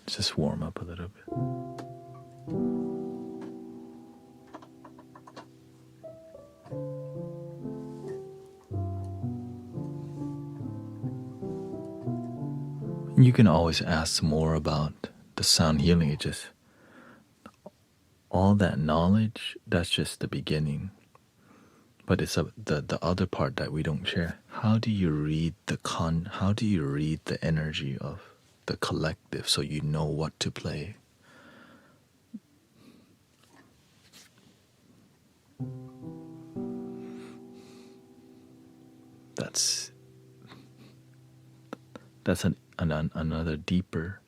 Just warm up a little bit. You can always ask more about the sound healing. It just all that knowledge. That's just the beginning. But it's the other part that we don't share. How do you read How do you read the energy of the collective so you know what to play? That's another deeper.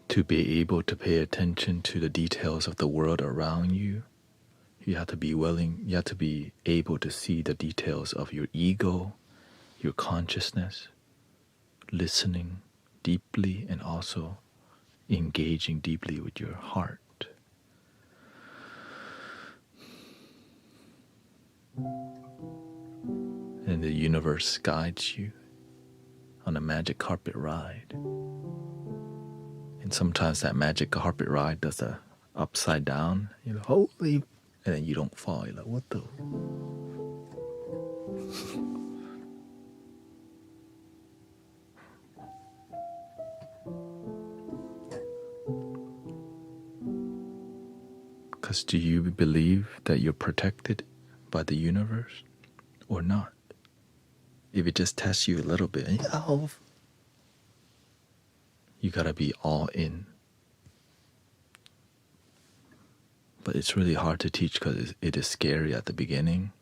To be able to pay attention to the details of the world around you, you have to be willing, you have to be able to see the details of your ego, your consciousness, listening deeply, and also engaging deeply with your heart. And the universe guides you on a magic carpet ride. And sometimes that magic carpet ride does a upside down, holy, and then you don't fall. You're like, what the? Because do you believe that you're protected by the universe or not? If it just tests you a little bit, you gotta be all in. But it's really hard to teach because it is scary at the beginning.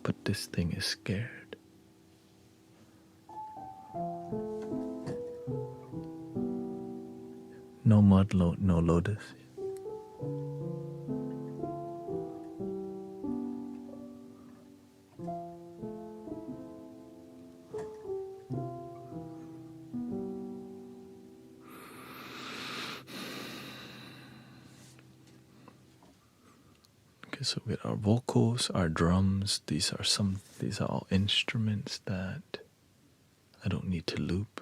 But this thing is scared. No mud, no lotus. Okay, so we got our vocals, our drums. These are all instruments that I don't need to loop.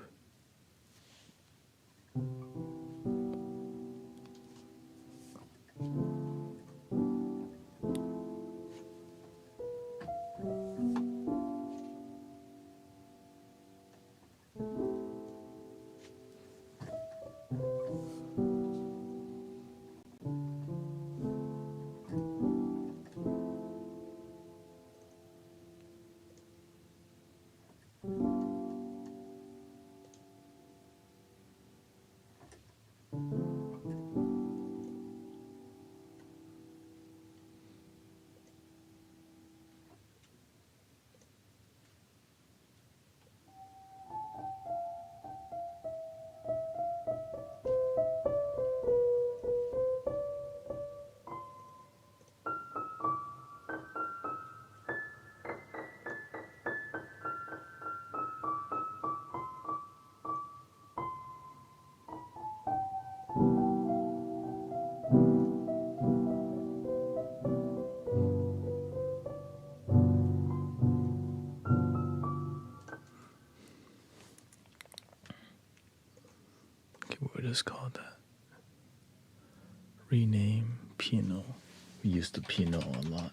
What is called that? Rename piano. We use the piano a lot.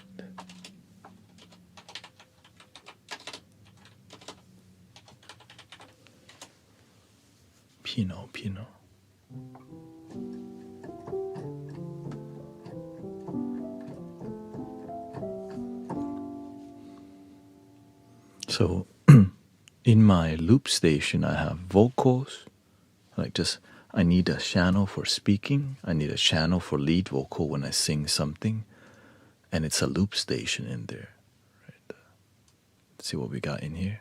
Piano. So in my loop station, I have vocals, like just I need a channel for speaking. I need a channel for lead vocal when I sing something, and it's a loop station in there. Right? Let's see what we got in here.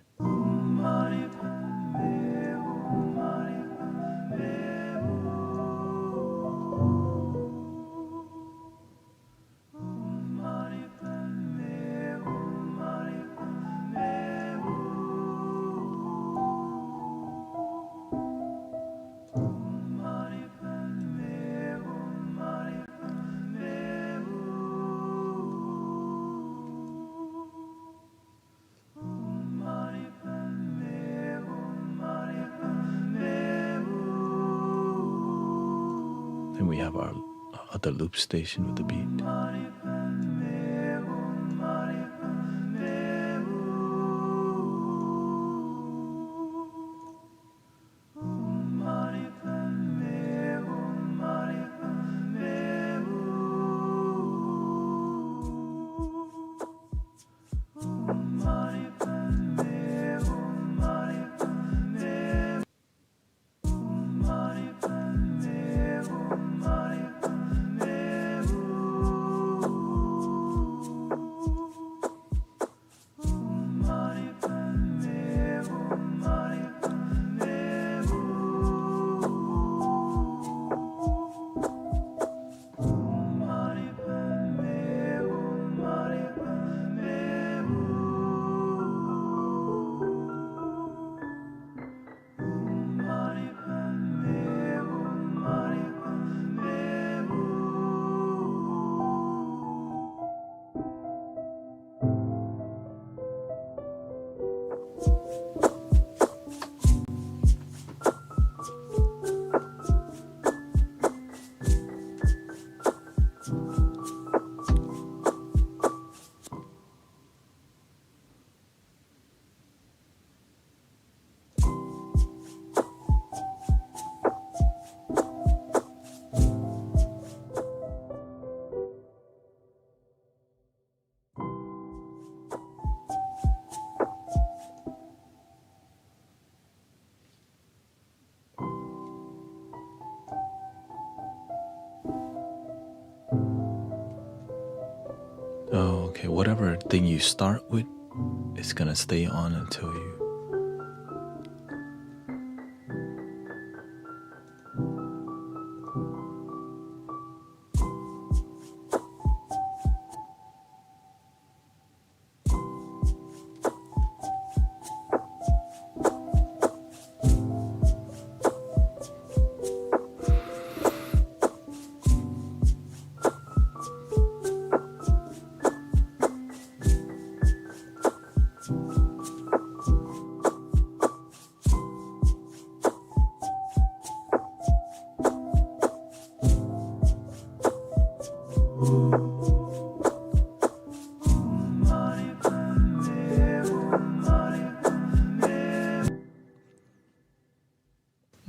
Then we have our other loop station with the beat. Oh, okay. Whatever thing you start with, it's gonna stay on until you.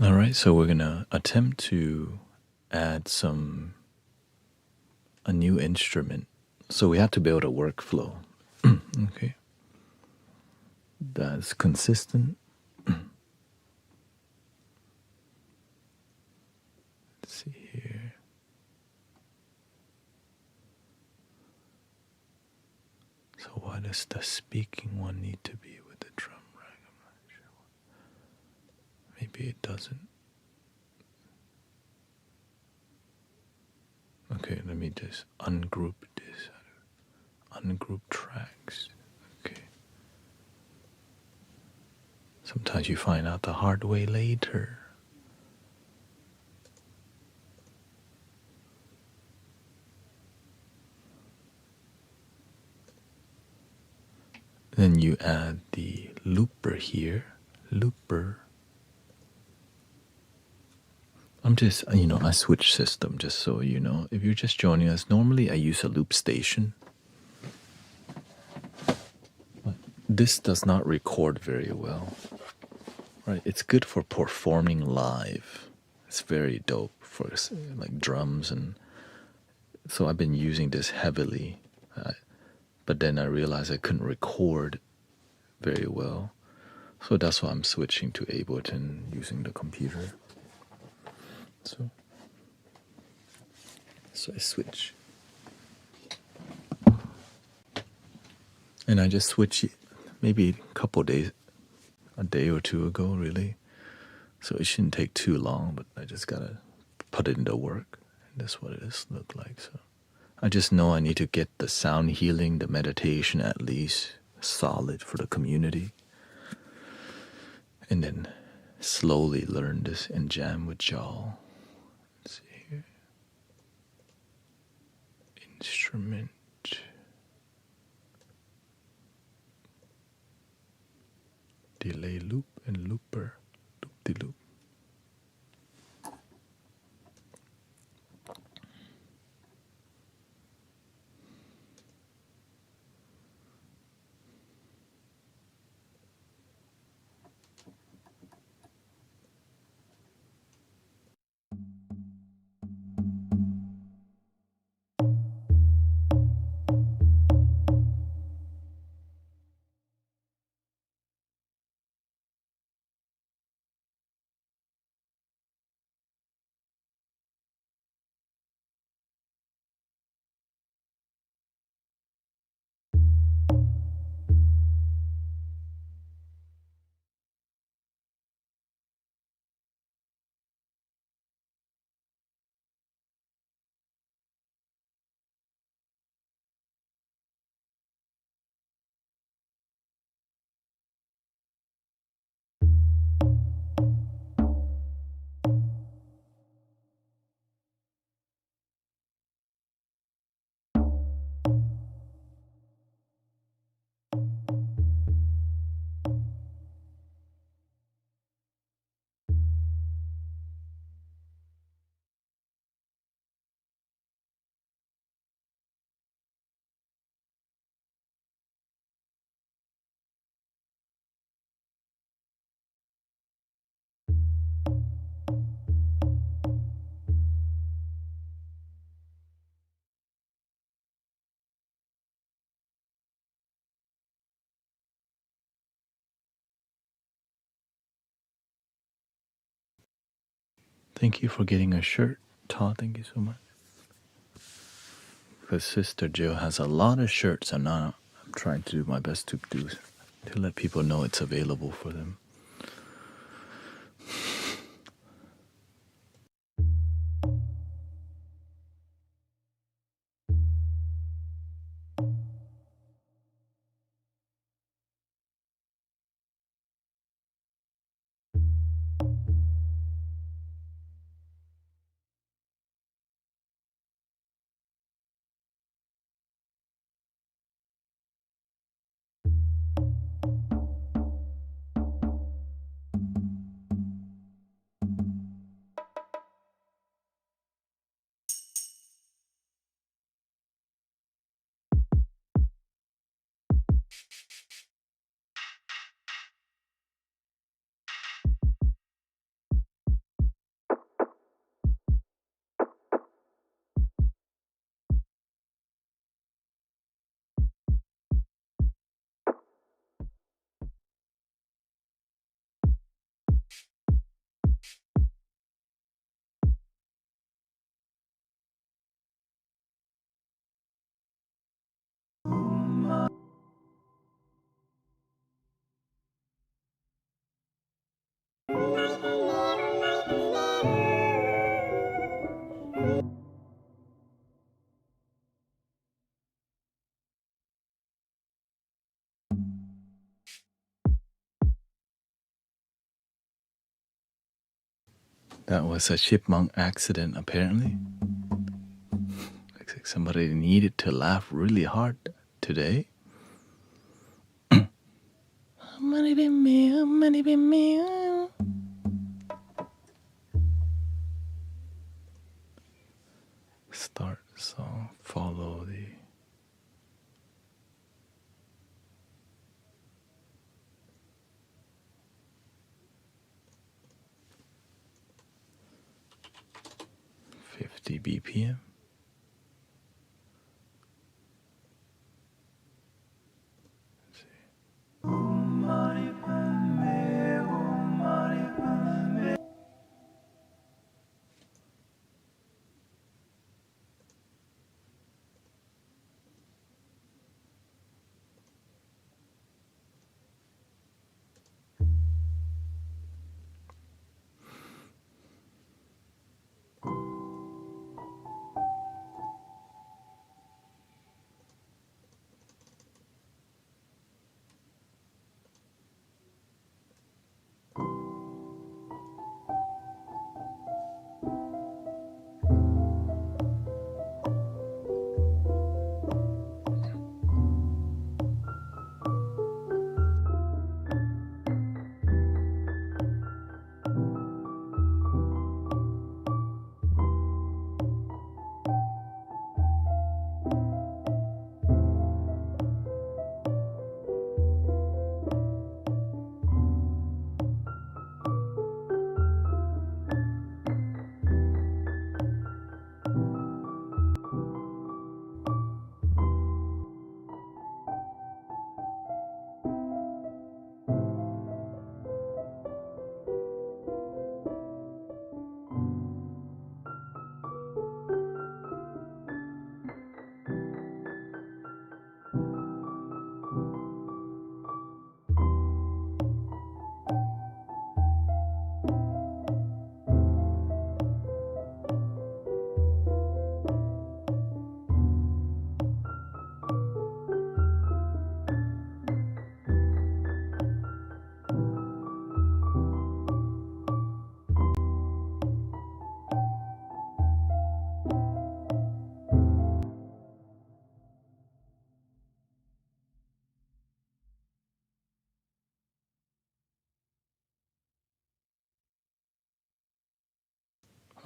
All right, so we're gonna attempt to add a new instrument. So we have to build a workflow. Okay, that's consistent. Let's see here. So why does the speaking one need to be with the drum rack? I'm not sure. Maybe it doesn't. Okay, let me just ungroup this. Ungroup tracks. Okay. Sometimes you find out the hard way later. Then you add the looper here. Looper. I'm just, I switch system just so you know. If you're just joining us, normally I use a loop station. But this does not record very well. Right, it's good for performing live. It's very dope for like drums, and so I've been using this heavily. But then I realized I couldn't record very well. So that's why I'm switching to Ableton using the computer. So I switch. And I just switched it maybe a couple days, a day or two ago, really. So it shouldn't take too long, but I just gotta put it into work. And that's what it is look like. So I just know I need to get the sound healing, the meditation at least solid for the community. And then slowly learn this and jam with y'all. Let's see here. Instrument. Delay loop and looper. Loop de loop. Thank you for getting a shirt, Todd. Thank you so much. Because Sister Jill has a lot of shirts, and now I'm trying to do my best to let people know it's available for them. That was a chipmunk accident, apparently. Looks like somebody needed to laugh really hard today. Money be me, money be me. Start the song, follow the. BPM. Let's see.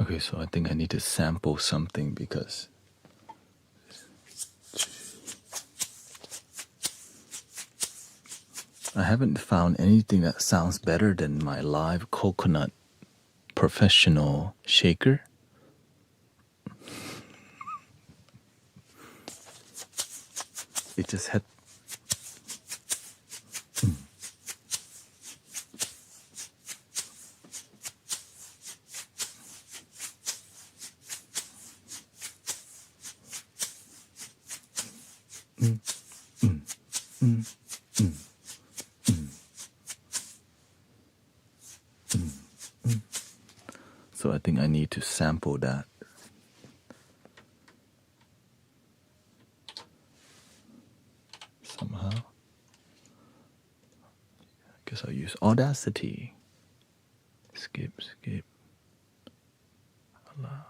Okay, so I think I need to sample something because I haven't found anything that sounds better than my live coconut professional shaker. It just had. So I think I need to sample that. Somehow. I guess I'll use Audacity. Skip. Allow.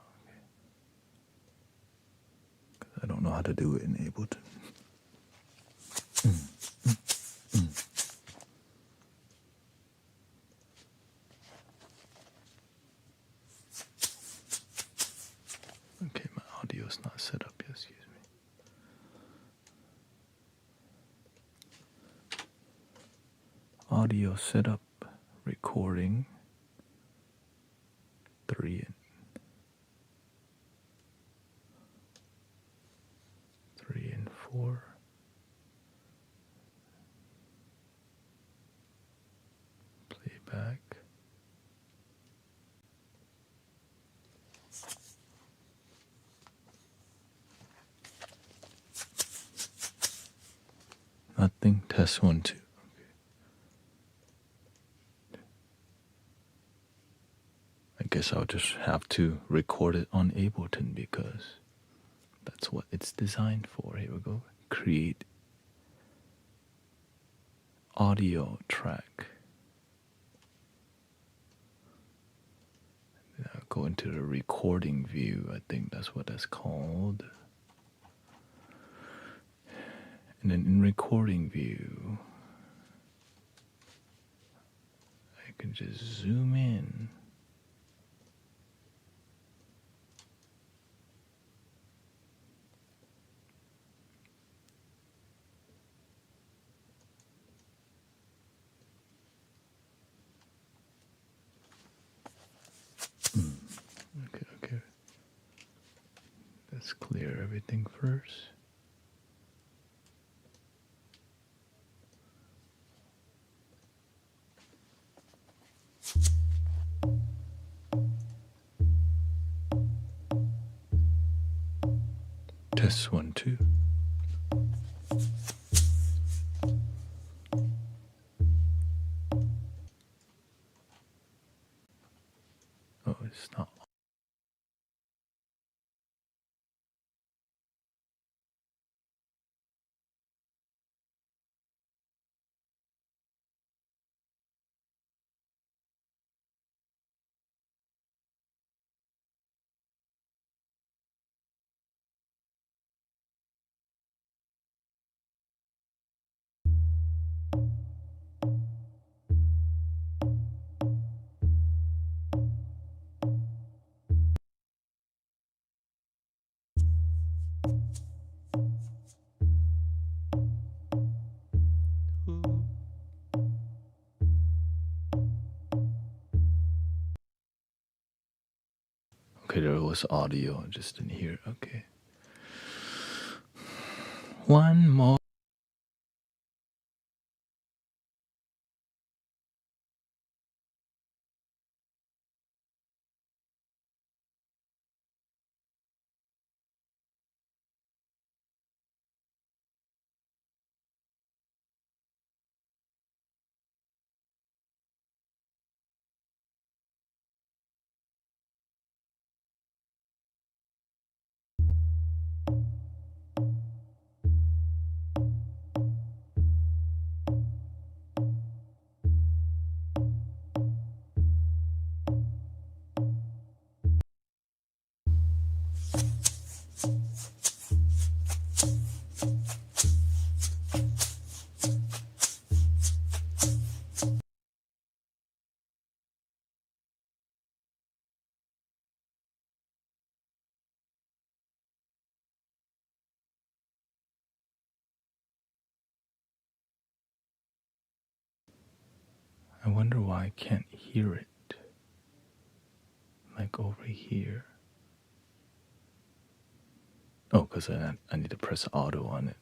I don't know how to do it in Ableton. Okay, my audio's not set up yet, excuse me. Audio setup, recording, 3 and 4. Playback. Nothing. Test 1, 2. I guess I'll just have to record it on Ableton because that's what it's designed for. Here we go. Create audio track. I'll go into the recording view. I think that's what that's called. And then in recording view, I can just zoom in. Okay. Let's clear everything first. Test 1, 2. Oh, it's not. Okay, there was audio, just didn't hear. Okay. One more. wonder why I can't hear it. Like over here. Oh, because I need to press auto on it.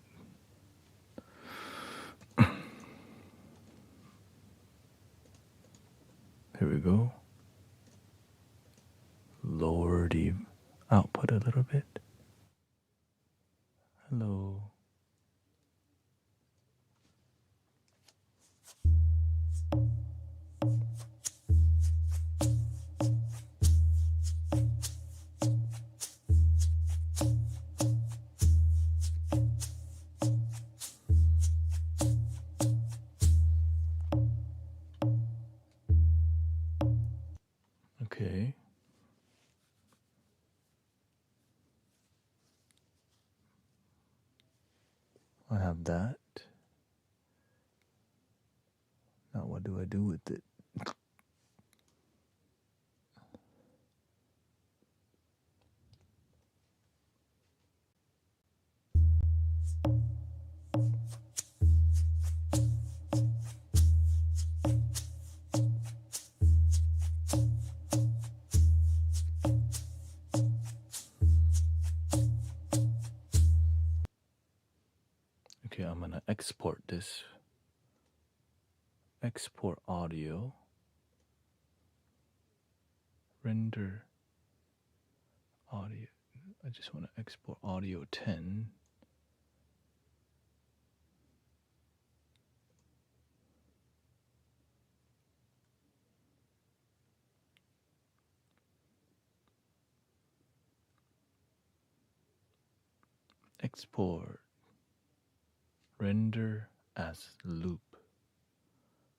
Here we go. Lower the output a little bit. Hello. Okay. I have that. Now what do I do with it? Okay, I'm gonna export this. Export audio. Render audio. I just want to export audio 10. Export. Render as loop.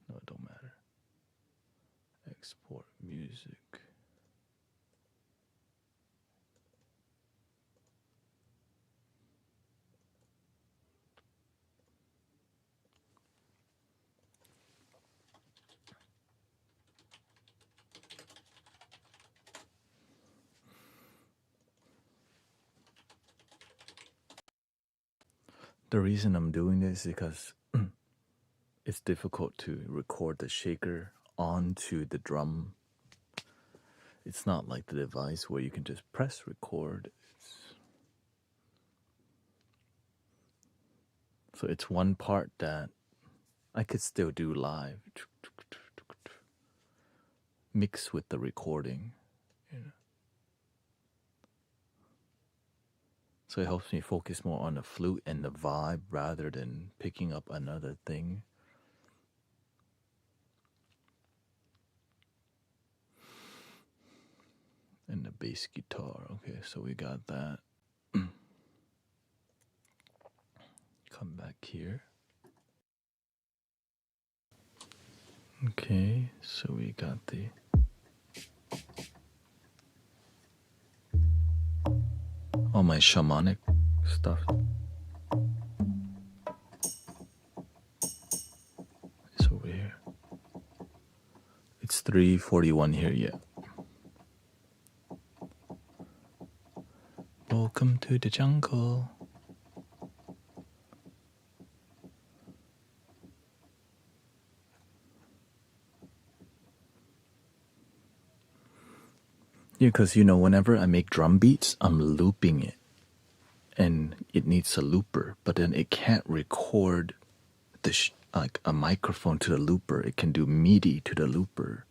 No, it don't matter. Export music. The reason I'm doing this is because it's difficult to record the shaker onto the drum. It's not like the device where you can just press record. So it's one part that I could still do live. Mix with the recording. You know. So it helps me focus more on the flute and the vibe rather than picking up another thing. And the bass guitar. Okay, so we got that. Come back here. Okay, so we got the all my shamanic stuff. It's over here. It's 3:41 here yet. Welcome to the jungle. Yeah, because whenever I make drum beats, I'm looping it. And it needs a looper, but then it can't record like a microphone to the looper. It can do MIDI to the looper.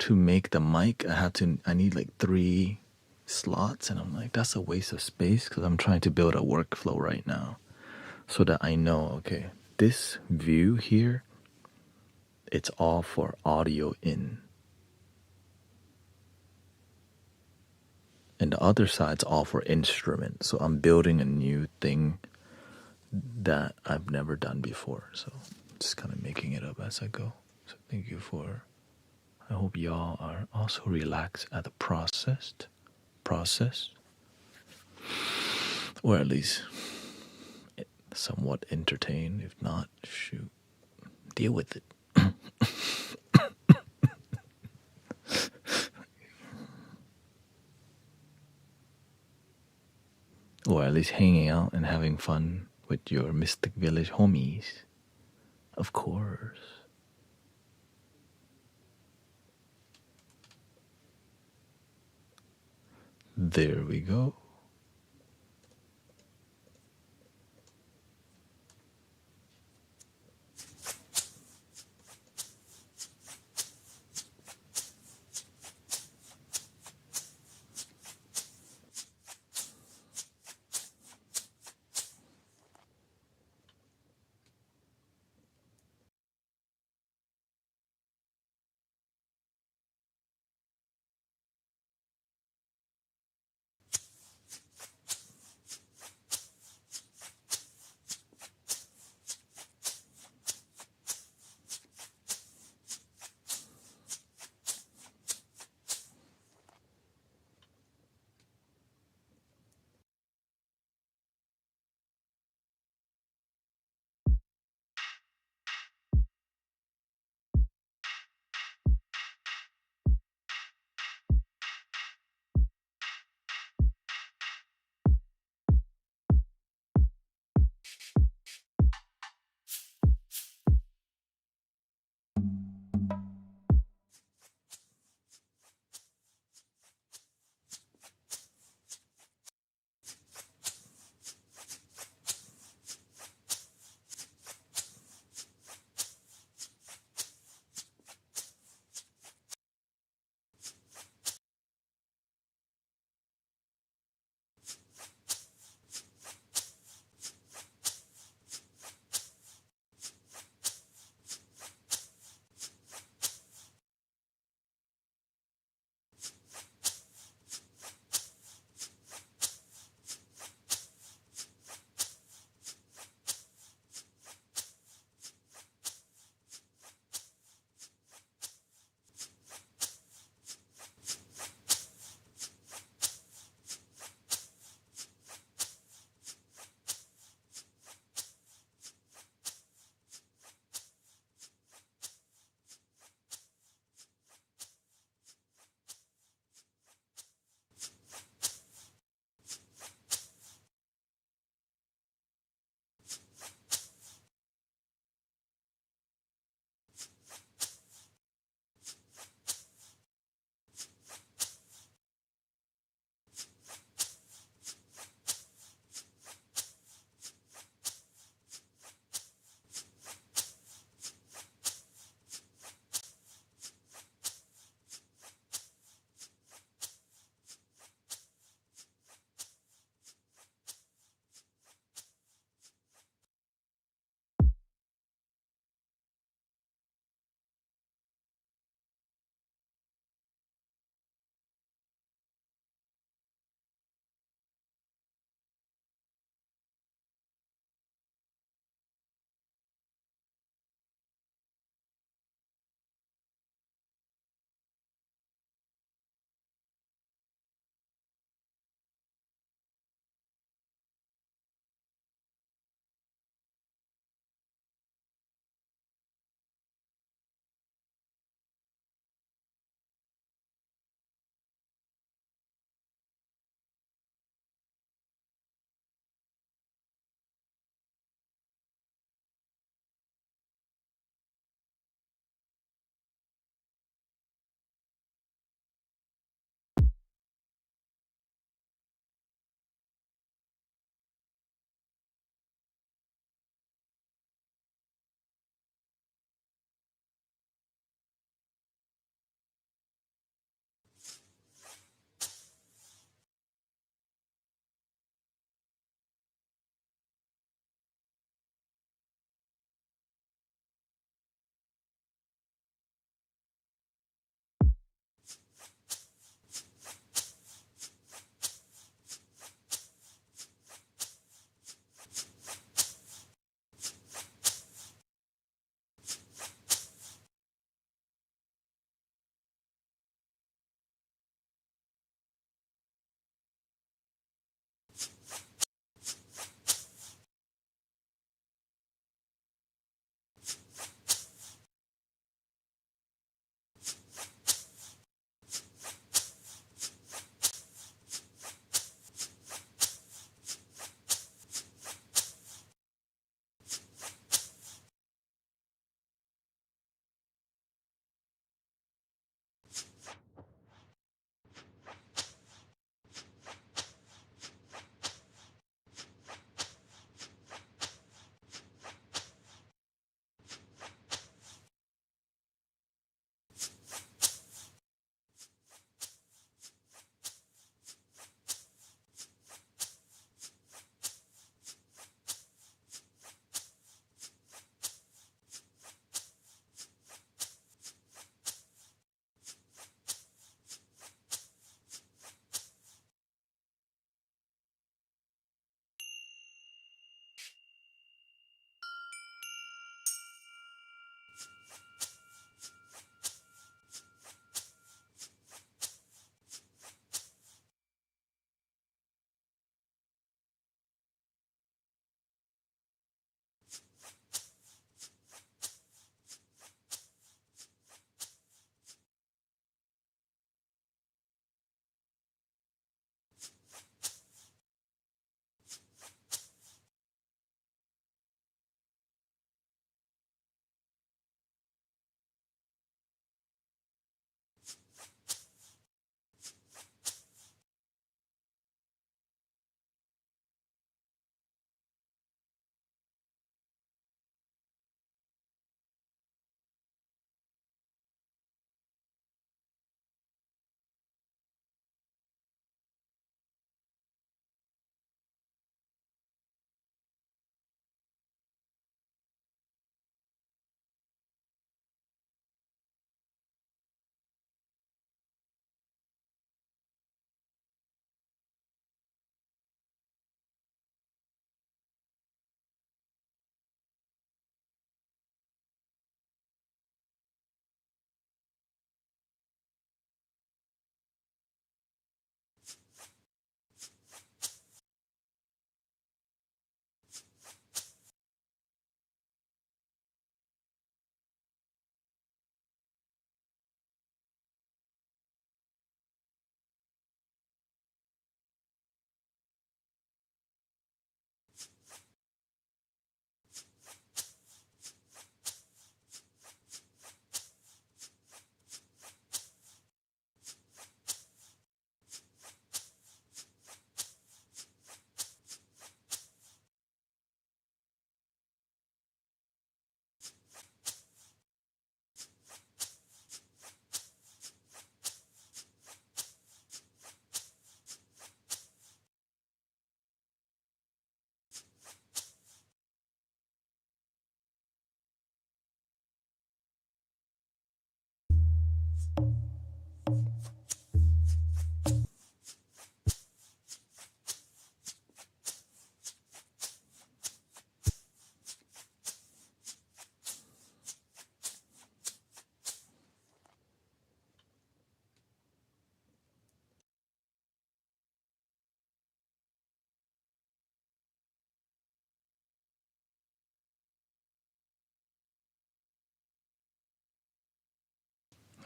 To make the mic, I need like 3 slots, and I'm like, that's a waste of space because I'm trying to build a workflow right now so that I know, okay, this view here, it's all for audio in. And the other side's all for instruments. So I'm building a new thing that I've never done before. So just kind of making it up as I go. So thank you for... I hope y'all are also relaxed at the process. Or at least somewhat entertained. If not, shoot, deal with it. Or at least hanging out and having fun with your Mystic Village homies. Of course. There we go.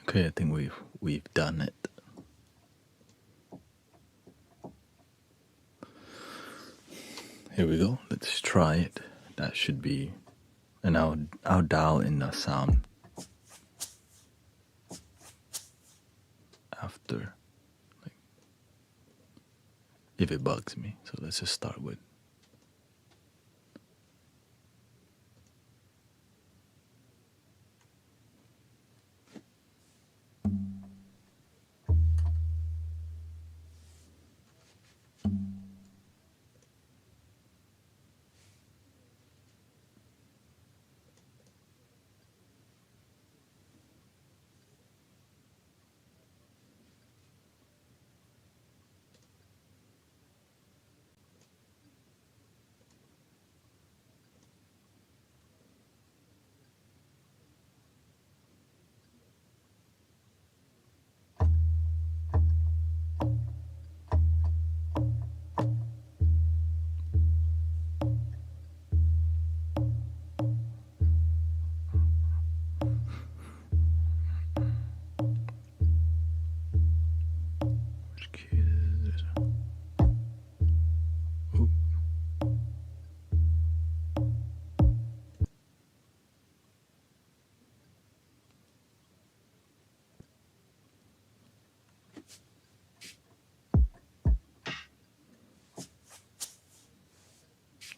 Okay, I think we've done it. Here we go. Let's try it. That should be, and I'll dial in the sound after, like, if it bugs me. So let's just start with. Which key is it? Ooh.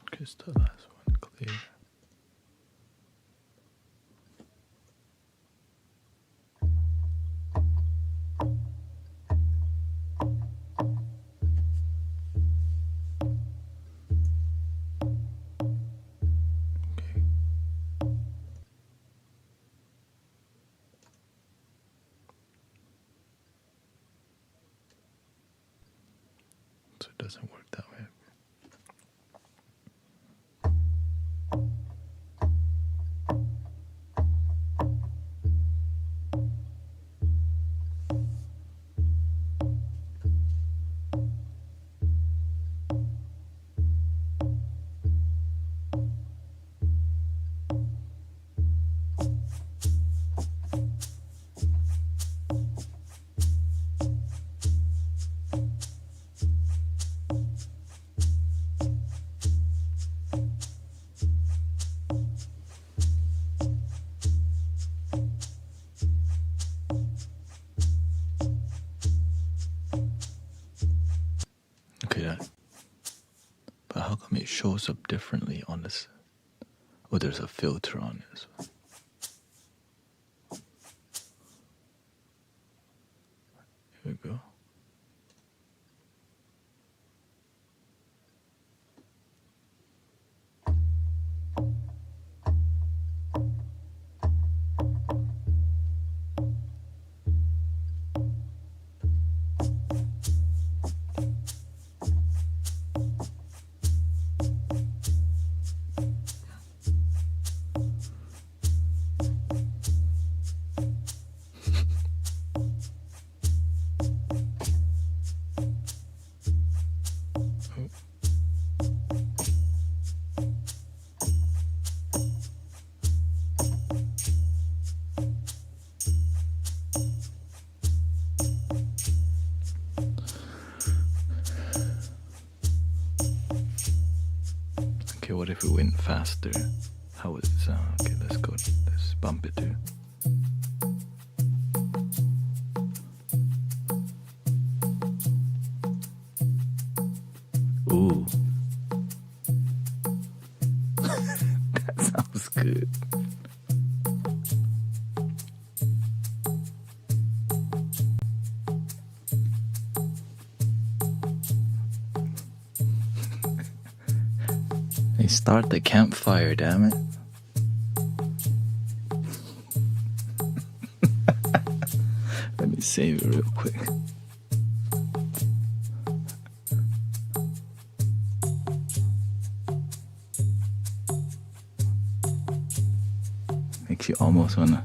Okay, it's the last one. Clear. Okay. So it doesn't work that way. Okay, that. But how come it shows up differently on this? Oh, there's a filter on it as well. Here we go. Okay, what if we went faster? How would it sound? Okay, let's go. Let's bump it too. Ooh. That sounds good. Hey, start the campfire, damn it. Let me save it real quick. Makes you almost wanna.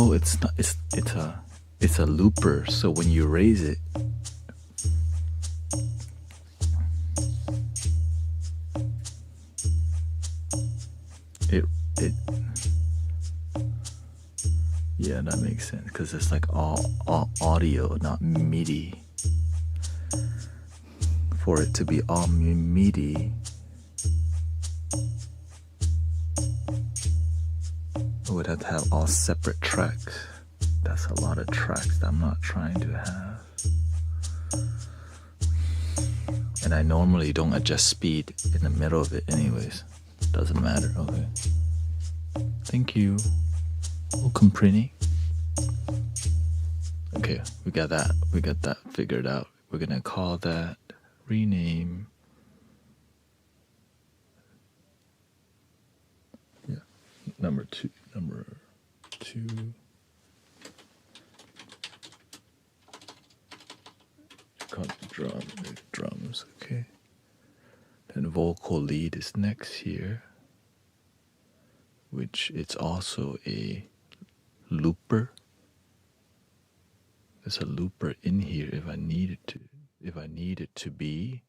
Oh, it's not. It's a looper. So when you raise it, it. Yeah, that makes sense because it's like all audio, not MIDI. For it to be all MIDI, it would have to have all separate tracks. That's a lot of tracks that I'm not trying to have. And I normally don't adjust speed in the middle of it anyways. Doesn't matter, okay. Thank you. Welcome, Prini. Okay, we got that figured out. We're gonna call that rename. Yeah, number two. Call it drums, okay. Then vocal lead is next here, which it's also a looper. There's a looper in here if I need it to be,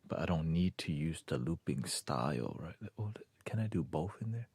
but I don't need to use the looping style, right? Oh, can I do both in there?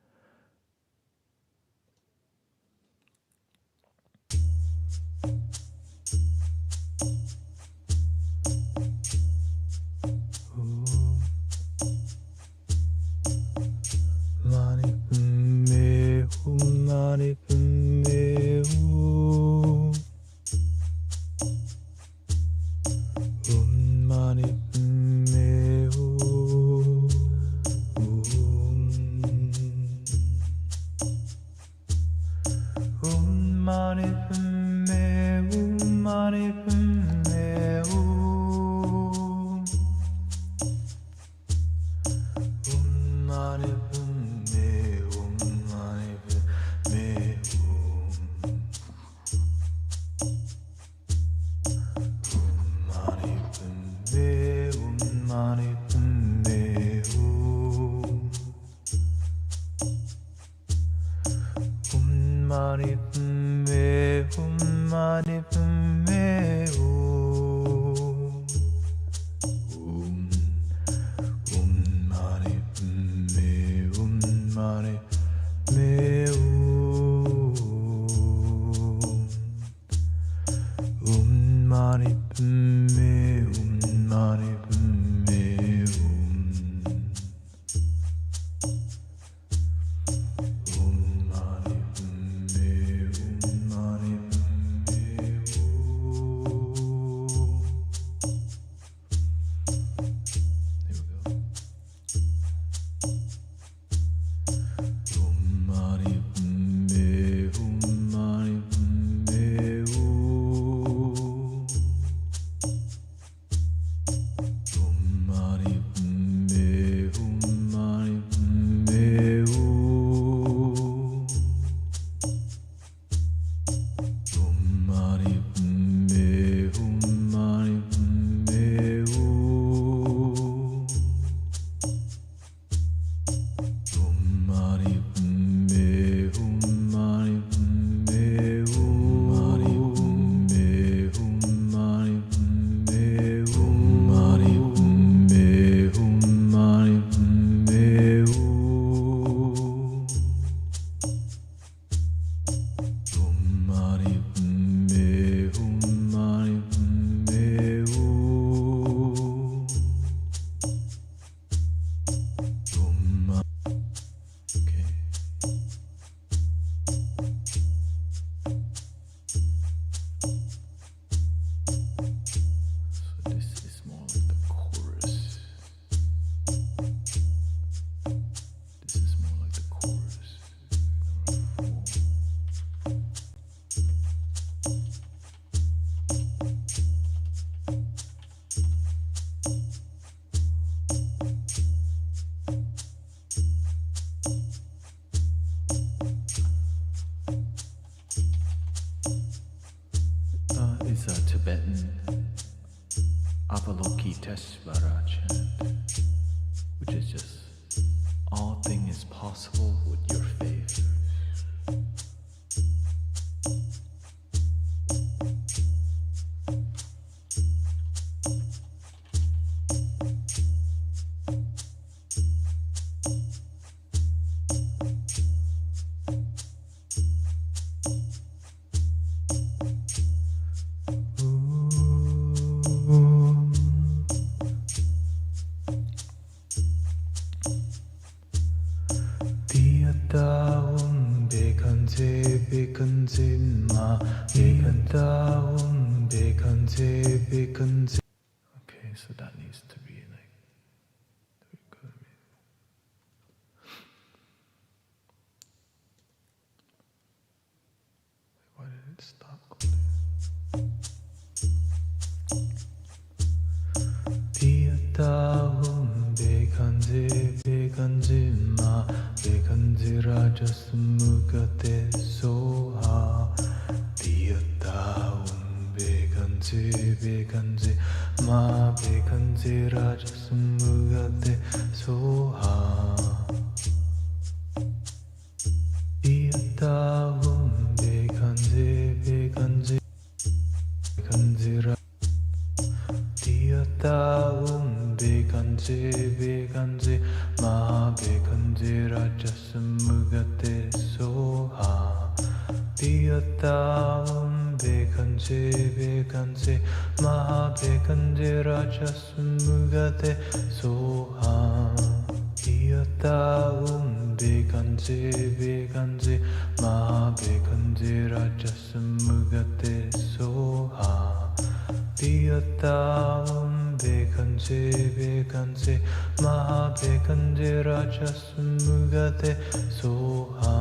bekanze ma bekantaum bekanze bekanze. Okay, so that needs to be like good. Why did it stop? Piyataum bekanze bekanze ma bekanze rajasmugate soha. Piyataum bekanze bekanze ma bekanze rajasmugate soha. Piyataum bekanze bekanze bekanze Taum bekanze bekanze ma bekanze rajasamugate soha. Taum bekanze bekanze ma bekanze rajasamugate soha. Taum bekanze bekanze ma bekanze rajasamugate soha. Taum bekanze bekanze ma bekanze rajasmugate soha.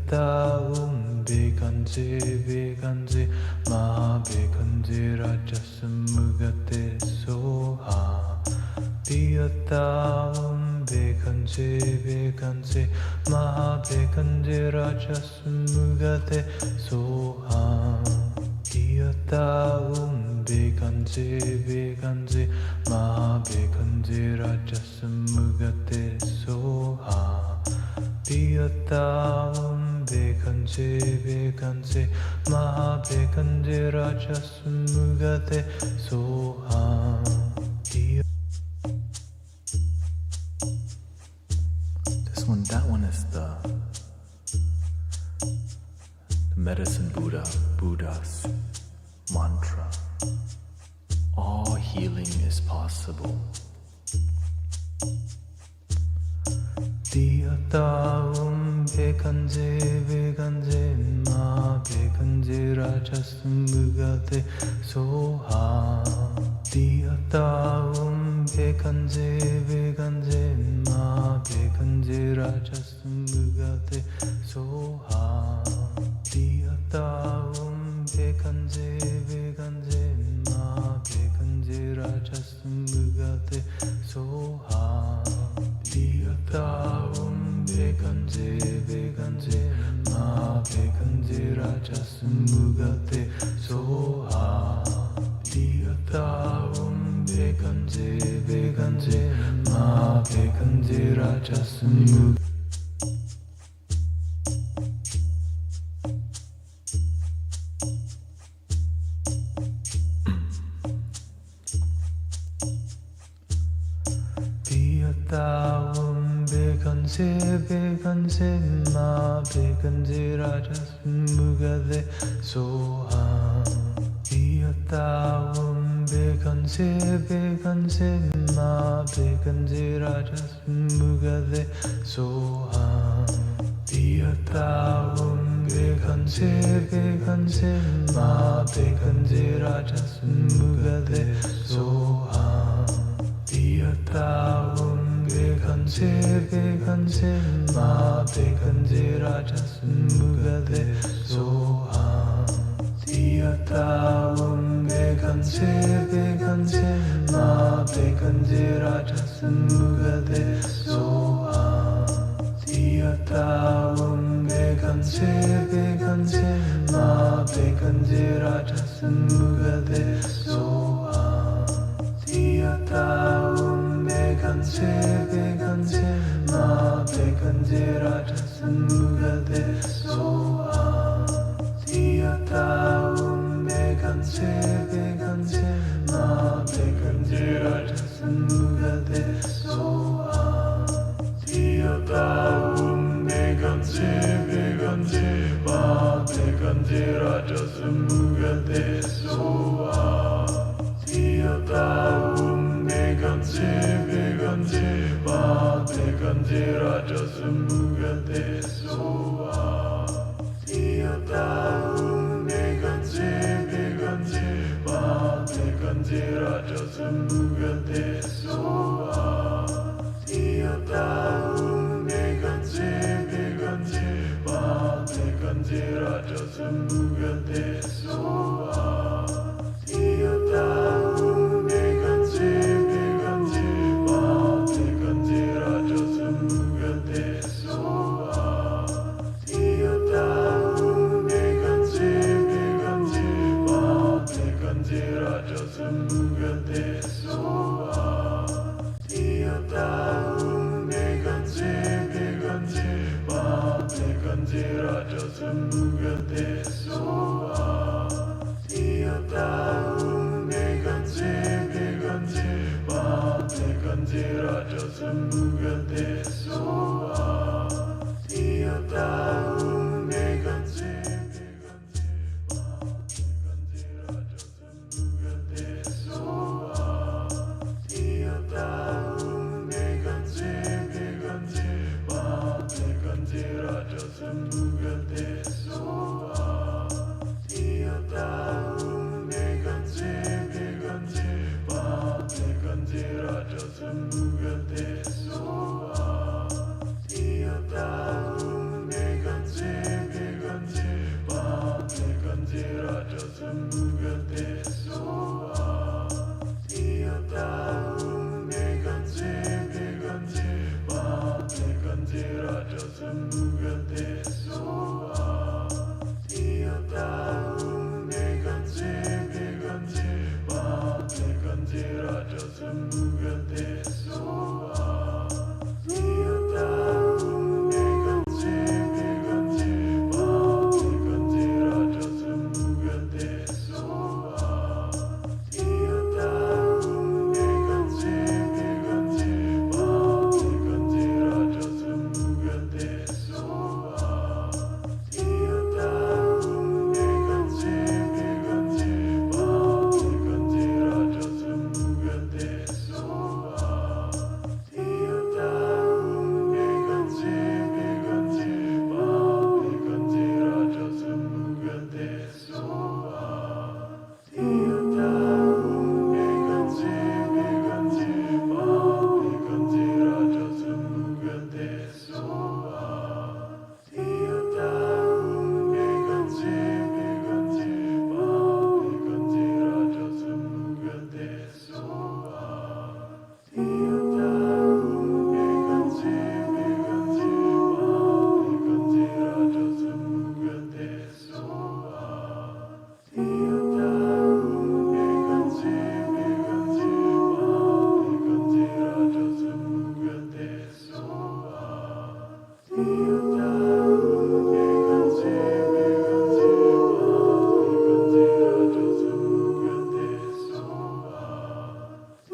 Taum bekanze bekanze ma bekanze rajasmugate soha. Taum bekanze bekanze ma bekanze rajasmugate soha. Taum bekanze bekanze ma bekanze rajasamugate soha. Taum bekanze bekanze ma bekanze rajasamugate soha. That one is the medicine Buddha's mantra. All healing is possible. Taum bekanze bekanze ma bekanze rajasmugate soha. Taum bekanze bekanze ma bekanze rajasmugate soha. Taum bekanze bekanze ma bekanze rajasmugate soha. Taum bekanze bekanze ma bekanze rajasmugate soha. Taum bekanze bekanze ma bekanze rajasmugate. Taum bekanze bekanze ma bekanze rajasmugate soha. Taum bekanze bekanze ma bekanze rajasmugate soha. Taum bekanze bekanze ma bekanze rajasmugate soha. Taum bekanze bekanze ma bekanze rajasmugate soha. Taum bekanze bekanze ma bekanze rajasmugate soha. Taum bekanze bekanze ma bekanze rajasmugate soha. Taum bekanze bekanze ma bekanze rajasmugate soha. Taum bekanze bekanze ma bekanze rajasmugate soha. Taum bekanze bekanze ma bekanze rajasmugate soha. Taum bekanze bekanze ma bekanze rajasmugate soha. mugate soa. Iota umegante begante ba begante raja mugate soa. Iota umegante begante ba begante raja mugate soa. Iota umegante begante ba begante raja mugate soa. Iota umegante begante ba begante raja mugate soa. Iota umegante begante ba begante raja mugate soa. Iota umegante begante ba begante raja mugate soa. Iota umegante begante ba begante raja mugate soa. Iota umegante begante ba begante raja mugate soa. Iota umegante begante ba begante raja mugate soa. Iota umegante begante ba begante raja mugate soa. Iota umegante begante ba begante raja mugate soa. Iota umegante begante ba begante raja mugate soa. Iota umegante begante ba begante raja mugate soa. Iota umegante begante ba begante raja mugate soa. Iota umegante begante ba begante raja mugate soa.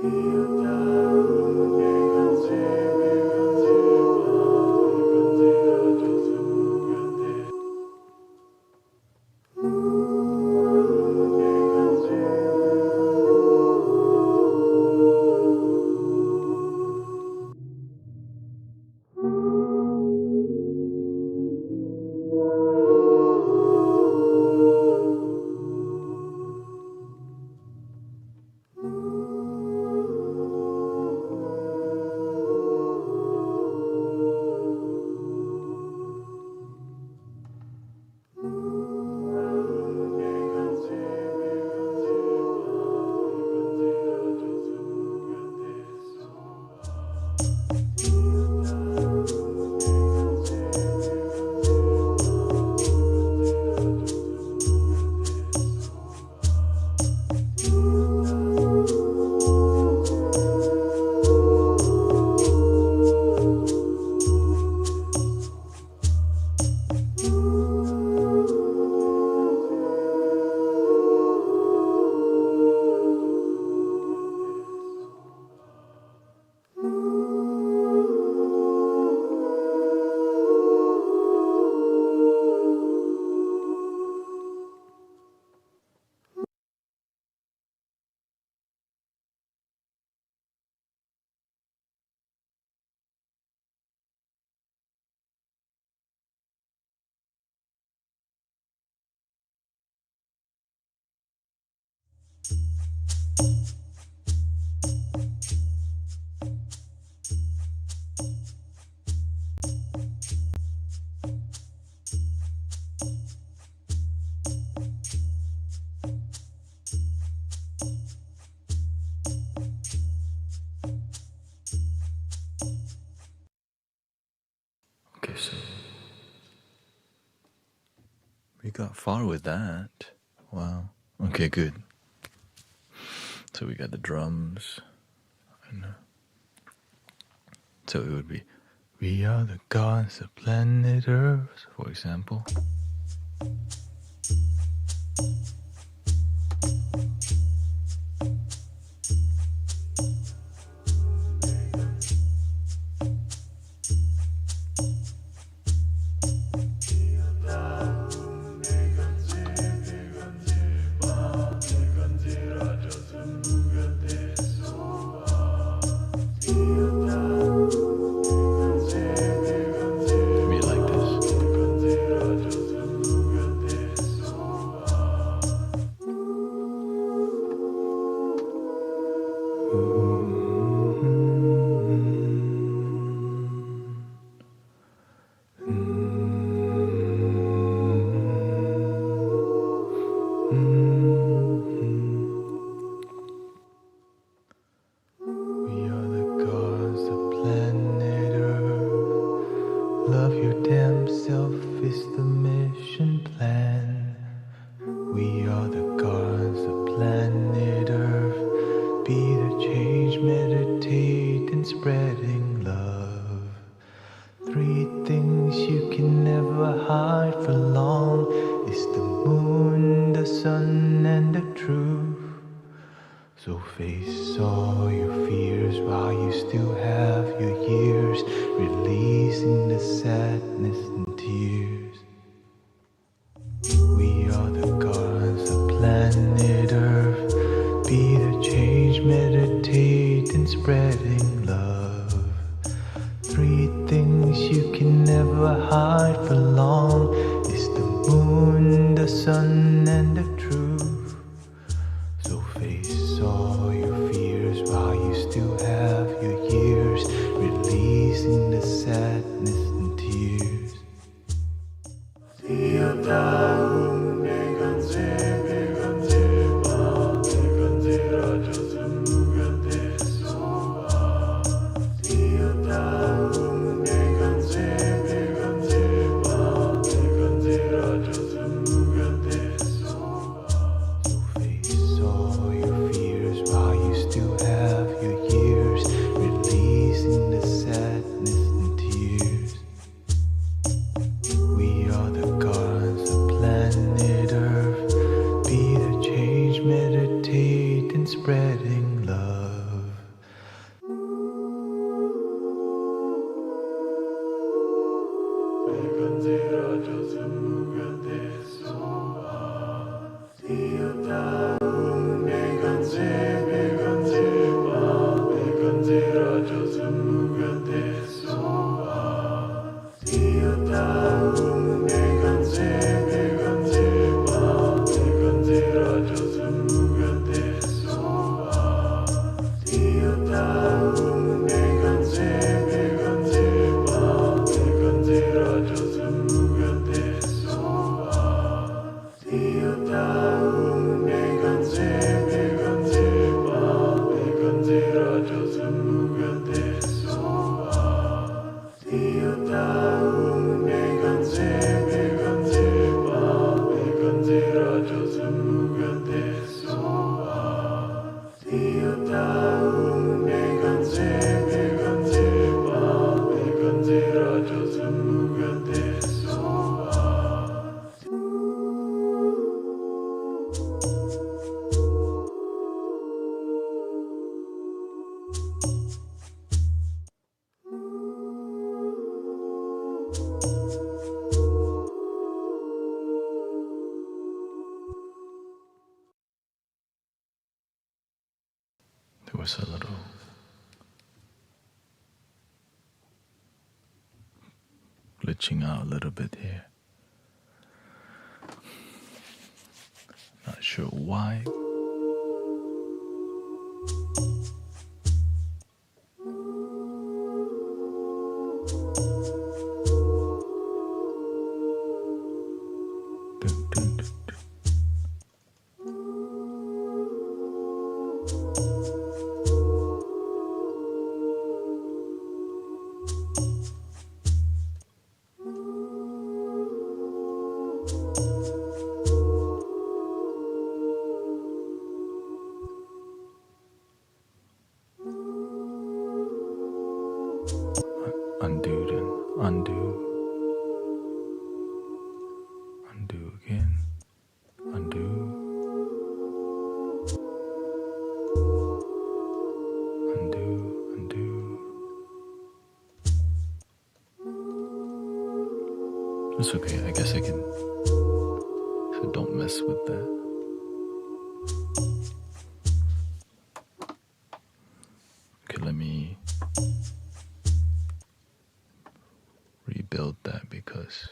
Iota umegante begante ba begante raja mugate Okay, so we got far with that. Wow. Okay, good. So we got the drums. And, so it would be, we are the gods of planet Earth, for example. your damn self is the mission plan. We are the gods of planet Earth. Be the change, meditate, and spreading love. Three things you can never hide for long is the moon, the sun, and the truth. So face all your fears while you still have your years, releasing the sadness and tears. We are the gods of planet Earth. Be the change, meditate, and spreading love. Three things you can never hide for long is the moon, the sun, and the truth. So face all your fears while you still have your years, releasing the sadness and tears. Spreading love. There was a little glitching out a little bit here. Not sure why. Dun, dun, dun, dun. Undo, then undo, undo again, undo, undo, undo. It's okay, I guess I can. So don't mess with that. Okay, let me rebuild that because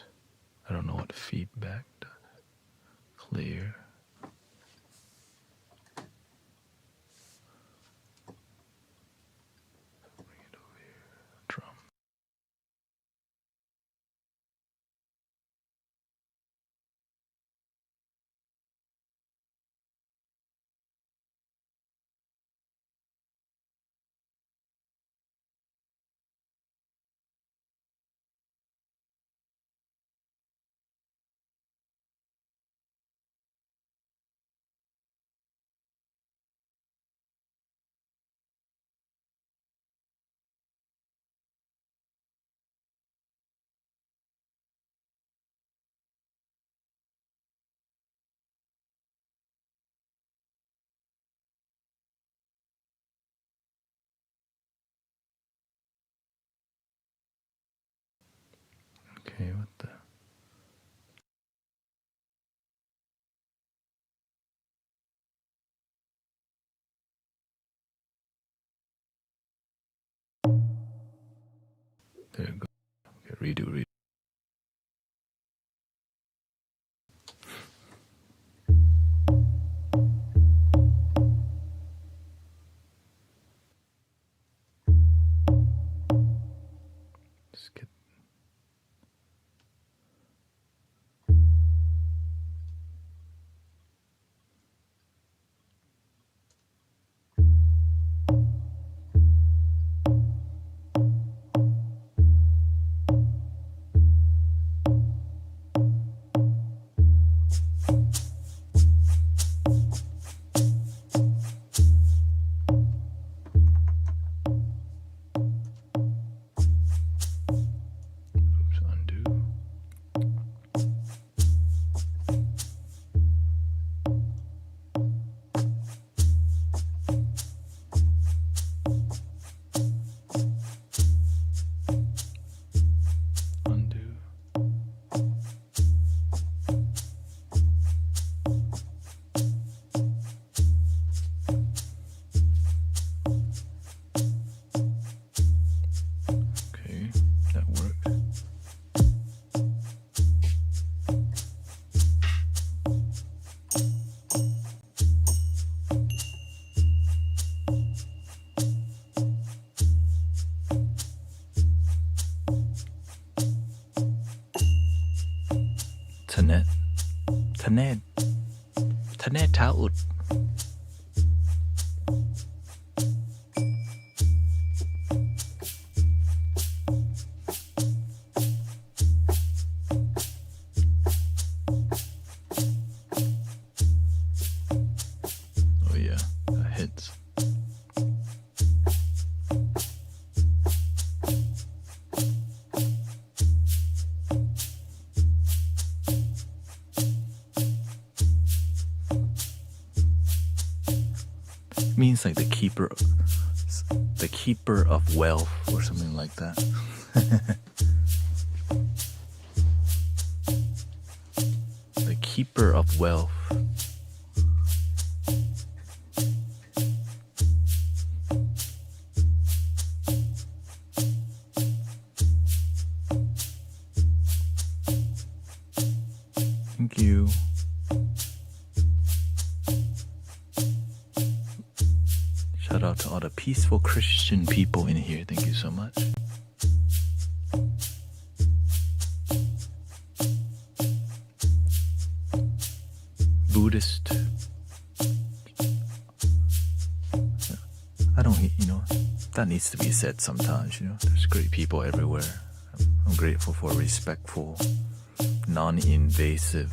I don't know what feedback does. Clear. Bring it over here. Drum. There you go. Okay, redo. Just get. Oops, undo. Undo. Okay, that works. Thanet. Thanet Taut. Oh yeah, that hits. Means like the keeper of wealth or something like that. The keeper of wealth. Thank you. Shout out to all the peaceful Christian people in here. Thank you so much. Buddhist. I don't, that needs to be said sometimes, There's great people everywhere. I'm grateful for respectful, non-invasive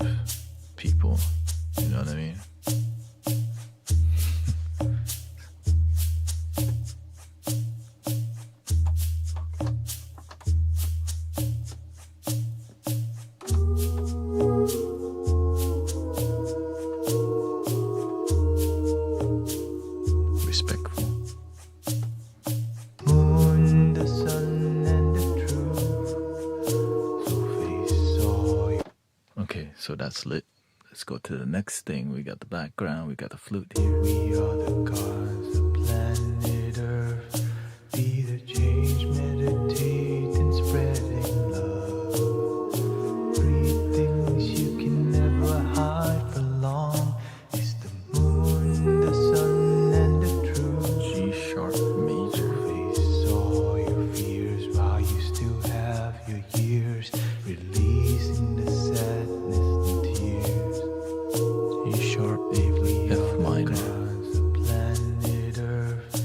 people. You know what I mean? So that's lit. Let's go to the next thing. We got the background, we got the flute here. We are the gods of planet Earth. Be the change, meditate and spreading love. Breathe things you can never hide for long. It's the moon, the sun, and the truth. G sharp major. Face all your fears while you still have your years. Releasing the sadness. E sharp, F minor. Planet Earth,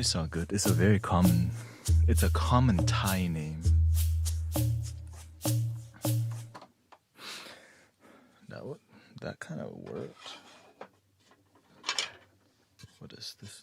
It's all good. It's a very common. It's a common Thai name. That kind of worked. What is this?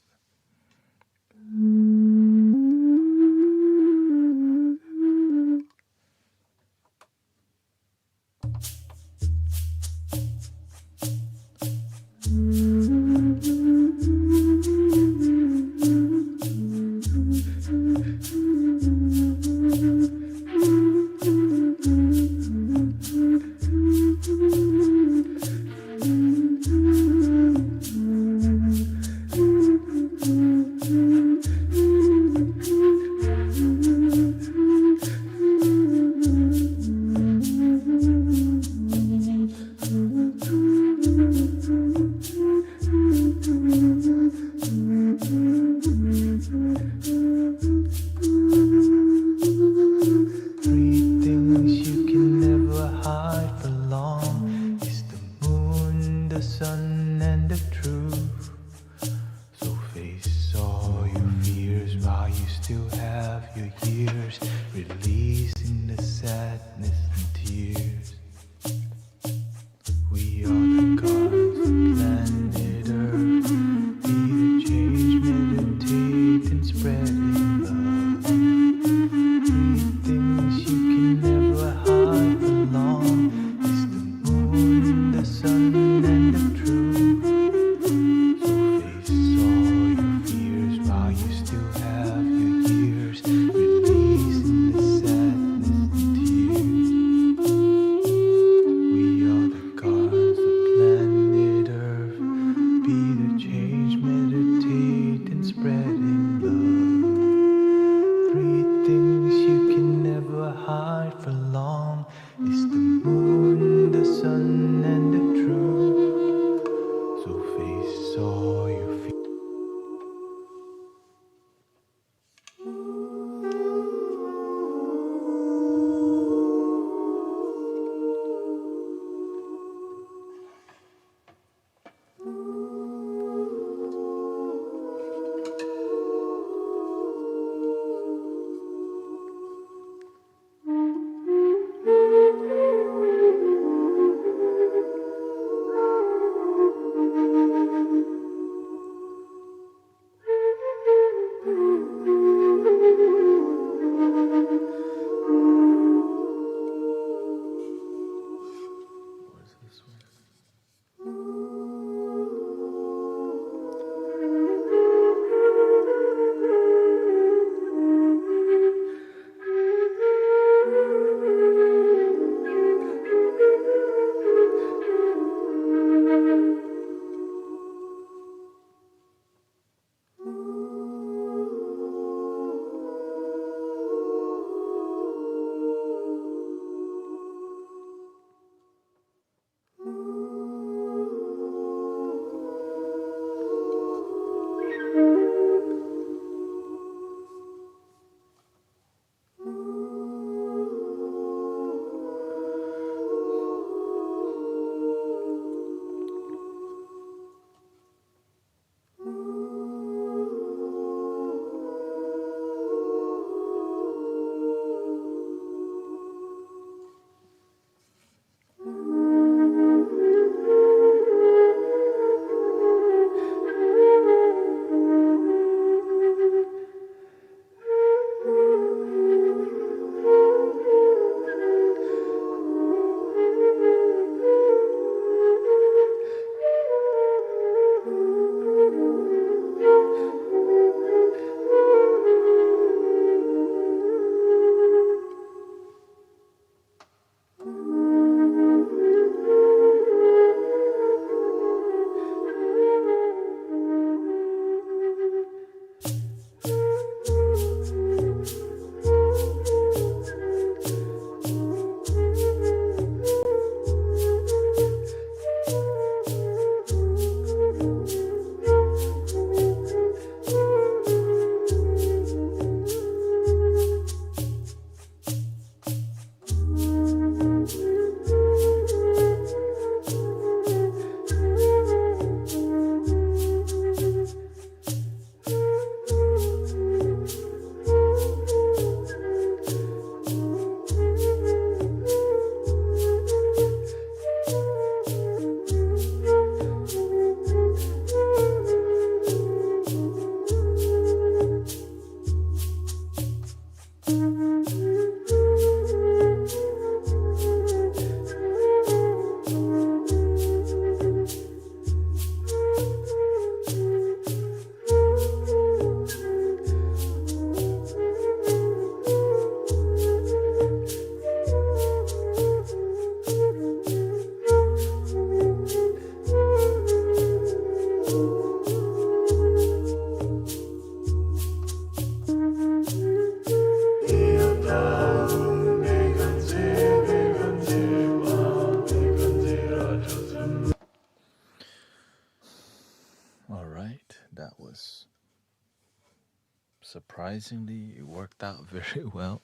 Surprisingly, it worked out very well.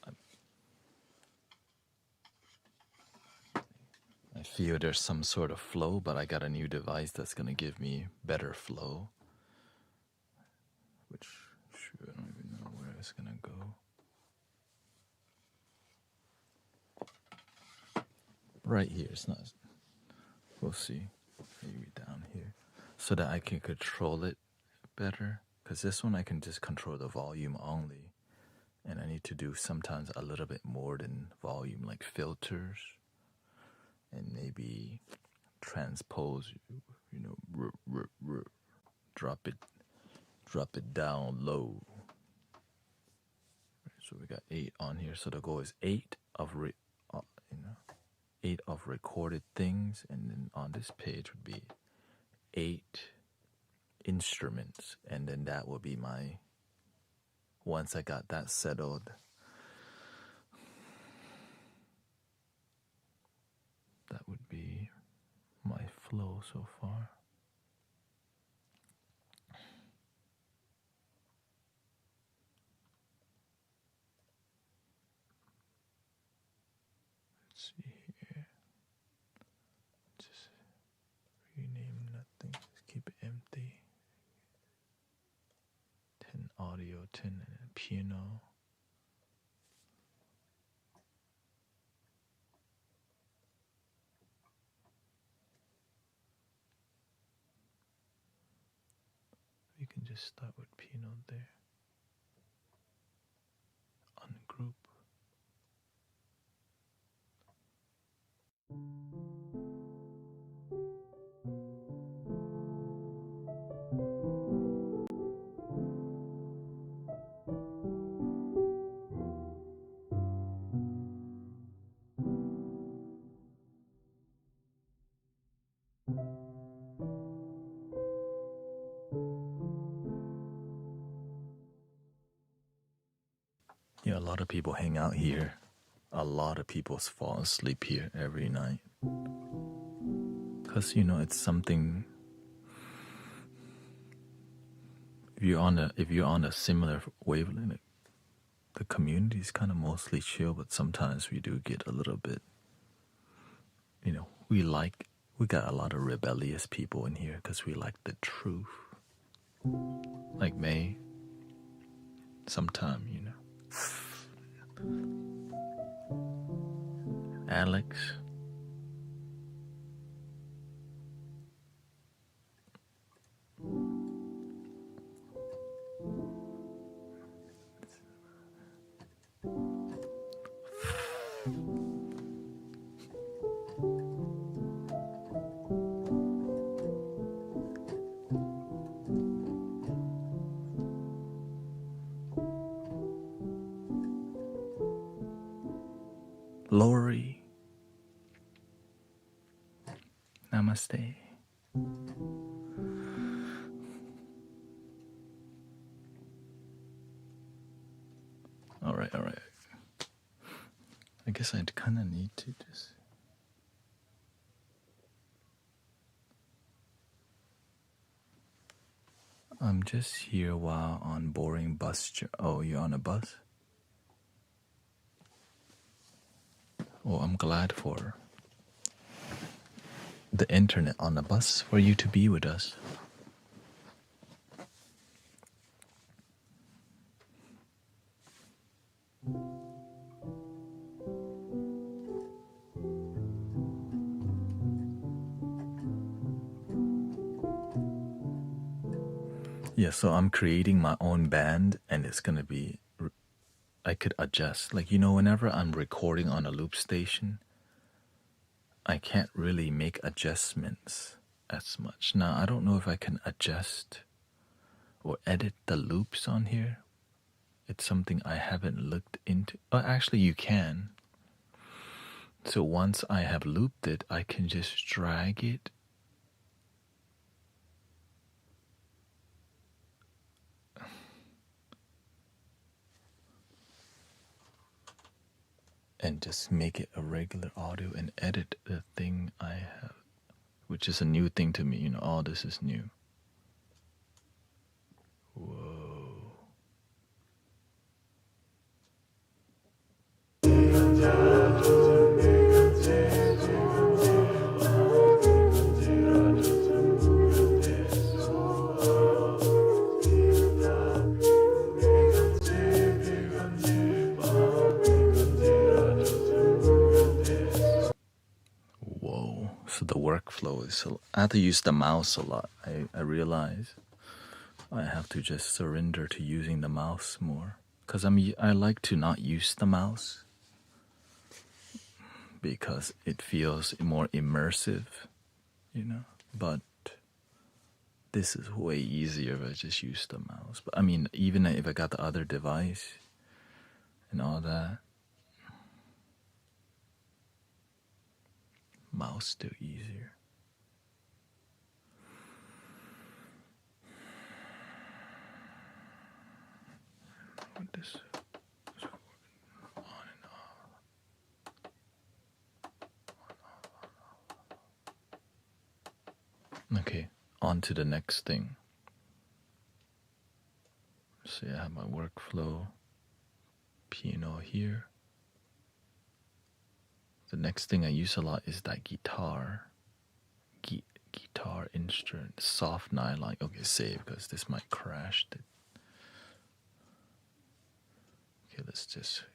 I feel there's some sort of flow, but I got a new device that's gonna give me better flow, which I don't even know where it's gonna go. Right here, it's not. We'll see. Maybe down here, so that I can control it better. Because this one I can just control the volume only, and I need to do sometimes a little bit more than volume, like filters, and maybe transpose. Drop it down low. So we got 8 on here. So the goal is 8 of 8 of recorded things, and then on this page would be 8 instruments, and then that will be my. Once I got that settled, that would be my flow so far. Let's see here. Just rename nothing. Just keep it empty. 10 audio, 10 and piano. You can just start with piano there. Ungroup. Yeah, a lot of people hang out here. A lot of people fall asleep here every night. Because, it's something. If you're on a similar wavelength, the community is kind of mostly chill, but sometimes we do get a little bit. We got a lot of rebellious people in here because we like the truth. Like May. Sometime, Alex. Lori. Namaste. All right. I guess I'd kind of need to just. I'm just here while on boring bus. Oh, you're on a bus? Oh, I'm glad for the internet on the bus for you to be with us. Yeah, so I'm creating my own band, and it's gonna be. I could adjust. Like, whenever I'm recording on a loop station, I can't really make adjustments as much. Now, I don't know if I can adjust or edit the loops on here. It's something I haven't looked into. Oh, actually, you can. So once I have looped it, I can just drag it. And just make it a regular audio and edit the thing I have, which is a new thing to me. All this is new. Whoa. I have to use the mouse a lot. I realize I have to just surrender to using the mouse more. Because I like to not use the mouse because it feels more immersive, you know. But this is way easier if I just use the mouse. But I mean, even if I got the other device and all that, mouse still easier. What this on and off. Okay, on to the next thing. See, I have my workflow piano here. The next thing I use a lot is that guitar instrument, soft nylon. Okay, save because this might crash. Okay, let's just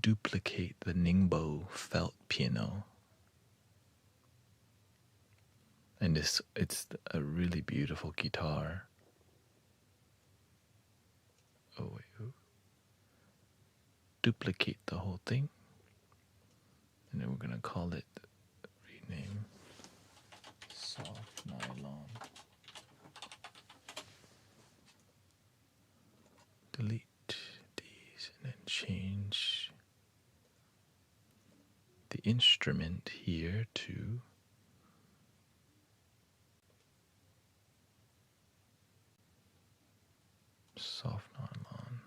duplicate the Ningbo felt piano. And it's a really beautiful guitar. Oh wait, duplicate the whole thing, and then we're gonna call it, rename, soft nylon. Delete these and then change the instrument here to soft nylon.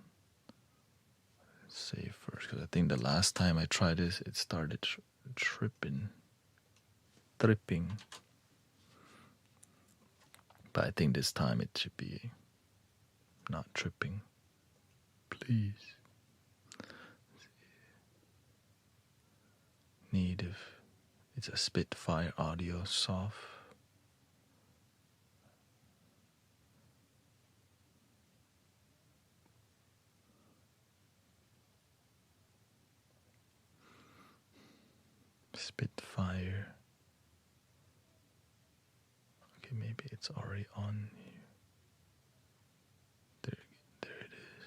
Save first because I think the last time I tried this, it started tripping. But I think this time it should be not tripping. Please. Native. It's a Spitfire audio soft. Spitfire. Okay, maybe it's already on here. There it is.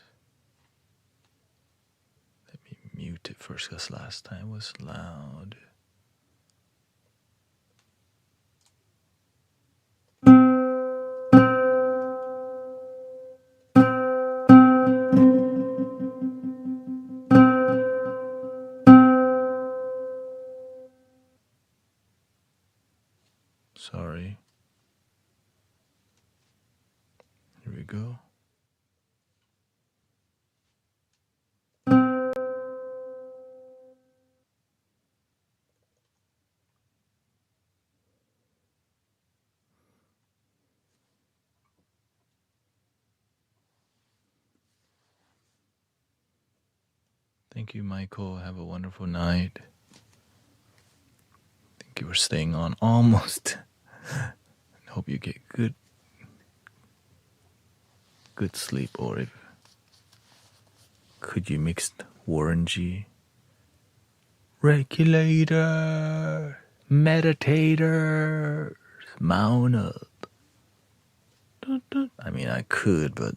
Let me mute it first because last time was loud. Sorry. Here we go. Thank you, Michael. Have a wonderful night. Thank you for staying on almost. Hope you get good sleep. Or if could you mix Warren G? Regulator, meditator, mount up. I mean, I could, but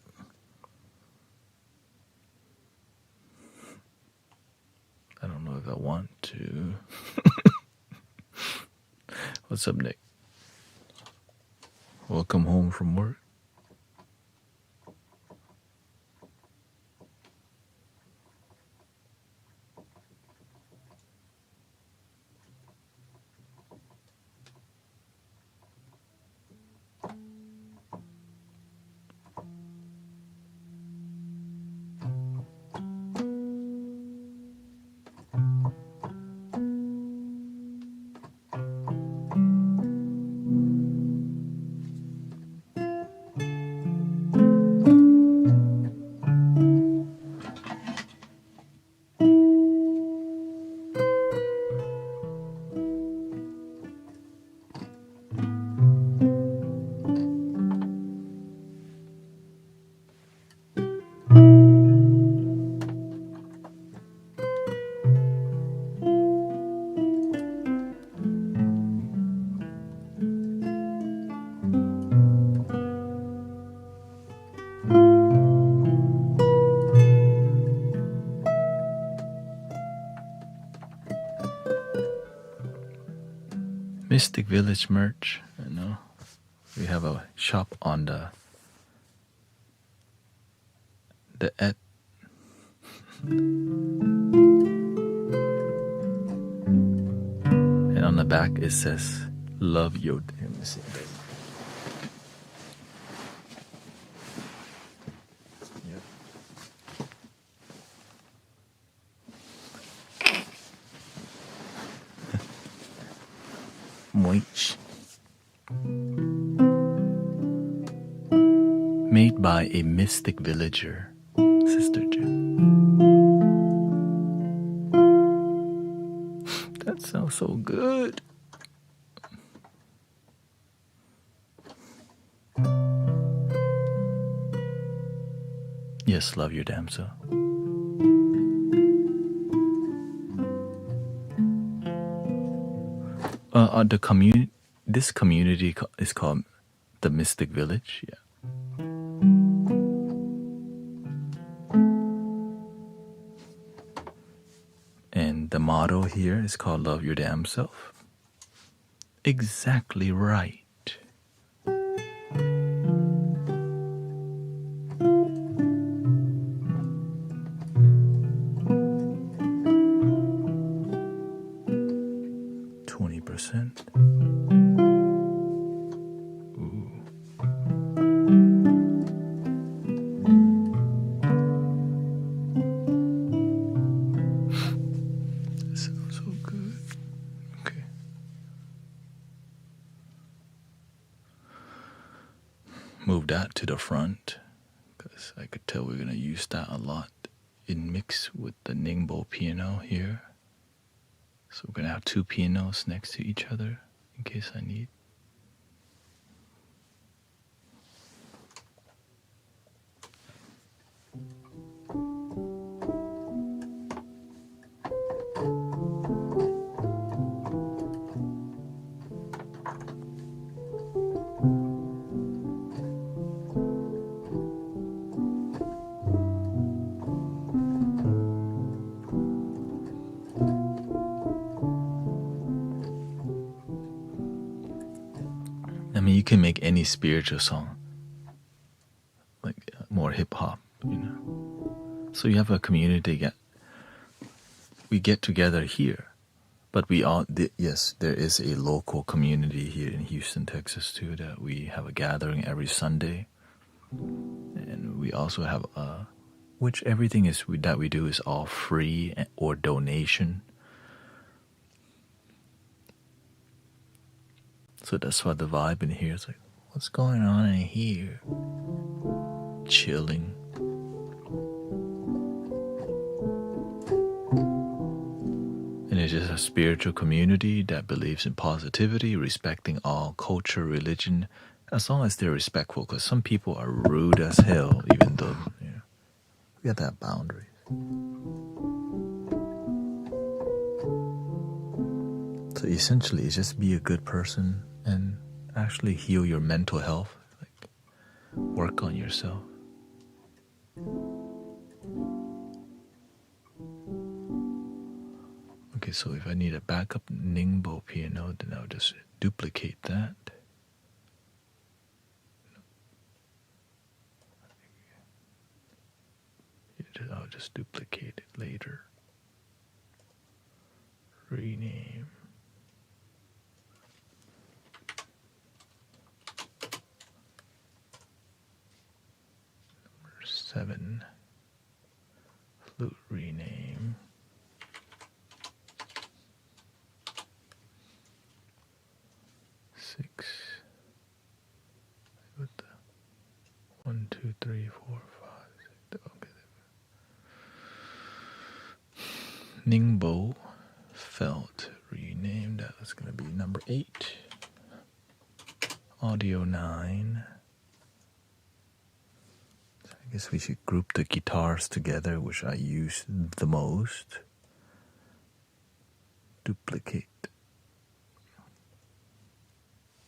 I don't know if I want to. What's up, Nick? Welcome home from work. Mystic Village merch. You know, we have a shop on the and on the back it says "Love your." Let me see. Yep. Moich. Made by a mystic villager, Sister Jim. That sounds so good. Yes, love your damsel. This community is called the Mystic Village. Yeah. And the motto here is called "Love Your Damn Self." Exactly right. Move that to the front because I could tell we're going to use that a lot in mix with the Ningbo piano here. So we're going to have two pianos next to each other in case I need. I mean, you can make any spiritual song, like more hip hop, you know. So you have a community. We get together here, but we all yes, there is a local community here in Houston, Texas, too. That we have a gathering every Sunday, and we also have which everything is that we do is all free or donation. So that's why the vibe in here is like, what's going on in here? Chilling. And it's just a spiritual community that believes in positivity, respecting all culture, religion, as long as they're respectful. Because some people are rude as hell, even though, you know, we got that boundaries. So essentially, it's just be a good person and actually heal your mental health, like work on yourself. Okay, so if I need a backup Ningbo piano, then I'll just duplicate that. I'll just duplicate it later. Rename. Number 7. Flute rename. 6. With the 1, 2, 3, 4, 5, 6. Okay. Ningbo felt renamed. That's going to be number 8. Audio 9. So I guess we should group the guitars together, which I use the most. Duplicate.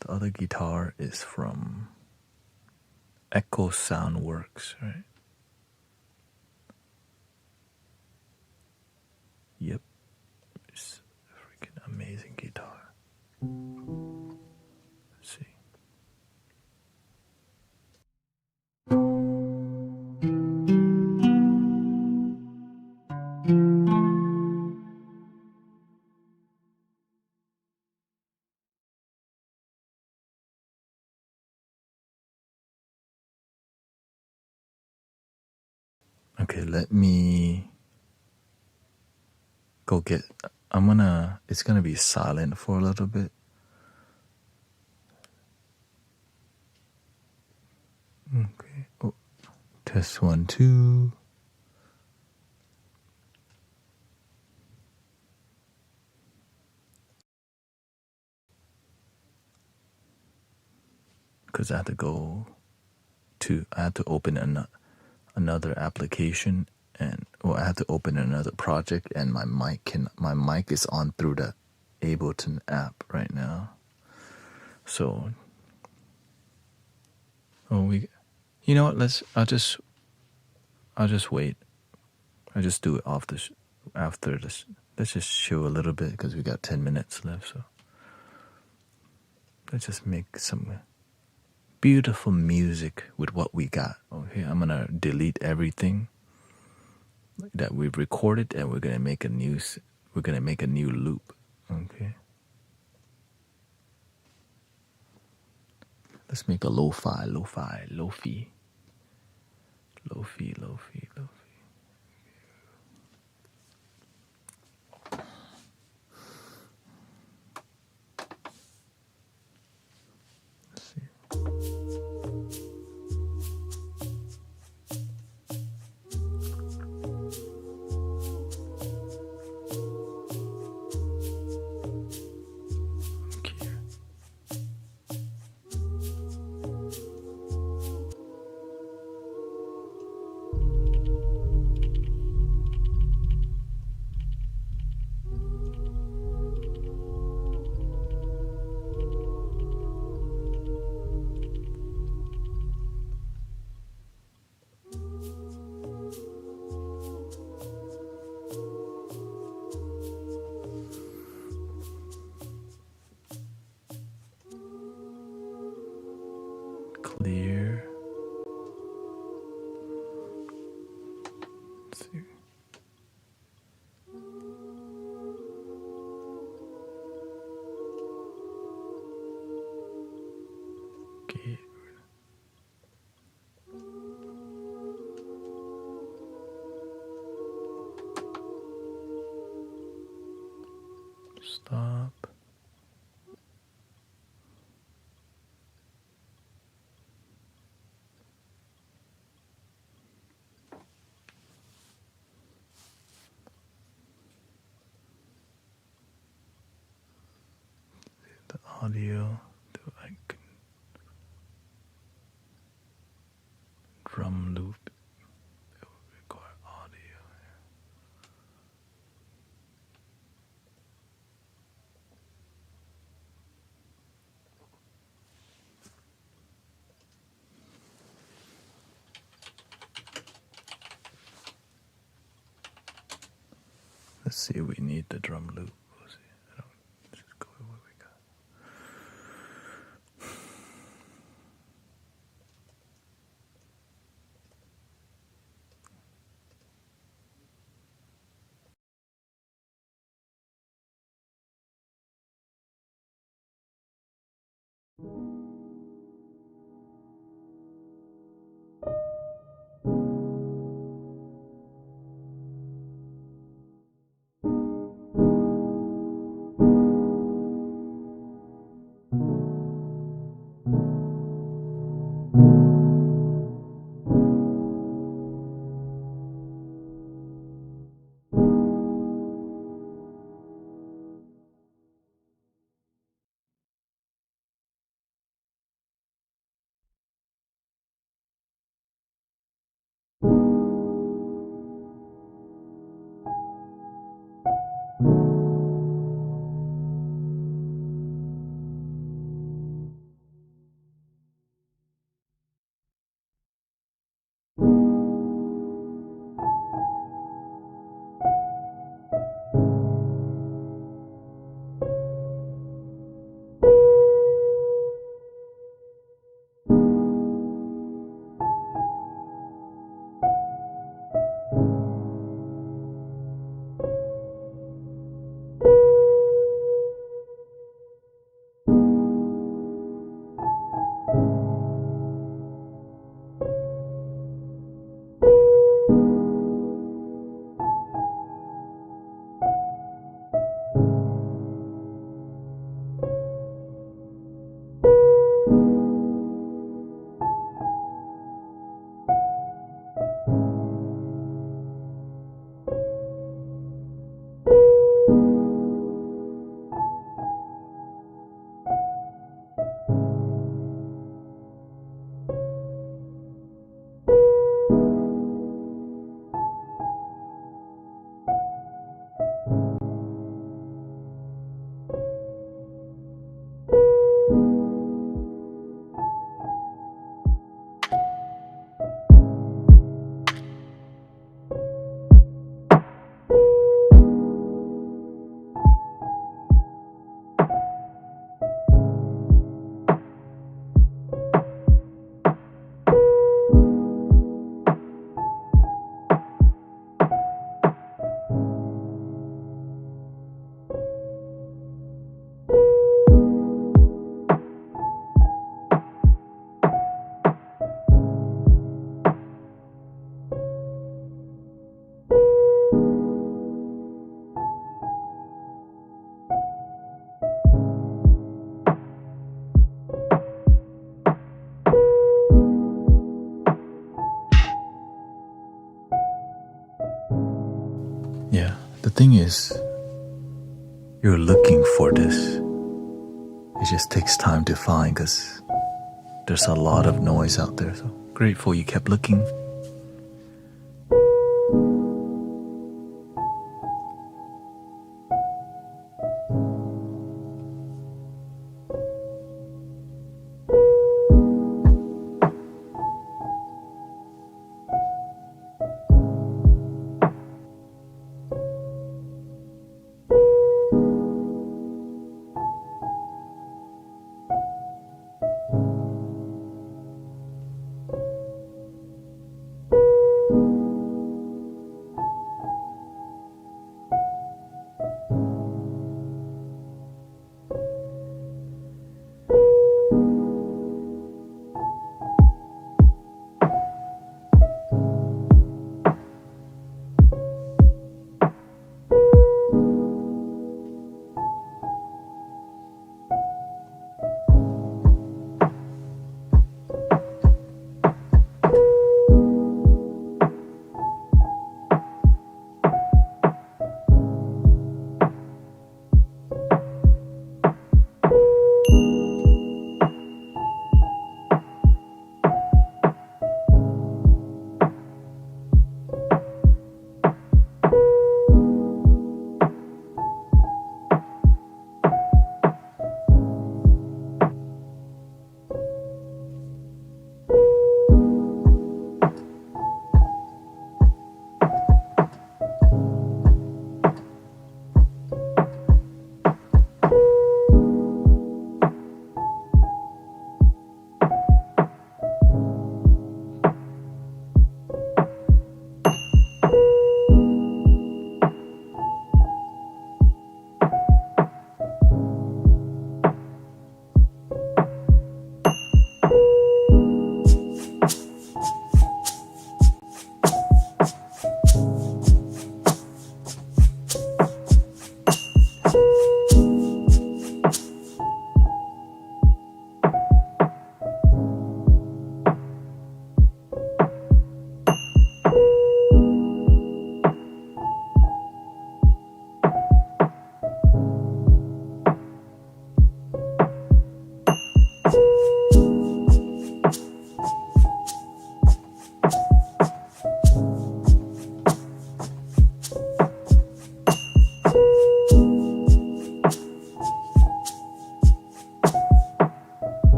The other guitar is from Echo Soundworks, right? Yep. It's a freaking amazing guitar. Okay, let me go get. It's gonna be silent for a little bit. Okay. Oh, test 1, 2. Because I had to open another application, and I had to open another project, and my mic is on through the Ableton app right now. So, you know what? I'll just wait. I'll just do it after this. Let's just show a little bit because we got 10 minutes left. So let's just make some beautiful music with what we got. Okay, I'm gonna delete everything that we've recorded, and we're gonna make a new loop. Okay, let's make a lo-fi. Let's see. Okay. Clear. Let's see. Okay. Stop. The audio. Do I can drum loop. It will record audio. Let's see. We need the drum loop. We'll see. Let's just go with what we got. thing is, you're looking for this. It just takes time to find because there's a lot of noise out there. So grateful you kept looking.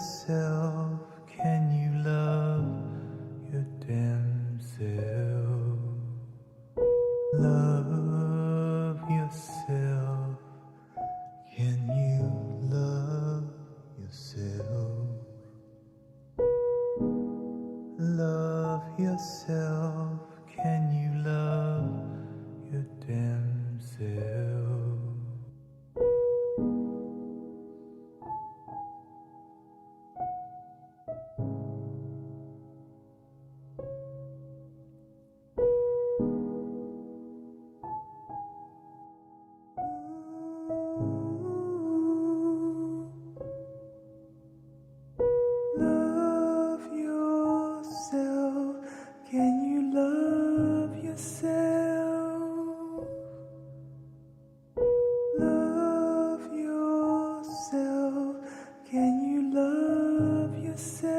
yourself? Can you love your damn self? Love yourself. Can you love yourself? Love yourself. Can you love your damn self? Love yourself. Can you love yourself? Love yourself. Can you love yourself?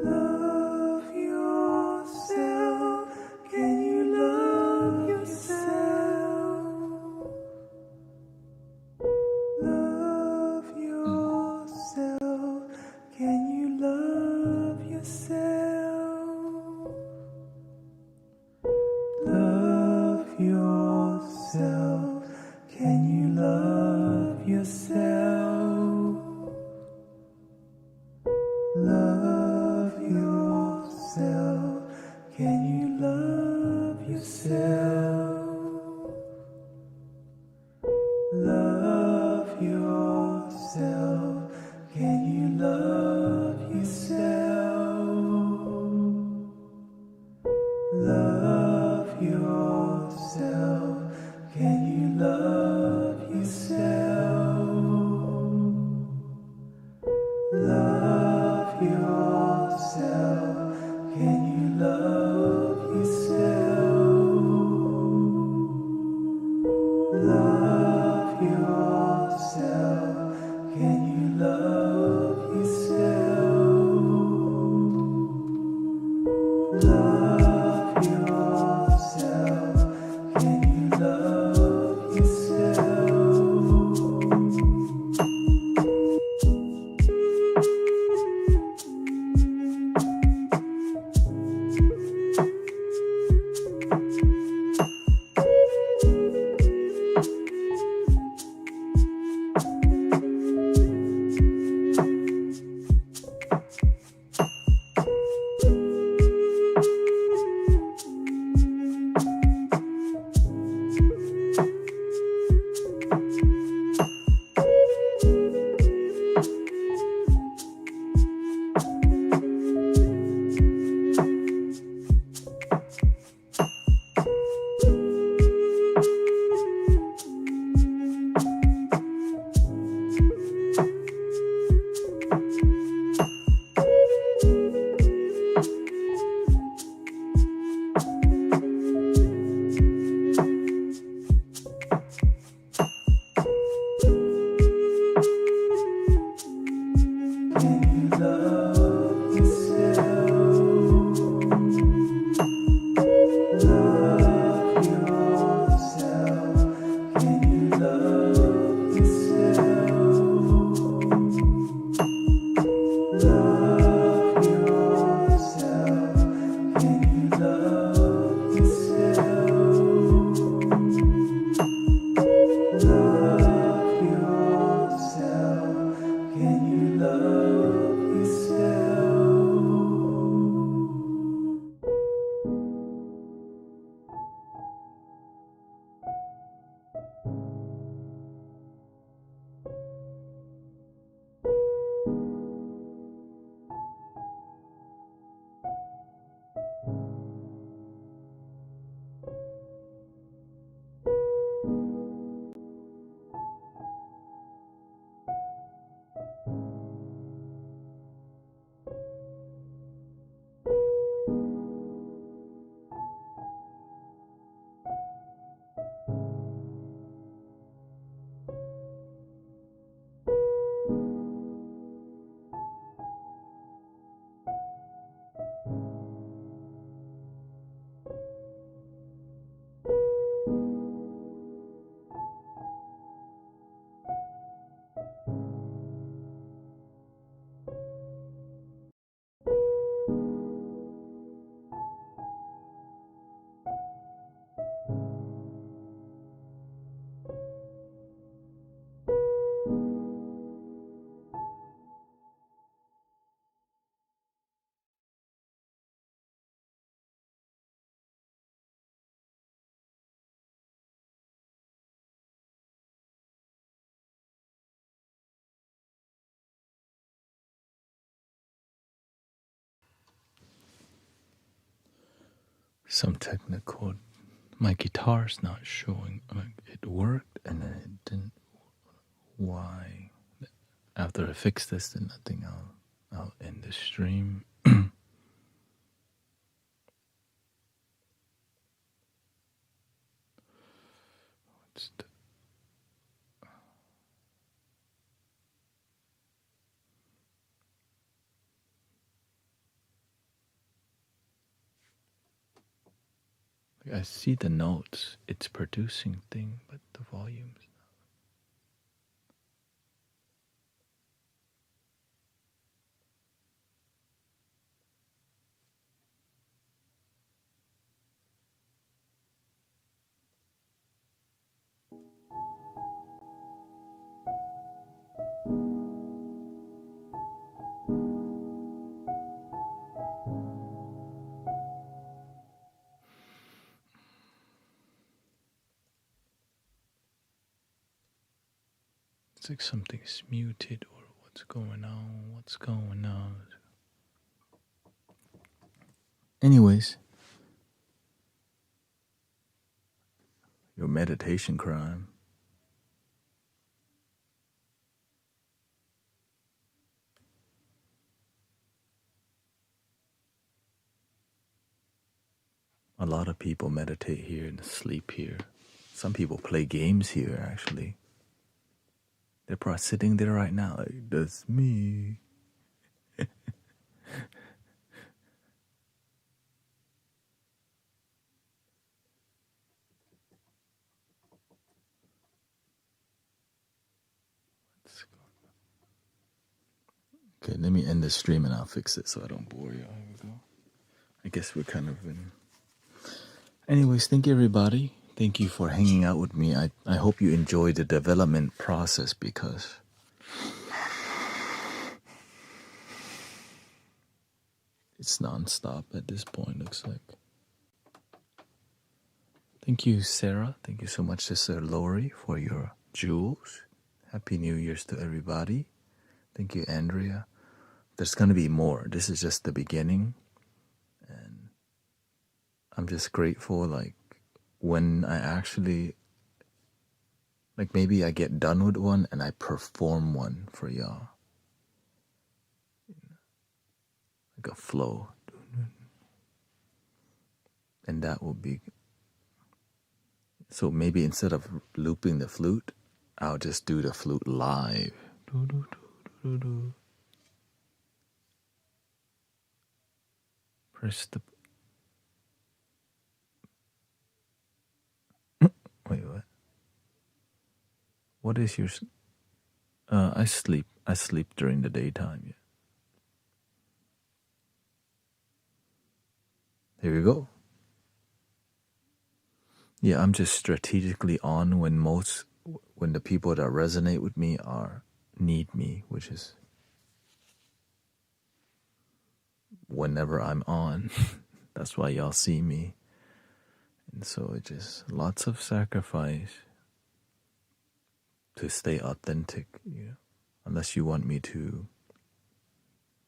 Love yourself. Can you love yourself? Love yourself. Can you love yourself? Love yourself. Can you love yourself? Love yourself. Can you love yourself? Love yourself. Can you love yourself? Love yourself. Can you love yourself? Love yourself. Can you love yourself? Love yourself. Can you love yourself? Love yourself. Can you love yourself? Some technical. My guitar's not showing. It worked and then it didn't. Why? After I fix this, then I think I'll end the stream. I see the notes. It's producing thing, but the volumes. It's like something's muted or what's going on? What's going on? Anyways, your meditation crime. A lot of people meditate here and sleep here. Some people play games here, actually. They're probably sitting there right now like, that's me. Okay, let me end the stream and I'll fix it so I don't bore you. Here we go. I guess we're kind of in. Anyways, thank you everybody. Thank you for hanging out with me. I hope you enjoy the development process because it's non-stop at this point, looks like. Thank you, Sarah. Thank you so much, Sister Lori, for your jewels. Happy New Year's to everybody. Thank you, Andrea. There's going to be more. This is just the beginning. And I'm just grateful, like, when I actually, like, maybe I get done with one and I perform one for y'all. Like a flow. And that will be, so maybe instead of looping the flute, I'll just do the flute live. Press the... Wait, what? What is your... I sleep. I sleep during the daytime, yeah. Here we go. Yeah, I'm just strategically on when the people that resonate with me need me, which is whenever I'm on. That's why y'all see me. And so it just lots of sacrifice to stay authentic, you know. Unless you want me to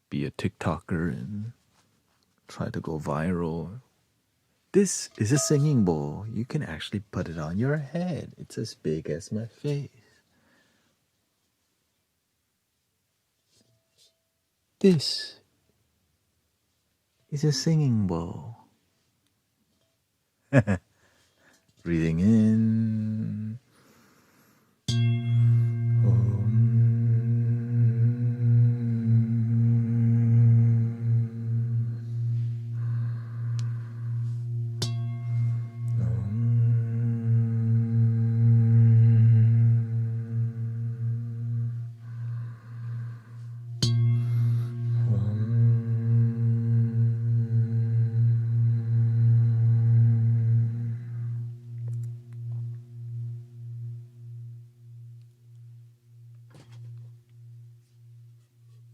be a TikToker and try to go viral. This is a singing bowl. You can actually put it on your head. It's as big as my face. This is a singing bowl. Breathing in.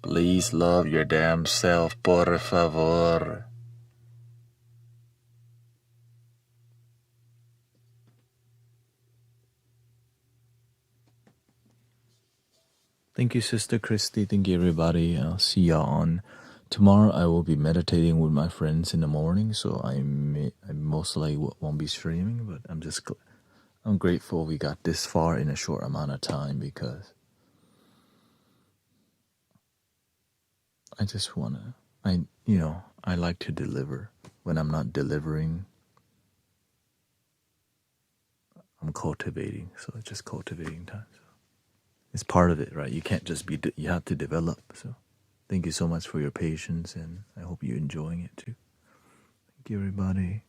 Please love your damn self, por favor. Thank you, Sister Christy. Thank you, everybody. I'll see y'all on tomorrow. I will be meditating with my friends in the morning, so I most likely won't be streaming, but I'm grateful we got this far in a short amount of time, because I just wanna, I like to deliver. When I'm not delivering, I'm cultivating. So it's just cultivating time. So it's part of it, right? You can't just you have to develop. So thank you so much for your patience, and I hope you're enjoying it too. Thank you, everybody.